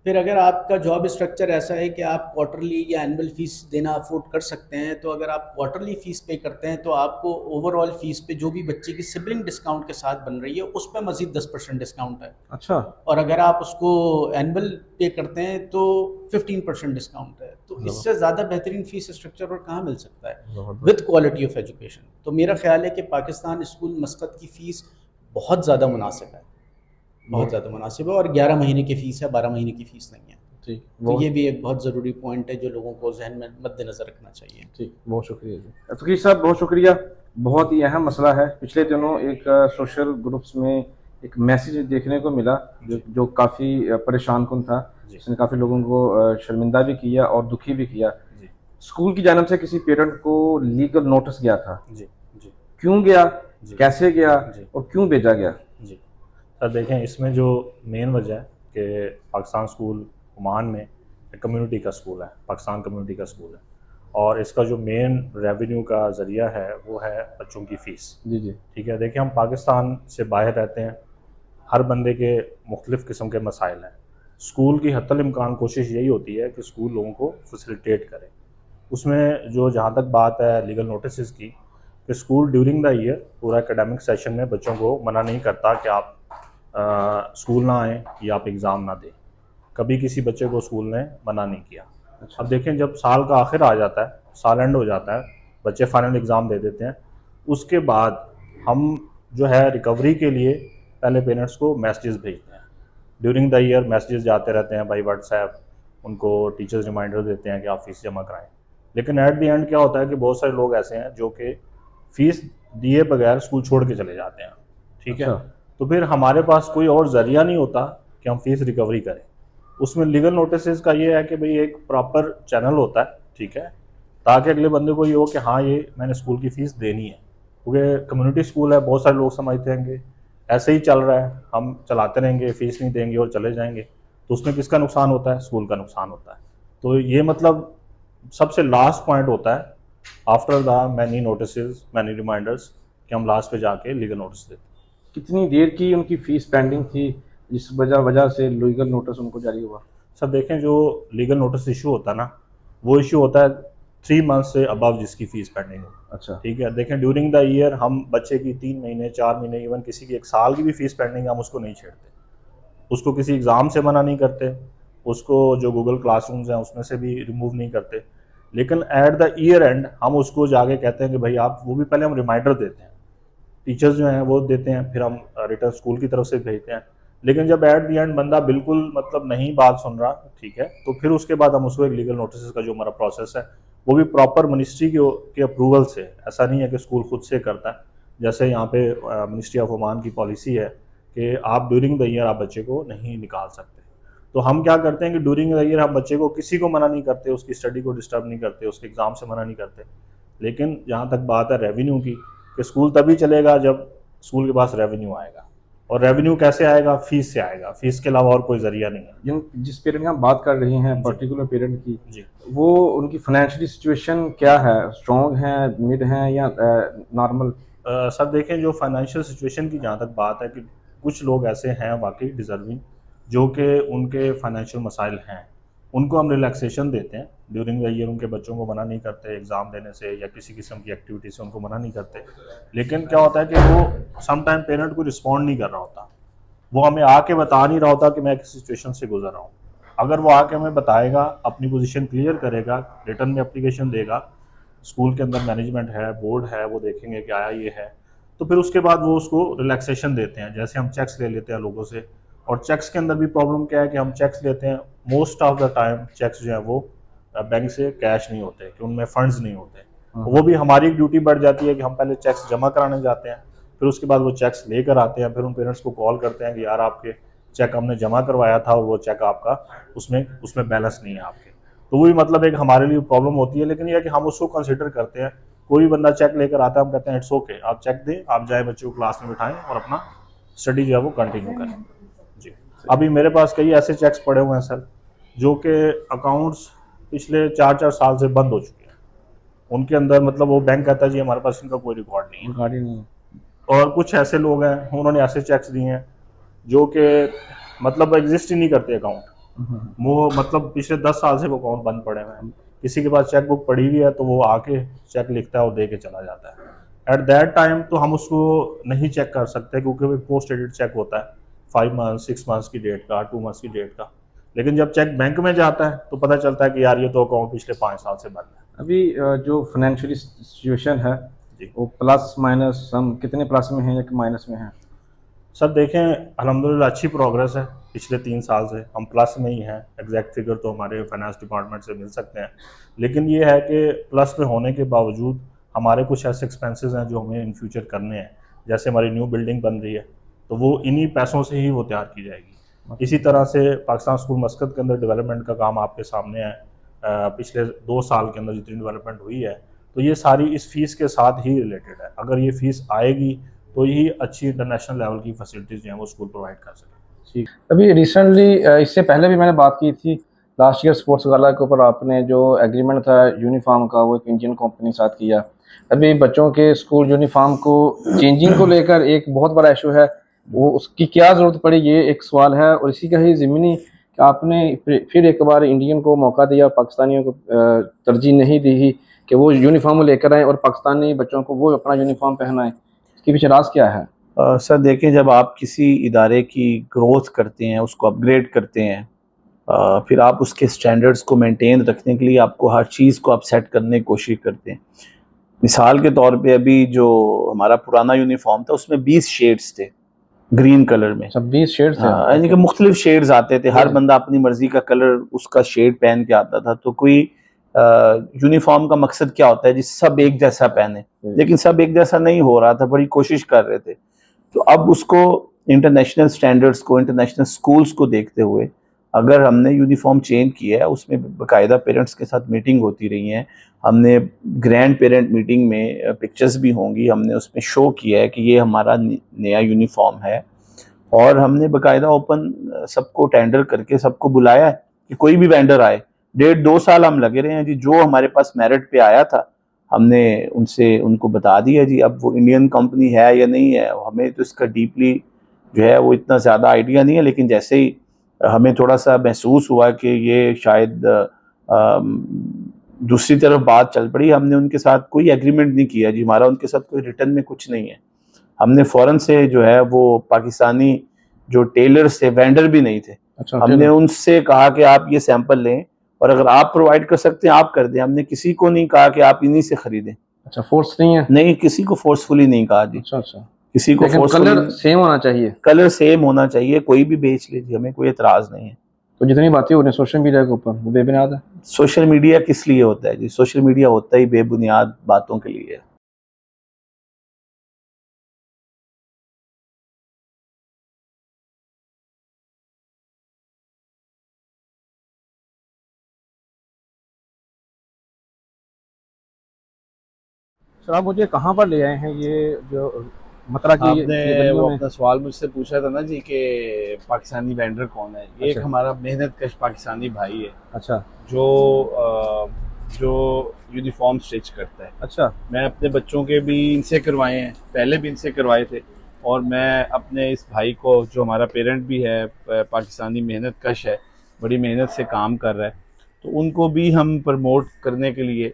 फिर अगर आपका जॉब स्ट्रक्चर ऐसा है कि आप क्वार्टरली या एनुअल फ़ीस देना अफ़ोर्ड कर सकते हैं, तो अगर आप क्वार्टरली फ़ीस पे करते हैं तो आपको ओवरऑल फ़ीस पे जो भी बच्चे की सिबलिंग डिस्काउंट के साथ बन रही है उस पे मज़ीद 10% डिस्काउंट है। अच्छा। और अगर आप उसको एनुअल पे करते हैं तो 15% डिस्काउंट है। तो इससे ज़्यादा बेहतरीन फ़ीस स्ट्रक्चर और कहाँ मिल सकता है विद क्वालिटी ऑफ एजुकेशन। तो मेरा ख्याल है कि पाकिस्तान स्कूल मस्कत की फ़ीस बहुत ज़्यादा मुनासिब है, बहुत ज़्यादा मुनासिब है, और 11 महीने की फ़ीस है, 12 महीने की फ़ीस नहीं है। ठीक, तो ये भी एक बहुत ज़रूरी पॉइंट है जो लोगों को जहन में मद्देनज़र रखना चाहिए। ठीक, बहुत शुक्रिया जी। फ़कीर साहब बहुत शुक्रिया, बहुत ही अहम मसला है। पिछले दिनों एक सोशल ग्रुप्स में एक मैसेज देखने को मिला जो काफ़ी परेशान कुन था, जिसने काफ़ी लोगों को शर्मिंदा भी किया और दुखी भी किया। स्कूल की जानिब से किसी पेरेंट को लीगल नोटिस गया था, क्यों गया, कैसे गया और क्यों भेजा गया? जी सर, देखें इसमें जो मेन वजह है कि पाकिस्तान स्कूल ओमान में कम्युनिटी का स्कूल है, पाकिस्तान कम्युनिटी का स्कूल है, और इसका जो मेन रेवेन्यू का ज़रिया है वो है बच्चों की फ़ीस। जी जी। ठीक है, देखिए हम पाकिस्तान से बाहर रहते हैं, हर बंदे के मुख्तलिफ़ किस्म के मसाइल हैं। स्कूल की हत्तल इम्कान कोशिश यही होती है कि स्कूल लोगों को फैसिलिटेट करे। उसमें जो जहाँ तक बात है लीगल नोटिस की, कि स्कूल ड्यूरिंग द ईयर पूरा एकेडमिक सेशन में बच्चों को मना नहीं करता कि आप स्कूल ना आएँ या आप एग्ज़ाम ना दें। कभी किसी बच्चे को स्कूल ने मना नहीं किया। अच्छा। अब देखें जब साल का आखिर आ जाता है, साल एंड हो जाता है, बच्चे फाइनल एग्ज़ाम दे देते हैं, उसके बाद हम जो है रिकवरी के लिए पहले पेरेंट्स को मैसेजेस भेजते हैं। ड्यूरिंग द ईयर मैसेजेस जाते रहते हैं बाई व्हाट्सएप, उनको टीचर्स रिमाइंडर देते हैं कि आप फ़ीस जमा कराएँ। लेकिन एट द एंड क्या होता है कि बहुत सारे लोग ऐसे हैं जो कि फ़ीस दिए बगैर स्कूल छोड़ के चले जाते हैं। ठीक है, अच्छा। तो फिर हमारे पास कोई और ज़रिया नहीं होता कि हम फ़ीस रिकवरी करें। उसमें लीगल नोटिस का ये है कि भाई एक प्रॉपर चैनल होता है, ठीक है, ताकि अगले बंदे को ये हो कि हाँ ये मैंने स्कूल की फ़ीस देनी है, क्योंकि कम्युनिटी स्कूल है, बहुत सारे लोग समझते हैं कि ऐसे ही चल रहा है, हम चलाते रहेंगे, फ़ीस नहीं देंगे और चले जाएंगे, तो उसमें किसका नुकसान होता है? स्कूल का नुकसान होता है। तो ये मतलब सबसे लास्ट पॉइंट होता है after the many notices, many reminders, कि हम लास्ट पे जाके लीगल नोटिस देते हैं। कितनी देर की उनकी फ़ीस पेंडिंग थी जिस वजह से लीगल नोटिस उनको जारी हुआ? सर देखें जो लीगल नोटिस इशू होता है ना, वो इशू होता है 3 मंथ से अबव जिसकी फ़ीस पेंडिंग हो। अच्छा। ठीक है, देखें ड्यूरिंग द ईयर हम बच्चे की 3 महीने, 4 महीने, इवन किसी की 1 साल की भी फ़ीस पेंडिंग है, हम उसको नहीं छेड़ते। उसको किसी एग्ज़ाम से मना नहीं करते, उसको जो गूगल क्लासरूम्स हैं उसमें से भी रिमूव नहीं करते। लेकिन एट द ईयर एंड हम उसको जाके कहते हैं कि भाई आप, वो भी पहले हम रिमाइंडर देते हैं, टीचर्स जो हैं वो देते हैं, फिर हम रिटर्न स्कूल की तरफ से भेजते हैं। लेकिन जब एट द एंड बंदा बिल्कुल मतलब नहीं बात सुन रहा, ठीक है, तो फिर उसके बाद हम उसको एक लीगल नोटिस का जो हमारा प्रोसेस है वो भी प्रॉपर मिनिस्ट्री के अप्रूवल से, ऐसा नहीं है कि स्कूल खुद से करता है। जैसे यहाँ पे मिनिस्ट्री ऑफ ओमान की पॉलिसी है कि आप ड्यूरिंग द ईयर आप बच्चे को नहीं निकाल सकते। तो हम क्या करते हैं कि ड्यूरिंग द ईयर हम बच्चे को किसी को मना नहीं करते, उसकी स्टडी को डिस्टर्ब नहीं करते, उसके एग्ज़ाम से मना नहीं करते। लेकिन जहाँ तक बात है रेवेन्यू की, कि स्कूल तभी चलेगा जब स्कूल के पास रेवेन्यू आएगा, और रेवेन्यू कैसे आएगा? फ़ीस से आएगा, फ़ीस के अलावा और कोई ज़रिया नहीं है। जिस पेरेंट की हम बात कर रहे हैं, पर्टिकुलर पेरेंट की, जी, वो उनकी फाइनेंशियली सिचुएशन क्या है? स्ट्रॉन्ग है, मिड है या नॉर्मल? सर देखें जो फाइनेंशियल सिचुएशन की जहाँ तक बात है कि कुछ लोग ऐसे हैं वाकई डिज़र्विंग, जो कि उनके फाइनेंशियल मसाइल हैं, उनको हम रिलैक्सेशन देते हैं ड्यूरिंग द ईयर। उनके बच्चों को मना नहीं करते एग्ज़ाम देने से या किसी किस्म की एक्टिविटी से, उनको मना नहीं करते। लेकिन क्या होता है कि वो सम टाइम पेरेंट को रिस्पॉन्ड नहीं कर रहा होता, वो हमें आके बता नहीं रहा होता कि मैं किस सिचुएशन से गुजर रहा हूँ। अगर वो आके हमें बताएगा, अपनी पोजीशन क्लियर करेगा, रिटर्न में एप्लीकेशन देगा, स्कूल के अंदर मैनेजमेंट है, बोर्ड है, वो देखेंगे कि आया ये है, तो फिर उसके बाद वो उसको रिलैक्सेशन देते हैं। जैसे हम चेक्स ले लेते हैं लोगों से, और चेक्स के अंदर भी प्रॉब्लम क्या है कि हम चेक्स लेते हैं, most of the time checks जो हैं वो बैंक से कैश नहीं होते, कि उनमें फंड्स नहीं होते। वो भी हमारी एक ड्यूटी बढ़ जाती है कि हम पहले चेक्स जमा कराने जाते हैं, फिर उसके बाद वो चेक्स लेकर आते हैं, फिर उन पेरेंट्स को कॉल करते हैं कि यार आपके चेक हमने जमा करवाया था और वो चेक आपका उसमें बैलेंस नहीं है आपके। तो वो भी मतलब एक हमारे लिए प्रॉब्लम होती है। लेकिन यह कि हम उसको कंसिडर करते हैं कोई बंदा चेक लेकर आता है, हम कहते हैं इट्स ओके, आप चेक दें, आप जाए बच्चे को क्लास में बिठाएं और अपना स्टडी जो है वो कंटिन्यू करें। जी, अभी मेरे पास कई ऐसे चेक्स पड़े हुए हैं सर, जो कि अकाउंट्स पिछले 4-4 साल से बंद हो चुके हैं। उनके अंदर मतलब वो बैंक कहता है जी हमारे पास इनका कोई रिकॉर्ड नहीं है। और कुछ ऐसे लोग हैं, उन्होंने ऐसे चेक्स दिए हैं जो कि मतलब एग्जिस्ट ही नहीं करते अकाउंट, वो मतलब पिछले 10 साल से वो अकाउंट बंद पड़े हुए हैं। किसी के पास चेक बुक पड़ी हुई है तो वो आके चेक लिखता है और दे के चला जाता है। एट दैट टाइम तो हम उसको नहीं चेक कर सकते, क्योंकि वो पोस्ट डेटेड चेक होता है 5 मंथ 6 मंथ्स की डेट का, 2 मंथ्स की डेट का। लेकिन जब चेक बैंक में जाता है तो पता चलता है कि यार ये तो अकाउंट पिछले 5 साल से बंद है। अभी जो फाइनेंशियली सिचुएशन है जी, वो प्लस माइनस हम कितने प्लस में हैं या कि माइनस में हैं? सर देखें अल्हम्दुलिल्लाह अच्छी प्रोग्रेस है, पिछले 3 साल से हम प्लस में ही हैं। एग्जैक्ट फिगर तो हमारे फाइनेंस डिपार्टमेंट से मिल सकते हैं, लेकिन ये है कि प्लस में होने के बावजूद हमारे कुछ ऐसे एक्सपेंसेस हैं जो हमें इन फ्यूचर करने हैं। जैसे हमारी न्यू बिल्डिंग बन रही है तो वो इन्हीं पैसों से ही वो तैयार की जाएगी। इसी तरह से पाकिस्तान स्कूल मस्कत के अंदर डेवलपमेंट का काम आपके सामने है। पिछले 2 साल के अंदर जितनी डेवलपमेंट हुई है तो ये सारी इस फीस के साथ ही रिलेटेड है। अगर ये फीस आएगी तो ही अच्छी इंटरनेशनल लेवल की फैसिलिटीज़ जो हैं वो स्कूल प्रोवाइड कर सकें। ठीक, अभी रिसेंटली इससे पहले भी मैंने बात की थी, लास्ट ईयर स्पोर्ट्स गाला के ऊपर आपने जो एग्रीमेंट था यूनिफॉर्म का वो एक इंडियन कंपनी के साथ किया। अभी बच्चों के स्कूल यूनिफॉर्म को चेंजिंग को लेकर एक बहुत बड़ा इशू है, वो उसकी क्या ज़रूरत पड़ी ये एक सवाल है। और इसी का ही ज़िमनी कि आपने फिर एक बार इंडियन को मौका दिया, पाकिस्तानियों को तरजीह नहीं दी कि वो यूनिफॉर्म लेकर आएँ और पाकिस्तानी बच्चों को वो अपना यूनिफॉर्म पहनाएँ, इसके पीछे राज क्या है? सर देखिए, जब आप किसी इदारे की ग्रोथ करते हैं, उसको अपग्रेड करते हैं, फिर आप उसके स्टैंडर्ड्स को मेंटेन रखने के लिए आपको हर चीज़ को आप सेट करने की कोशिश करते हैं। मिसाल के तौर पे अभी जो हमारा पुराना यूनिफॉर्म था उसमें 20 शेड्स थे ग्रीन कलर में। 20 शेड्स थे? हाँ, यानी कि मुख्तलिफ शेड्स आते थे, हर बंदा अपनी मर्जी का कलर उसका शेड पहन के आता था। तो कोई यूनिफॉर्म का मकसद क्या होता है जी, सब एक जैसा पहने, लेकिन सब एक जैसा नहीं हो रहा था, बड़ी कोशिश कर रहे थे। तो अब उसको इंटरनेशनल स्टैंडर्ड्स को, इंटरनेशनल स्कूल्स को देखते हुए अगर हमने यूनिफॉर्म चेंज किया है, उसमें बाकायदा पेरेंट्स के साथ मीटिंग होती रही है। हमने ग्रैंड पेरेंट मीटिंग में पिक्चर्स भी होंगी, हमने उसमें शो किया है कि ये हमारा नया यूनिफॉर्म है। और हमने बाकायदा ओपन सबको टेंडर करके सबको बुलाया है कि कोई भी वेंडर आए। 1.5-2 साल हम लगे रहे हैं जी, जो हमारे पास मेरिट पे आया था हमने उनको बता दिया जी। अब वो इंडियन कंपनी है या नहीं है, हमें तो इसका डीपली जो है वो इतना ज़्यादा आइडिया नहीं है, लेकिन जैसे ही हमें थोड़ा सा महसूस हुआ कि ये शायद दूसरी तरफ बात चल पड़ी, हमने उनके साथ कोई एग्रीमेंट नहीं किया जी, हमारा उनके साथ कोई रिटर्न में कुछ नहीं है। हमने फ़ौरन से जो है वो पाकिस्तानी जो टेलर्स थे, वेंडर भी नहीं थे, अच्छा, हमने उनसे कहा कि आप ये सैंपल लें और अगर आप प्रोवाइड कर सकते हैं आप कर दें। हमने किसी को नहीं कहा कि आप इन्हीं से खरीदें। अच्छा, फोर्स नहीं है? नहीं, किसी को फोर्सफुली नहीं कहा जी। अच्छा अच्छा, किसी को लेकिन कलर सेम होना चाहिए? कलर सेम होना चाहिए, कोई भी बेच लीजिए, हमें कोई एतराज़ नहीं है। तो जितनी बातें हो रही हैं सोशल मीडिया के ऊपर वो बेबुनियाद है? सोशल मीडिया किस लिए होता है जी? सोशल मीडिया होता ही बेबुनियाद बातों के लिए है। सर आप मुझे कहाँ पर ले आए हैं ये जो मतरा की ये आपने गलियों वो में? अपना सवाल मुझसे पूछा था ना जी कि पाकिस्तानी वेंडर कौन है। ये एक अच्छा। हमारा मेहनत कश पाकिस्तानी भाई है अच्छा जो यूनिफॉर्म स्टिच करता है। अच्छा, मैं अपने बच्चों के भी इनसे करवाए हैं, पहले भी इनसे करवाए थे, और मैं अपने इस भाई को जो हमारा पेरेंट भी है पाकिस्तानी मेहनत कश है, बड़ी मेहनत से काम कर रहा है, तो उनको भी हम प्रमोट करने के लिए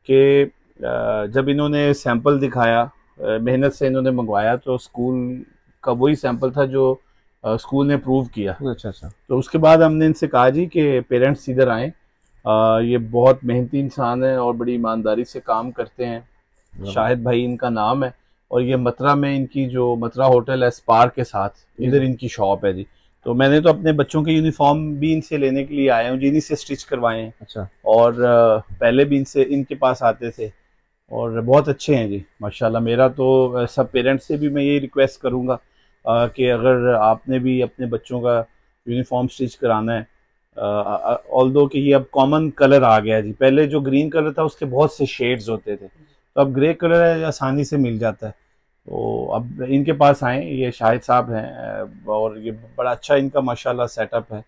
कि जब इन्होंने सैंपल दिखाया, मेहनत से इन्होंने मंगवाया, तो स्कूल का वही सैंपल था जो स्कूल ने अप्रूव किया। अच्छा अच्छा, तो उसके बाद हमने इनसे कहा जी कि पेरेंट्स इधर आएँ, ये बहुत मेहनती इंसान है और बड़ी ईमानदारी से काम करते हैं। शाहिद भाई इनका नाम है, और ये मतरा में इनकी जो मतरा होटल है स्पार के साथ, इधर इनकी शॉप है जी। तो मैंने तो अपने बच्चों के यूनिफॉर्म भी इनसे लेने के लिए आया हूँ, जिन्हीं से स्टिच करवाए हैं। अच्छा, और पहले भी इनके पास आते थे और बहुत अच्छे हैं जी माशाल्लाह। मेरा तो सब पेरेंट्स से भी मैं यही रिक्वेस्ट करूँगा कि अगर आपने भी अपने बच्चों का यूनिफॉर्म स्टिच कराना है, ऑल्दो कि ये अब कॉमन कलर आ गया है जी, पहले जो ग्रीन कलर था उसके बहुत से शेड्स होते थे, तो अब ग्रे कलर है आसानी से मिल जाता है। तो अब इनके पास आए, ये शाहिद साहब हैं और ये बड़ा अच्छा इनका माशाल्लाह सेटअप है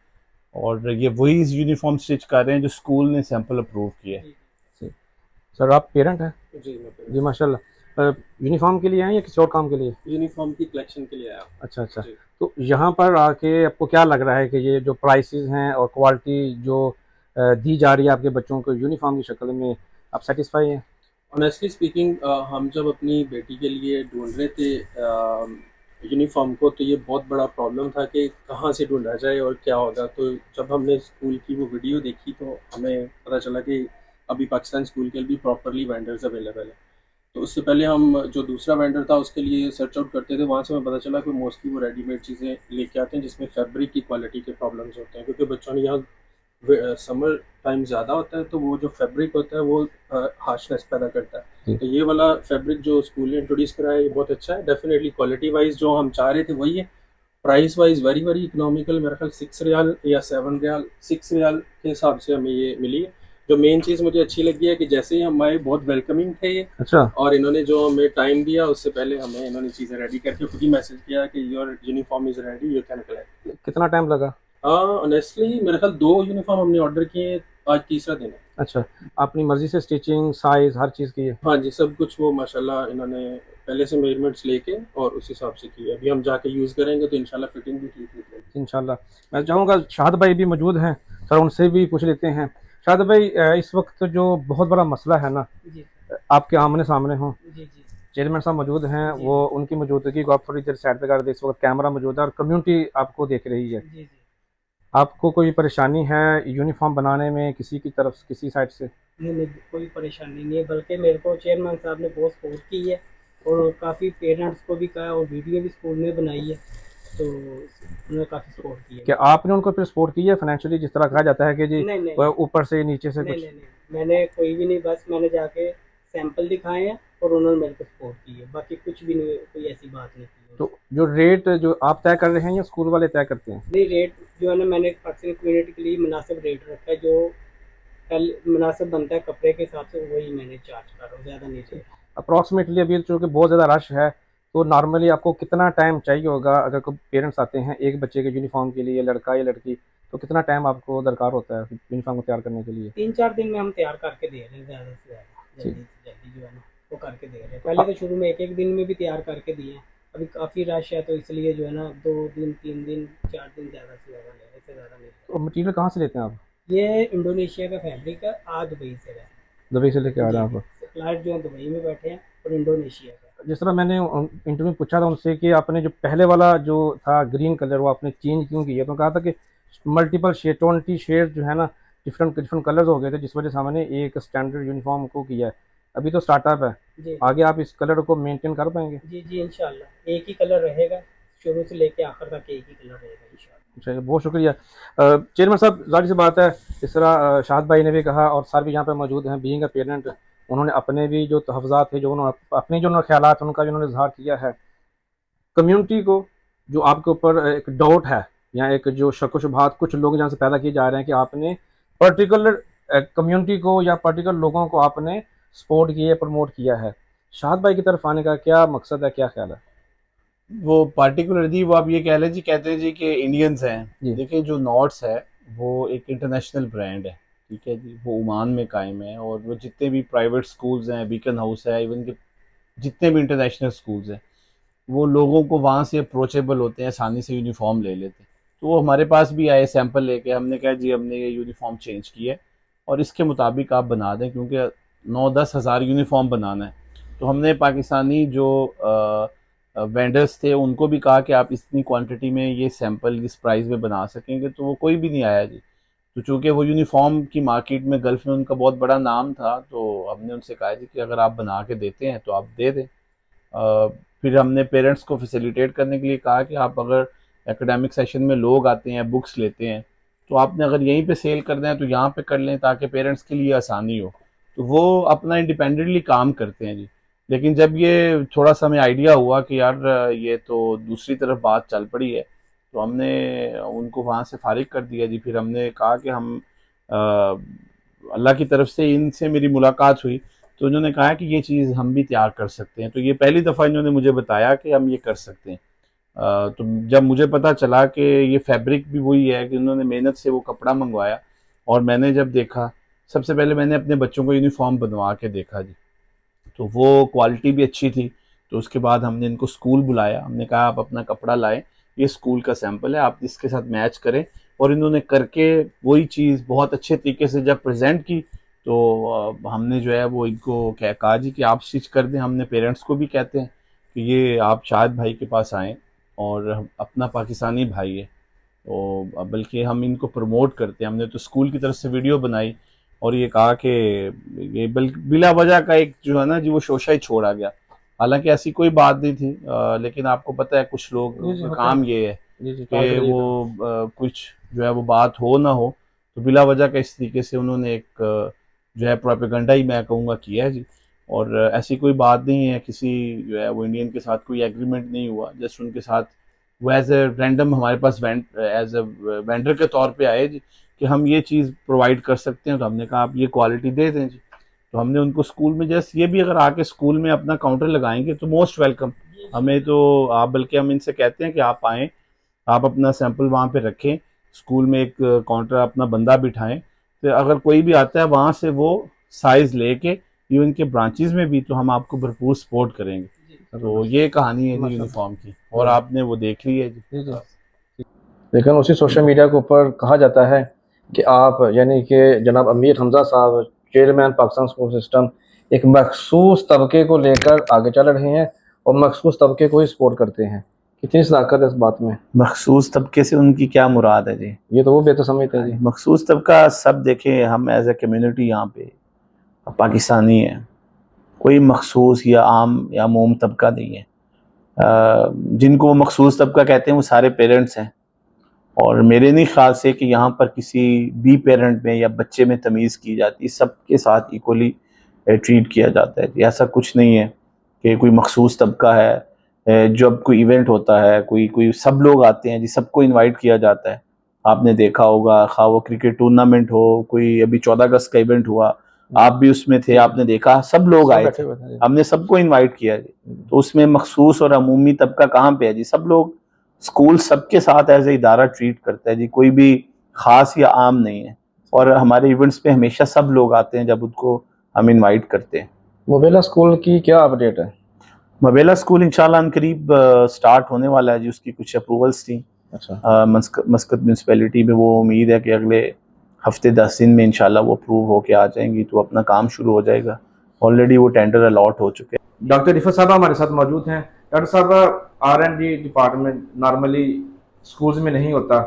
और ये वही यूनिफॉर्म स्टिच कर रहे हैं जो स्कूल ने सैंपल अप्रूव किया है। सर आप पेरेंट हैं? जी मैं जी माशाल्लाह। यूनिफॉर्म के लिए आए या किसी और काम के लिए? यूनिफॉर्म की कलेक्शन के लिए आया। अच्छा अच्छा। जी। तो यहाँ पर आके आपको क्या लग रहा है कि ये जो प्राइसेस हैं और क्वालिटी जो दी जा रही है आपके बच्चों को यूनिफॉर्म की शक्ल में, आप सेटिस्फाई हैं? ऑनेस्टली स्पीकिंग हम जब अपनी बेटी के लिए ढूंढ रहे थे यूनिफॉर्म को, तो ये बहुत बड़ा प्रॉब्लम था कि कहाँ से ढूंढा जाए और क्या होगा। तो जब हमने स्कूल की वो वीडियो देखी तो हमें पता चला कि अभी पाकिस्तान स्कूल के लिए भी प्रॉपरली वेंडर्स अवेलेबल है। तो उससे पहले हम जो दूसरा वेंडर था उसके लिए सर्च आउट करते थे, वहाँ से हमें पता चला कि मोस्टली वो रेडीमेड चीज़ें लेके आते हैं जिसमें फैब्रिक की क्वालिटी के प्रॉब्लम्स होते हैं, क्योंकि बच्चों ने यहाँ समर टाइम ज़्यादा होता है तो वो जो फैब्रिक होता है वो हार्शनेस पैदा करता है। तो ये वाला फैब्रिक जो स्कूल ने इंट्रोड्यूस कराया ये बहुत अच्छा है। डेफिनेटली क्वालिटी वाइज जो हम चाह रहे थे वही है। Price wise very very economical, मेरा ख्याल 6 रियाल या 7 रियाल 6 रियाल के हिसाब से हमें ये मिली है। जो मेन चीज़ मुझे अच्छी लगी है कि जैसे ही हम आए बहुत वेलकमिंग थे ये। अच्छा। और इन्होंने जो हमें टाइम दिया उससे पहले हमें इन्होंने चीज़ें रेडी करके खुद ही मैसेज किया कि your uniform is ready, you can collect. कितना टाइम लगा? ऑनेस्टली मेरे ख्याल 2 यूनिफॉर्म हमने ऑर्डर किए, आज तीसरा दिन है। अच्छा, अपनी मर्जी से स्टिचिंग साइज हर चीज़ की है? हाँ जी, सब कुछ वो माशाल्लाह इन्होंने पहले से मेजरमेंट्स लेके और उस हिसाब से किया। अभी हम जाके यूज़ करेंगे तो इंशाल्लाह फिटिंग भी ठीक निकलेगी इंशाल्लाह। मैं चाहूँगा शाहिद भाई भी मौजूद हैं, सर उनसे भी पूछ लेते हैं। शाहिद भाई इस वक्त जो बहुत बड़ा मसला है ना, जी आपके आमने सामने हों, जी जी चेयरमैन साहब मौजूद हैं, जी। वो उनकी मौजूदगी को आप थोड़ी देर साइड पे कर दें। इस वक्त कैमरा मौजूद है और कम्युनिटी आपको देख रही है। जी जी। आपको कोई परेशानी है यूनिफॉर्म बनाने में किसी की तरफ किसी साइड से? नहीं नहीं, कोई परेशानी नहीं है, बल्कि मेरे को चेयरमैन साहब ने बहुत सपोर्ट की है और काफ़ी पेरेंट्स को भी कहा और वीडियो भी स्कूल में बनाई है, तो उन्होंने काफ़ी सपोर्ट किया। क्या आपने उनको फिर सपोर्ट किया फाइनेंशियली, जिस तरह कहा जाता है कि जी नहीं नहीं वो ऊपर से नीचे से नहीं कुछ? नहीं नहीं, मैंने कोई भी नहीं, बस मैंने जाके सैंपल दिखाए हैं और उन्होंने मेरे को सपोर्ट की है, बाकी कुछ भी नहीं, कोई ऐसी बात नहीं की है। तो जो रेट जो आप तय कर रहे हैं या स्कूल वाले तय करते हैं? नहीं, रेट जो है ना मैंने पाकिस्तानी कम्युनिटी के लिए मुनासिब रेट रखा है, जो कल मुनासिब बनता है कपड़े के हिसाब से, वही मैंने चार्ज कर रहा हूँ, ज़्यादा नहीं चाहिए। अप्रॉक्सीमेटली अभी चूँकि बहुत ज़्यादा रश है, तो नॉर्मली आपको कितना टाइम चाहिए होगा अगर कोई पेरेंट्स आते हैं एक बच्चे के यूनिफॉर्म के लिए, लड़का या लड़की, तो कितना टाइम आपको दरकार होता है यूनिफॉर्म को तैयार करने के लिए? 3-4 दिन में हम तैयार करके दे रहे हैं, ज़्यादा से ज़्यादा, जल्दी से जल्दी जो है ना वो करके दे रहे हैं। पहले तो शुरू में एक दिन में भी तैयार करके दिए हैं, अभी काफ़ी रश है तो इसलिए जो है ना 2 दिन 3 दिन 4 दिन ज़्यादा से ज़्यादा ले, इससे ज़्यादा नहीं। तो मटीरियल कहाँ से लेते हैं आप? ये इंडोनेशिया का फैब्रिक है, आज दुबई से है। दुबई से लेके आ रहे हैं आप? क्लाइंट जो है दुबई में बैठे हैं और इंडोनेशिया का। जिस तरह मैंने इंटरव्यू में पूछा था उनसे कि आपने जो पहले वाला जो था ग्रीन कलर वो आपने चेंज क्यों किया, तो कहा था कि मल्टीपल शेड 20 शेड जो है ना डिफरेंट डिफरेंट कलर्स हो गए थे, जिस वजह से हमने एक स्टैंडर्ड यूनिफॉर्म को किया है। अभी तो स्टार्टअप है, जी आगे आप इस कलर को मेंटेन कर पाएंगे? जी जी इंशाल्लाह एक ही कलर रहेगा, शुरू से लेके आखिर तक एक ही कलर रहेगा इंशाल्लाह। चलिए बहुत शुक्रिया। चेयरमैन साहब जाहिर सी बात है, इस तरह शाहिद भाई ने भी कहा और सर भी यहाँ पे मौजूद हैं, बीइंग अ पेरेंट उन्होंने अपने भी जो तहफ़्ज़ात थे, जो उन्होंने अपने जो उन्होंने ख्यालात उनका भी उन्होंने इज़हार किया है। कम्युनिटी को जो आपके ऊपर एक डाउट है या एक जो शक व शुबहात कुछ लोग जहाँ से पैदा किए जा रहे हैं कि आपने पर्टिकुलर कम्युनिटी को या पर्टिकुलर लोगों को आपने सपोर्ट किया प्रमोट किया है, शाहिद भाई की तरफ आने का क्या मकसद है, क्या ख्याल है? वो पार्टिकुलरली वो आप ये कह लें जी, कहते हैं जी कि इंडियंस हैं। देखिए जो नॉट्स है वो एक इंटरनेशनल ब्रांड है, ठीक है जी, वो ओमान में कायम है और वो जितने भी प्राइवेट स्कूल्स हैं, बीकन हाउस है, इवन के जितने भी इंटरनेशनल स्कूल्स हैं, वो लोगों को वहाँ से अप्रोचेबल होते हैं, आसानी से यूनिफॉर्म ले लेते हैं। तो वो हमारे पास भी आए सैंपल लेके, हमने कहा जी हमने ये यूनिफॉर्म चेंज किया है और इसके मुताबिक आप बना दें, क्योंकि 9-10 हज़ार यूनिफॉर्म बनाना है। तो हमने पाकिस्तानी जो वेंडर्स थे उनको भी कहा कि आप इतनी क्वांटिटी में ये सैंपल इस प्राइस में बना सकेंगे, तो वो कोई भी नहीं आया जी। तो चूँकि वो यूनिफॉर्म की मार्केट में गल्फ़ में उनका बहुत बड़ा नाम था, तो हमने उनसे कहा जी कि अगर आप बना के देते हैं तो आप दे दें। फिर हमने पेरेंट्स को फैसिलिटेट करने के लिए कहा कि आप अगर एकेडमिक सेशन में लोग आते हैं, बुक्स लेते हैं, तो आपने अगर यहीं पे सेल करना है तो यहाँ पे कर लें ताकि पेरेंट्स के लिए आसानी हो। तो वो अपना इंडिपेंडेंटली काम करते हैं जी। लेकिन जब ये थोड़ा सा हमें आइडिया हुआ कि यार ये तो दूसरी तरफ बात चल पड़ी है, तो हमने उनको वहाँ से फारिग कर दिया जी। फिर हमने कहा कि हम अल्लाह की तरफ से इनसे मेरी मुलाकात हुई तो इन्होंने कहा कि ये चीज़ हम भी तैयार कर सकते हैं। तो ये पहली दफ़ा इन्होंने मुझे बताया कि हम ये कर सकते हैं। तो जब मुझे पता चला कि ये फैब्रिक भी वही है कि उन्होंने मेहनत से वो कपड़ा मंगवाया, और मैंने जब देखा, सबसे पहले मैंने अपने बच्चों को यूनिफॉर्म बनवा के देखा जी, तो वो क्वालिटी भी अच्छी थी। तो उसके बाद हमने इनको स्कूल बुलाया, हमने कहा आप अपना कपड़ा लाएं, ये स्कूल का सैंपल है, आप इसके साथ मैच करें। और इन्होंने करके वही चीज़ बहुत अच्छे तरीके से जब प्रेजेंट की, तो हमने जो है वो इनको कहा जी कि आप स्टिच कर दें। हमने पेरेंट्स को भी कहते हैं कि ये आप शाहिद भाई के पास आएँ, और अपना पाकिस्तानी भाई है, तो बल्कि हम इनको प्रमोट करते हैं। हमने तो स्कूल की तरफ से वीडियो बनाई, और ये कहा कि ये बिला वजह का एक जो है ना जी वो शोशा ही छोड़ा गया। हालांकि ऐसी कोई बात नहीं थी, लेकिन आपको पता है कुछ लोग जी, का होता काम है। ये है जी, जी, कि काम करिएगा। वो कुछ जो है वो बात हो ना हो, तो बिला वजह का इस तरीके से उन्होंने एक जो है प्रोपेगेंडा ही मैं कहूँगा किया है जी। और ऐसी कोई बात नहीं है, किसी जो है वो इंडियन के साथ कोई एग्रीमेंट नहीं हुआ, जस्ट उनके साथ वो एज ए रैंडम हमारे पास एज ए वेंडर के तौर पे आए जी कि हम ये चीज़ प्रोवाइड कर सकते हैं। तो हमने कहा आप ये क्वालिटी दे दें जी। तो हमने उनको स्कूल में जस्ट ये भी अगर आके स्कूल में अपना काउंटर लगाएंगे तो मोस्ट वेलकम। हमें तो आप बल्कि हम इनसे कहते हैं कि आप आएँ, आप अपना सैंपल वहाँ पे रखें, स्कूल में एक काउंटर अपना बंदा बिठाएं, तो अगर कोई भी आता है वहाँ से वो साइज़ लेके इवन के ब्रांचेस में भी, तो हम आपको भरपूर सपोर्ट करेंगे। तो ये कहानी है जी यूनिफॉर्म की, और आपने वो देख ली है जी। लेकिन उसी सोशल मीडिया के ऊपर कहा जाता है कि आप यानी कि जनाब अमीर हमज़ा साहब, चेयरमैन पाकिस्तान स्कूल सिस्टम, एक मखसूस तबके को लेकर आगे चल रहे हैं और मखसूस तबके को ही सपोर्ट करते हैं। कितनी सदाकत है इस बात में? मखसूस तबके से उनकी क्या मुराद है जी? ये तो वो बेहतर समझते हैं जी। मखसूस तबका सब देखें, हम एज ए कम्युनिटी यहाँ पे पाकिस्तानी है, कोई मखसूस या आम या मोम तबका नहीं है। जिनको वो मखसूस तबका कहते हैं वो सारे पेरेंट्स हैं, और मेरे नहीं ख्याल से कि यहाँ पर किसी भी पेरेंट में या बच्चे में तमीज़ की जाती है, सबके साथ इक्वली ट्रीट किया जाता है। ऐसा कुछ नहीं है कि कोई मखसूस तबका है। जब कोई इवेंट होता है, कोई सब लोग आते हैं जी, सबको इनवाइट किया जाता है। आपने देखा होगा, खा वो क्रिकेट टूर्नामेंट हो, कोई अभी 14 अगस्त का इवेंट हुआ, आप भी उसमें थे, आपने देखा सब लोग आए थे, हमने सबको इनवाइट किया जी। तो उसमें मखसूस और अमूमी तबका कहाँ पे है जी? सब लोग, स्कूल सबके साथ एज ए इदारा ट्रीट करता है जी, कोई भी ख़ास या आम नहीं है। और हमारे इवेंट्स पे हमेशा सब लोग आते हैं जब उनको हम इनवाइट करते हैं। मुबेला स्कूल की क्या अपडेट है? मबेला स्कूल इंशाल्लाह करीब स्टार्ट होने वाला है जी, उसकी कुछ अप्रूवल्स थी मस्कत म्यूनसिपैलिटी में। वो उम्मीद है कि अगले हफ्ते 10 दिन में इंशाल्लाह वो अप्रूव होके आ जाएंगी, तो अपना काम शुरू हो जाएगा। ऑलरेडी वो टेंडर अलॉट हो चुके हैं। डॉक्टर रिफत साहब हमारे साथ मौजूद हैं। डॉक्टर साहब, R&D डिपार्टमेंट नॉर्मली स्कूल्स में नहीं होता।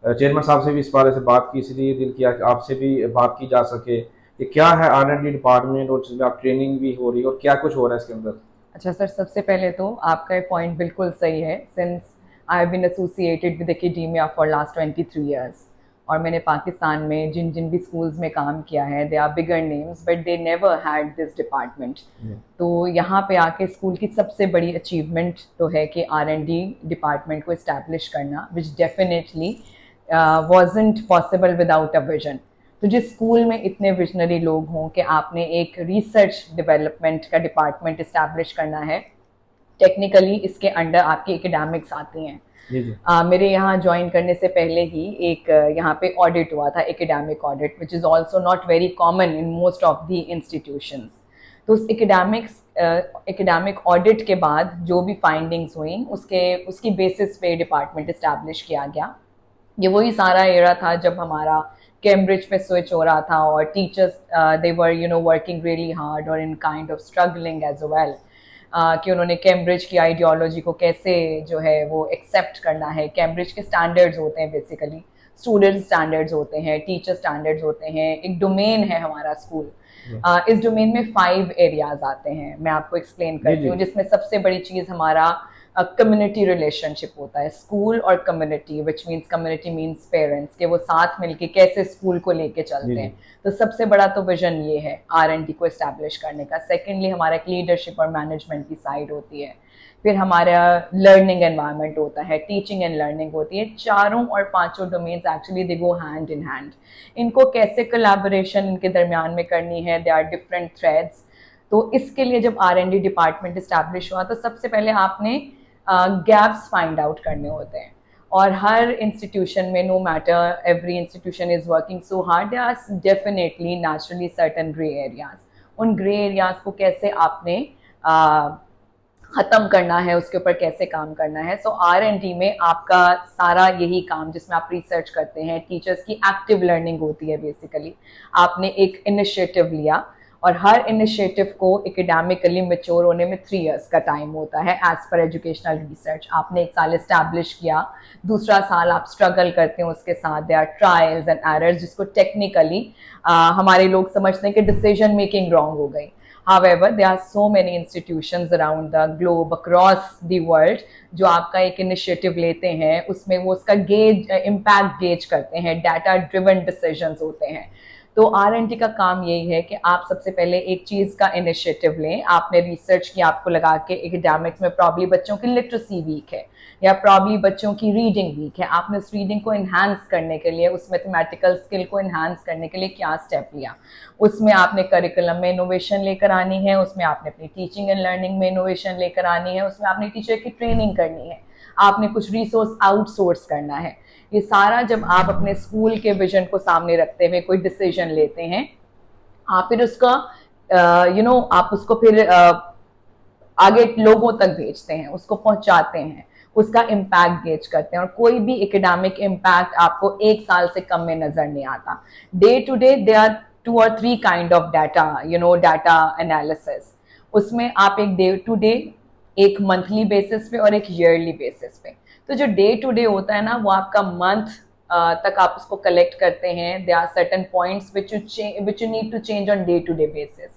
चेयरमैन साहब से भी इस बारे से बात की, इसलिए दिल किया कि आपसे भी बात की जा सके कि क्या है R&D डिपार्टमेंट, और जिसमें आप ट्रेनिंग भी हो रही है और क्या कुछ हो रहा है इसके अंदर। अच्छा सर, सबसे पहले तो आपका पॉइंट बिल्कुल सही है। Since I have been associated with academia for last 23 years, और मैंने पाकिस्तान में जिन भी स्कूल्स में काम किया है, they are bigger names but they never had this department. तो यहाँ पे आके स्कूल की सबसे बड़ी अचीवमेंट तो है कि R&D डिपार्टमेंट को इस्टेब्लिश करना, विच definitely wasn't possible without a vision. तो जिस स्कूल में इतने विजनरी लोग हों कि आपने एक रिसर्च डेवलपमेंट का डिपार्टमेंट इस्टेब्लिश करना है, टेक्निकली इसके अंडर आपकी एकेडमिक्स आती हैं। मेरे यहाँ ज्वाइन करने से पहले ही एक यहाँ पे ऑडिट हुआ था, academic audit, which is also not very common in most of the institutions. तो उस एकेडमिक ऑडिट के बाद जो भी फाइंडिंग्स हुई उसकी बेसिस पे डिपार्टमेंट इस्टेब्लिश किया गया। ये वही सारा एरा था जब हमारा कैम्ब्रिज पे स्विच हो रहा था, और teachers they were working really hard और in kind of struggling as well, कि उन्होंने कैम्ब्रिज की आइडियोलॉजी को कैसे जो है वो एक्सेप्ट करना है। कैम्ब्रिज के स्टैंडर्ड्स होते हैं, बेसिकली स्टूडेंट स्टैंडर्ड्स होते हैं, टीचर स्टैंडर्ड्स होते हैं, एक डोमेन है हमारा स्कूल। इस डोमेन में 5 एरियाज आते हैं, मैं आपको एक्सप्लेन करती हूँ, जिसमें सबसे बड़ी चीज़ हमारा कम्युनिटी रिलेशनशिप होता है, स्कूल और community, which means community means parents, के वो साथ मिलके कैसे स्कूल को लेके चलते हैं। तो सबसे बड़ा तो विजन ये है R&D को इस्टेब्लिश करने का। सेकेंडली हमारा एक लीडरशिप और मैनेजमेंट की साइड होती है, फिर हमारा लर्निंग एनवायरनमेंट होता है, टीचिंग एंड लर्निंग होती है। चारों और पांचों domains actually they go hand in hand. इनको कैसे कोलैबोरेशन इनके दरमियान में करनी है, दे आर डिफरेंट थ्रेड्स। तो इसके लिए जब R&D डिपार्टमेंट इस्टेब्लिश हुआ तो सबसे पहले आपने गैप्स फाइंड आउट करने होते हैं, और हर इंस्टीट्यूशन में, no matter every institution is working so hard, there are definitely naturally certain grey areas. उन ग्रे एरियाज को कैसे आपने ख़त्म करना है, उसके ऊपर कैसे काम करना है। सो R&D में आपका सारा यही काम, जिसमें आप रिसर्च करते हैं, टीचर्स की एक्टिव लर्निंग होती है। बेसिकली आपने एक इनिशिएटिव लिया, और हर इनिशिएटिव को एकेडमिकली मैच्योर होने में 3 इयर्स का टाइम होता है एज पर एजुकेशनल रिसर्च। आपने 1 साल इस्टेब्लिश किया, दूसरा साल आप स्ट्रगल करते हैं उसके साथ, they are trials and errors, जिसको टेक्निकली हमारे लोग समझते हैं कि डिसीजन मेकिंग रॉन्ग हो गई। However, there are so many institutions around the globe, across the world, जो आपका एक इनिशिएटिव लेते हैं, उसमें वो उसका इम्पैक्ट गेज करते हैं, डाटा ड्रिवन डिसीजंस होते हैं। तो R&D का काम यही है कि आप सबसे पहले एक चीज़ का इनिशिएटिव लें। आपने रिसर्च की, आपको लगा कि एकेडमिक्स में प्रॉब्ली बच्चों की लिटरेसी वीक है, या प्रॉब्ली बच्चों की रीडिंग वीक है। आपने उस रीडिंग को इन्हांस करने के लिए, उस मैथमेटिकल स्किल को इन्हांस करने के लिए क्या स्टेप लिया। उसमें आपने करिकुलम में इनोवेशन लेकर आनी है, उसमें आपने अपनी टीचिंग एंड लर्निंग में इनोवेशन लेकर आनी है, उसमें आपने टीचर की ट्रेनिंग करनी है, आपने कुछ रिसोर्स आउटसोर्स करना है। ये सारा जब आप अपने स्कूल के विजन को सामने रखते हुए कोई डिसीजन लेते हैं, आप फिर उसका आप उसको फिर आगे लोगों तक भेजते हैं, उसको पहुंचाते हैं, उसका इम्पैक्ट गेज करते हैं। और कोई भी एकेडमिक इम्पैक्ट आपको 1 साल से कम में नजर नहीं आता। Day to day they are 2 or 3 kind of data, data analysis. उसमें आप एक डे टू डे, एक मंथली बेसिस पे और एक ईयरली बेसिस पे। तो जो डे टू डे होता है ना, वो आपका मंथ तक आप उसको कलेक्ट करते हैं। They are certain points which you need to change on day to day basis.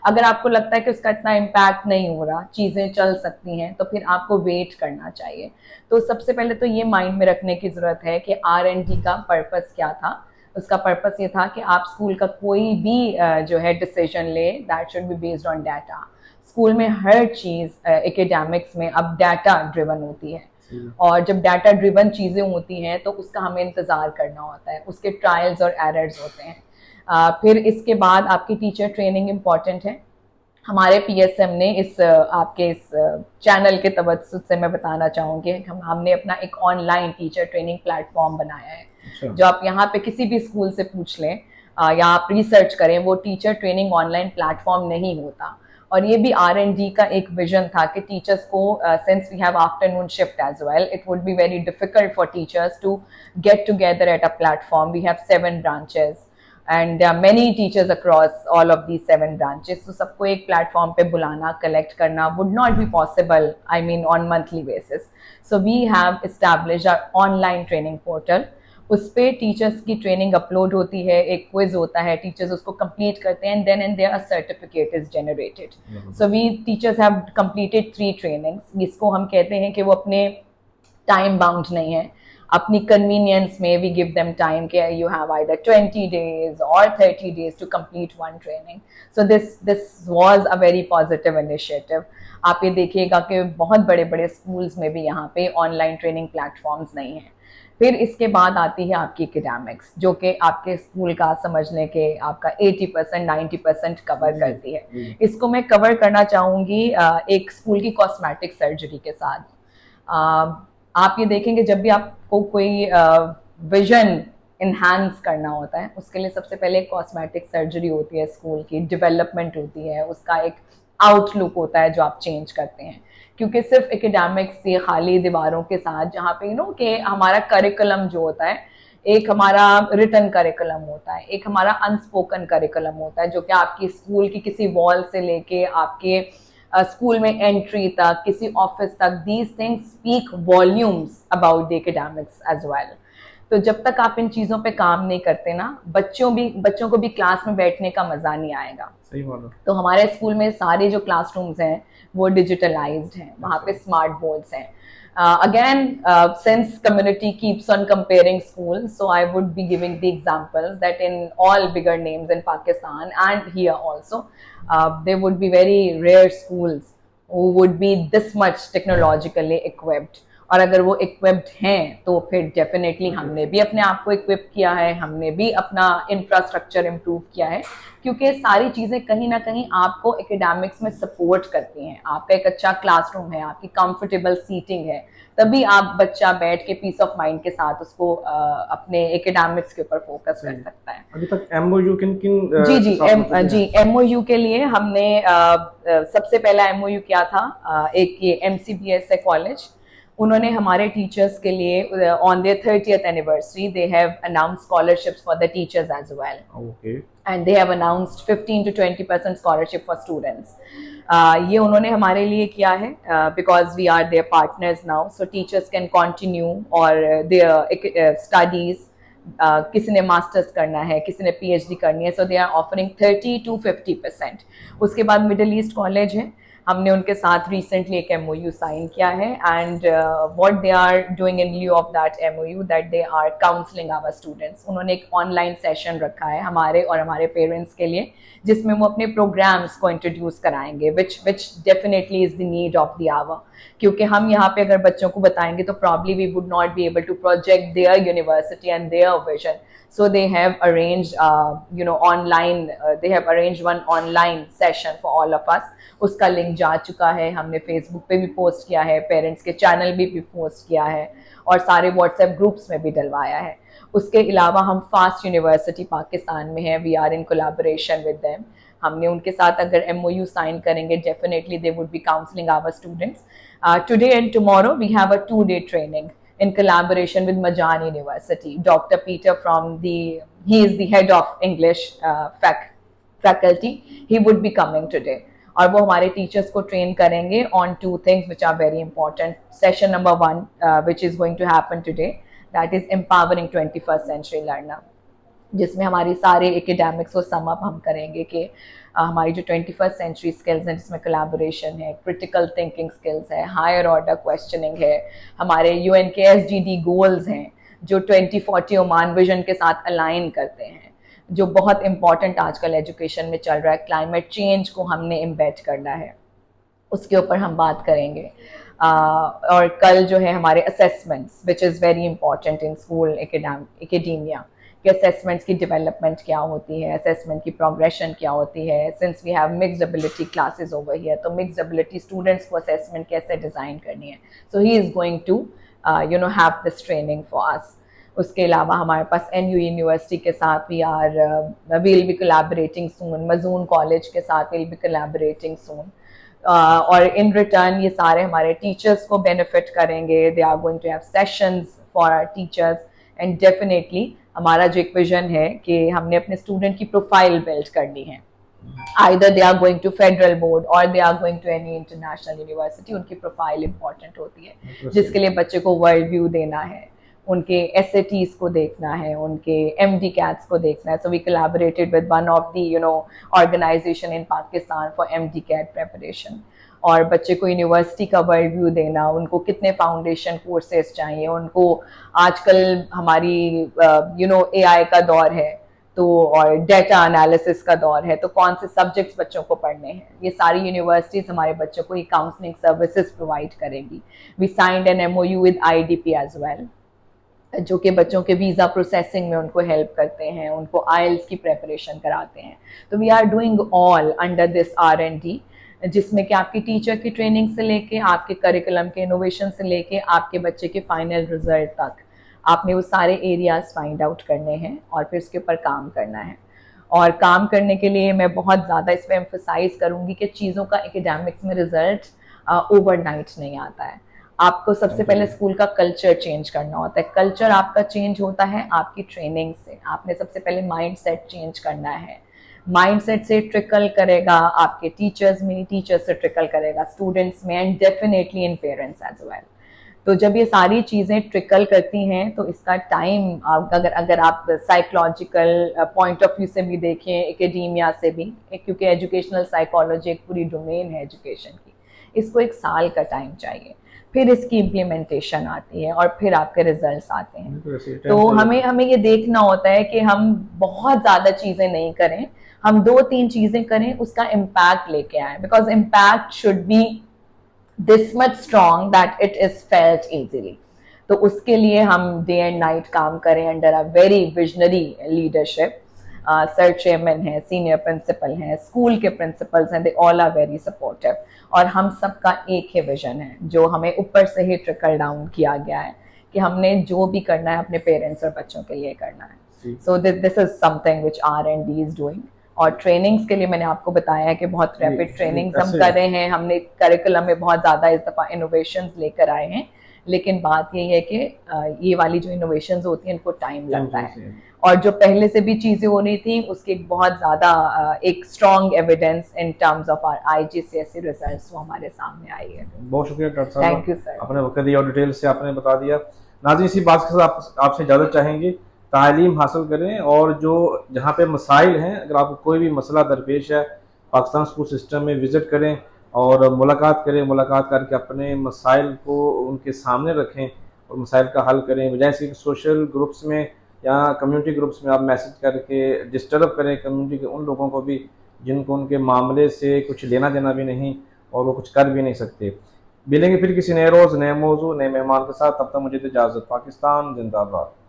अगर आपको लगता है कि उसका इतना इम्पैक्ट नहीं हो रहा, चीज़ें चल सकती हैं, तो फिर आपको वेट करना चाहिए। तो सबसे पहले तो ये माइंड में रखने की ज़रूरत है कि R&D का पर्पस क्या था। उसका पर्पस ये था कि आप स्कूल का कोई भी जो है डिसीजन ले, that should be based on data. School में हर चीज़ एकेडमिक्स में अब डाटा ड्रिवन होती है, और जब डाटा ड्रिवन चीज़ें होती हैं तो उसका हमें इंतज़ार करना होता है, उसके ट्रायल्स और एरर्स होते हैं। फिर इसके बाद आपकी टीचर ट्रेनिंग इम्पॉर्टेंट है। हमारे PSM ने आपके इस चैनल के तवज्जुद से मैं बताना चाहूँगी, हमने अपना एक ऑनलाइन टीचर ट्रेनिंग प्लेटफॉर्म बनाया है। जो आप यहाँ पे किसी भी स्कूल से पूछ लें या आप रिसर्च करें, वो टीचर ट्रेनिंग ऑनलाइन प्लेटफॉर्म नहीं होता। और ये भी R&D का एक विजन था कि टीचर्स को, since we have afternoon shift as well, it would be very difficult for teachers to get together at a platform. We have 7 branches and there are many teachers across all of these 7 branches, so सबको एक प्लेटफॉर्म पे बुलाना, कलेक्ट करना would not be possible, I mean on monthly basis. So we have established our online training portal. उस पे टीचर्स की ट्रेनिंग अपलोड होती है, एक क्विज होता है, टीचर्स उसको कंप्लीट करते हैं, then and there a certificate is generated. So we teachers have completed 3 trainings, जिसको हम कहते हैं कि वो अपने टाइम बाउंड नहीं है, अपनी कन्वीनियंस में वी गिव देम टाइम कि यू हैव आइदर 20 days और 30 days to complete 1 training. So this was a very positive initiative. आप ये देखिएगा कि बहुत बड़े बड़े स्कूल्स में भी यहाँ पे ऑनलाइन ट्रेनिंग प्लेटफॉर्म्स नहीं हैं। फिर इसके बाद आती है आपकी एकेडमिक्स, जो कि आपके स्कूल का समझने के आपका 80% 90% कवर करती है। इसको मैं कवर करना चाहूँगी एक स्कूल की कॉस्मेटिक सर्जरी के साथ। आप ये देखेंगे जब भी आपको कोई विजन इन्हांस करना होता है, उसके लिए सबसे पहले कॉस्मेटिक सर्जरी होती है, स्कूल की डेवलपमेंट होती है, उसका एक आउटलुक होता है जो आप चेंज करते हैं। क्योंकि सिर्फ एकेडमिक्स ये खाली दीवारों के साथ, जहाँ पे कि हमारा करिकुलम जो होता है, एक हमारा रिटन करिकुलम होता है, एक हमारा अनस्पोकन करिकुलम होता है, जो कि आपकी स्कूल की किसी वॉल से लेके आपके स्कूल में एंट्री तक, किसी ऑफिस तक, these things speak volumes about the academics as well. तो जब तक आप इन चीज़ों पे काम नहीं करते ना, बच्चों को भी क्लास में बैठने का मज़ा नहीं आएगा। सही बात है। तो हमारे स्कूल में सारे जो क्लासरूम्स हैं वो डिजिटलाइज्ड हैं, वहाँ पे स्मार्ट बोर्ड्स हैं। Again, since community keeps on comparing schools, so I would be giving the examples that in all bigger names in Pakistan and here also, there would be very rare schools who would be this much technologically equipped. और अगर वो इक्विप्ड हैं तो फिर डेफिनेटली हमने भी अपने आप को इक्विप किया है, हमने भी अपना इंफ्रास्ट्रक्चर इम्प्रूव किया है, क्योंकि सारी चीज़ें कहीं ना कहीं आपको एकेडमिक्स में सपोर्ट करती हैं। आपका एक अच्छा क्लासरूम है, आपकी कंफर्टेबल सीटिंग है, तभी आप बच्चा बैठ के पीस ऑफ माइंड के साथ उसको अपने एकेडमिक्स के ऊपर फोकस कर सकता है। अभी तक MOU किन किन जी MOU के लिए हमने सबसे पहला MOU किया था, एक ये MCBS है कॉलेज, उन्होंने हमारे टीचर्स के लिए on their 30th anniversary they have announced scholarships for the teachers as well, okay, and they have announced 15 to 20% scholarship for students. ये उन्होंने हमारे लिए किया है because we are their partners now, so teachers can continue और देयर स्टडीज। किसी ने मास्टर्स करना है, किसी ने PhD करनी है, सो दे आर ऑफरिंग 30 to 50%। उसके बाद मिडिल ईस्ट कॉलेज है, हमने उनके साथ रिसेंटली एक MOU साइन किया है, and what they are doing in lieu of that MOU that they are counselling our students. उन्होंने एक ऑनलाइन सेशन रखा है हमारे और हमारे पेरेंट्स के लिए, जिसमें वो अपने प्रोग्राम्स को इंट्रोड्यूस कराएंगे, which definitely is the need of the hour, क्योंकि हम यहाँ पे अगर बच्चों को बताएंगे तो probably we would not be able to project their university and their vision. So they have arranged, they have arranged one online session for all of us. उसका लिंक जा चुका है, हमने फेसबुक पे भी पोस्ट किया है, पेरेंट्स के चैनल भी पोस्ट किया है और सारे व्हाट्सएप ग्रुप्स में भी डलवाया है। उसके अलावा हम फास्ट यूनिवर्सिटी पाकिस्तान में है, we are in collaboration with them. हमने उनके साथ अगर MOU साइन करेंगे, definitely they would be counselling our students. Today and tomorrow we have a 2-day training in collaboration with Majan University. Dr. Peter he is the head of English faculty. He would be coming today. और वो हमारे टीचर्स को ट्रेन करेंगे on 2 things which are very important. Session number 1 which is going to happen today, that is empowering 21st century learner, जिसमें हमारी सारे एकेडमिक्स को सम अप हम करेंगे कि हमारी जो 21st सेंचुरी स्किल्स हैं, जिसमें कोलैबोरेशन है, क्रिटिकल थिंकिंग स्किल्स है, हायर ऑर्डर क्वेश्चनिंग है, हमारे UN के SDG गोल्स हैं जो 2040 ओमान विजन के साथ अलाइन करते हैं, जो बहुत इंपॉर्टेंट आजकल एजुकेशन में चल रहा है। क्लाइमेट चेंज को हमने इम्बेड करना है, उसके ऊपर हम बात करेंगे। और कल जो है हमारे assessments, which is very important in school academia, कि असेसमेंट्स की डेवलपमेंट क्या होती है, असेसमेंट की प्रोग्रेशन क्या होती है। Since we have mixed ability classes over here, तो मिक्स्ड एबिलिटी स्टूडेंट्स को असेसमेंट कैसे डिज़ाइन करनी है, so he is going to have this training for us. उसके अलावा हमारे पास NU यूनिवर्सिटी के साथ we will be collaborating soon, मजून कॉलेज के साथ विल बी कोलैबोरेटिंग सून, और इन रिटर्न ये सारे हमारे टीचर्स को बेनिफिट करेंगे। They are going to have sessions for our teachers, and definitely हमारा जो एक विजन है कि हमने अपने स्टूडेंट की प्रोफाइल बिल्ड करनी है। Either they are going to federal board और they are going to any international university, उनकी प्रोफाइल इंपॉर्टेंट होती है, जिसके लिए बच्चे को वर्ल्ड व्यू देना है, उनके SATs को देखना है, उनके MD-CATs को देखना है। So we collaborated with one of the organisation in Pakistan for MD-CAT preparation, और बच्चे को यूनिवर्सिटी का वर्ल्ड व्यू देना, उनको कितने फाउंडेशन कोर्सेज चाहिए, उनको आजकल हमारी AI का दौर है तो, और डेटा एनालिसिस का दौर है, तो कौन से सब्जेक्ट्स बच्चों को पढ़ने हैं, ये सारी यूनिवर्सिटीज़ हमारे बच्चों को ये काउंसलिंग सर्विसेज प्रोवाइड करेंगी। We signed an MOU with IDP as well, जो कि बच्चों के वीज़ा प्रोसेसिंग में उनको हेल्प करते हैं, उनको IELTS की प्रेपरेशन कराते हैं। तो we are doing all under this R&D, जिसमें कि आपकी टीचर की ट्रेनिंग से लेके, आपके करिकुलम के इनोवेशन से लेके, आपके बच्चे के फाइनल रिजल्ट तक, आपने वो सारे एरियाज फाइंड आउट करने हैं और फिर उसके ऊपर काम करना है। और काम करने के लिए मैं बहुत ज़्यादा इस पर एम्फसाइज करूँगी कि चीज़ों का एकेडमिक्स में रिजल्ट ओवरनाइट नहीं आता है। आपको सबसे पहले स्कूल का कल्चर चेंज करना होता है। कल्चर आपका चेंज होता है आपकी ट्रेनिंग से। आपने सबसे पहले माइंडसेट चेंज करना है, माइंडसेट से ट्रिकल करेगा आपके टीचर्स में, टीचर्स से ट्रिकल करेगा स्टूडेंट्स में, and definitely in parents as well. तो जब ये सारी चीज़ें ट्रिकल करती हैं तो इसका टाइम, अगर आप साइकोलॉजिकल पॉइंट ऑफ व्यू से भी देखें, एकेडेमिया से भी, क्योंकि एजुकेशनल साइकोलॉजी एक पूरी डोमेन है एजुकेशन की, इसको 1 साल का टाइम चाहिए, फिर इसकी इम्प्लीमेंटेशन आती है और फिर आपके रिजल्ट्स आते हैं। तो हमें ये देखना होता है कि हम बहुत ज़्यादा चीज़ें नहीं करें, हम 2-3 चीज़ें करें, उसका इम्पैक्ट लेके आए, because impact should be this much strong that it is felt easily. तो उसके लिए हम डे एंड नाइट काम करें under a very visionary leadership. Sir chairman हैं, सीनियर प्रिंसिपल हैं, स्कूल के प्रिंसिपल्स हैं, they all are very supportive. और हम सबका एक ही विजन है जो हमें ऊपर से ही ट्रिकल डाउन किया गया है कि हमने जो भी करना है अपने पेरेंट्स और बच्चों के लिए करना है. So this is something which R&D is doing. और ट्रेनिंग्स के लिए मैंने आपको बताया है कि बहुत रैपिड ट्रेनिंग्स हम कर रहे हैं. हमने करिकुलम में बहुत ज़्यादा इस दफ़ा इनोवेशंस लेकर आए हैं, लेकिन बात यही है कि ये वाली जो इनोवेशंस होती हैं इनको टाइम लगता है. और जो पहले से भी चीज़ें हो रही थी उसकी बहुत ज़्यादा एक strong evidence in terms of our IGCSE results वो हमारे सामने आई है. बहुत शुक्रिया डॉक्टर साहब, थैंक यू सर, आपने वक्त दिया और डिटेल से आपने बता दिया. नाज़रीन, इसी बात के साथ आपसे इजाज़त चाहेंगे. तालीम हासिल करें और जो जहाँ पे मसाइल हैं, अगर आपको कोई भी मसला दरपेश है, पाकिस्तान स्कूल सिस्टम में विज़िट करें और मुलाकात करें. मुलाकात करके अपने मसाइल को उनके सामने रखें और मसाइल का हल करें. बजाय इसके सोशल ग्रुप्स में या कम्युनिटी ग्रुप्स में आप मैसेज करके डिस्टर्ब करें कम्युनिटी के उन लोगों को भी जिनको उनके मामले से कुछ लेना देना भी नहीं और वो कुछ कर भी नहीं सकते. मिलेंगे फिर किसी नए रोज़, नए मौजू, नए मेहमान के साथ. तब तक मुझे इजाज़त. पाकिस्तान जिंदाबाद.